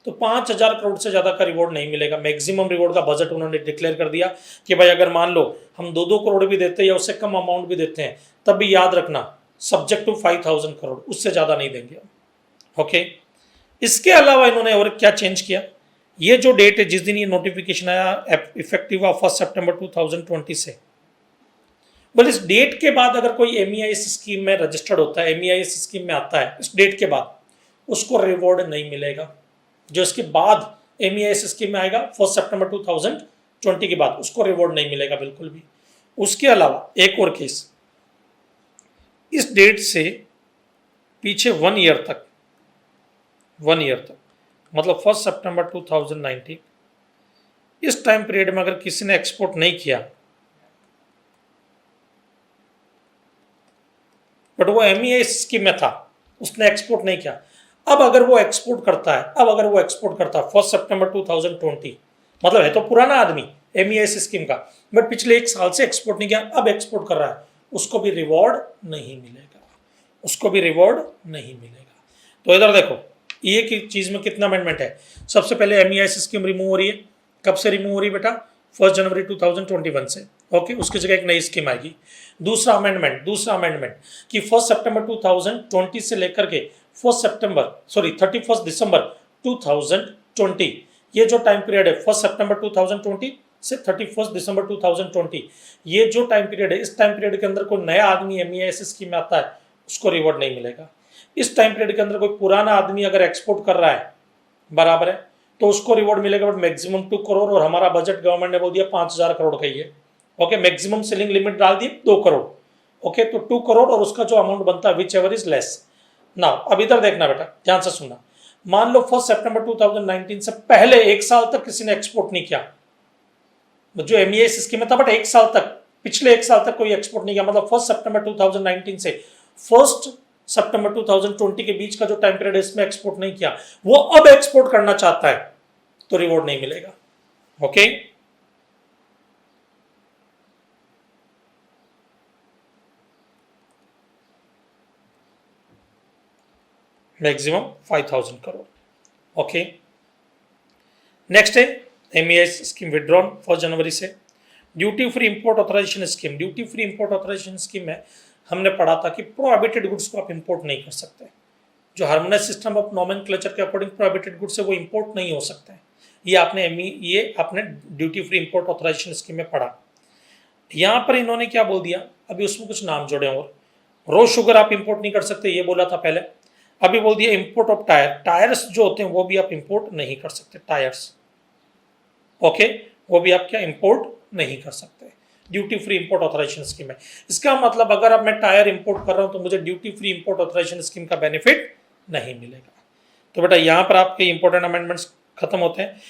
S1: तो 5,000 करोड़ से ज्यादा का रिवॉर्ड नहीं मिलेगा। मैक्सिमम रिवॉर्ड का बजट उन्होंने डिक्लेयर कर दिया कि भाई अगर मान लो हम 2 करोड़ भी देते हैं या उससे कम अमाउंट भी देते हैं, तब भी याद रखना सब्जेक्ट टू 5,000 करोड़, उससे ज्यादा नहीं देंगे हम। ओके, इसके अलावा इन्होंने और क्या चेंज किया, ये जो डेट है जिस दिन ये नोटिफिकेशन आया इफेक्टिव ऑफ 1 सितंबर 2020 से, बोले इस डेट के बाद अगर कोई MEIS स्कीम में रजिस्टर्ड होता है, MEIS स्कीम में आता है, इस डेट के बाद उसको रिवॉर्ड नहीं मिलेगा। जो इसके बाद MEIS स्कीम में आएगा 1 सितंबर 2020 के बाद, उसको रिवॉर्ड नहीं मिलेगा बिल्कुल भी। उसके अलावा एक और केस, इस डेट से पीछे 1 ईयर तक मतलब 1 सितंबर 2019, इस टाइम पीरियड में अगर किसी ने एक्सपोर्ट नहीं किया बट वो MEIS स्कीम में था, उसने एक्सपोर्ट नहीं किया, अब अगर वो एक्सपोर्ट करता है 1 सितंबर 2020, मतलब है तो पुराना आदमी MEIS स्कीम का, बट पिछले 1 साल से एक्सपोर्ट नहीं किया, अब एक्सपोर्ट कर रहा है, उसको भी रिवॉर्ड नहीं मिलेगा। तो इधर देखो ये की चीज में कितना अमेंडमेंट है। सबसे पहले MEIS स्कीम रिमूव हो रही है। कब से रिमूव हो रही है बेटा, 1 जनवरी 2021 से। ओके, उसकी जगह एक नई स्कीम आएगी। दूसरा अमेंडमेंट कि 1 सितंबर 2020 से लेकर के 31 दिसंबर 2020, ये जो टाइम पीरियड है 1 सितंबर 2020 से 31 दिसंबर 2020, ये जो टाइम पीरियड है, इस टाइम पीरियड के अंदर कोई नया आदमी MEIS स्कीम में आता है, उसको रिवॉर्ड नहीं मिलेगा। इस टाइम पीरियड के अंदर कोई पुराना आदमी अगर एक्सपोर्ट कर रहा है, बराबर है, तो उसको रिवॉर्ड मिलेगा, बट मैक्सिमम 2 करोड़, और हमारा बजट गवर्नमेंट ने बोल दिया 5,000 करोड़ का ही है। ओके, मैक्सिमम सेलिंग लिमिट डाल दी 2 करोड़। ओके, तो 2 करोड़ और उसका जो अमाउंट बनता है which ever is less. Now अब इधर देखना बेटा, ध्यान से सुनना। मान लो 1 सितंबर 2019 से पहले 1 साल तक किसी ने एक्सपोर्ट नहीं किया, जो MEIS स्कीम में था, बट 1 साल तक, पिछले 1 साल तक कोई एक्सपोर्ट नहीं किया, मतलब 1 सितंबर 2019 से 1 सितंबर 2020 के बीच का जो टाइम पीरियड है, इसमें एक्सपोर्ट नहीं किया, वो अब एक्सपोर्ट करना चाहता है, तो रिवॉर्ड नहीं मिलेगा। Okay, maximum 5,000 crore. Okay, next है MEIS स्कीम विड्रॉन 1 जनवरी से। Duty free import authorisation scheme में हमने पढ़ा था कि प्रोहिबिटेड गुड्स को आप इंपोर्ट नहीं कर सकते। जो हार्मोनाइज सिस्टम ऑफ नॉमेनक्लेचर के अकॉर्डिंग प्रोहिबिटेड गुड्स है वो इंपोर्ट नहीं हो सकते हैं। ये आपने duty free import authorisation scheme में पढ़ा। यहाँ पर इन्होंने क्या बोल दिया, अभी उसमें कुछ नाम जोड़े, और रो शुगर आप इंपोर्ट नहीं कर सकते, ये बोला था पहले। अभी बोल दिया इंपोर्ट ऑफ टायर्स जो होते हैं वो भी आप इंपोर्ट नहीं कर सकते, टायर्स। ओके, वो भी आप क्या इंपोर्ट नहीं कर सकते, duty free import authorisation scheme है। इसका मतलब अगर अब मैं टायर इंपोर्ट कर रहा हूं तो मुझे duty free import authorisation scheme का बेनिफिट नहीं मिलेगा। तो बेटा यहाँ पर आपके इंपोर्टेंट अमेंडमेंट्स खत्म होते हैं।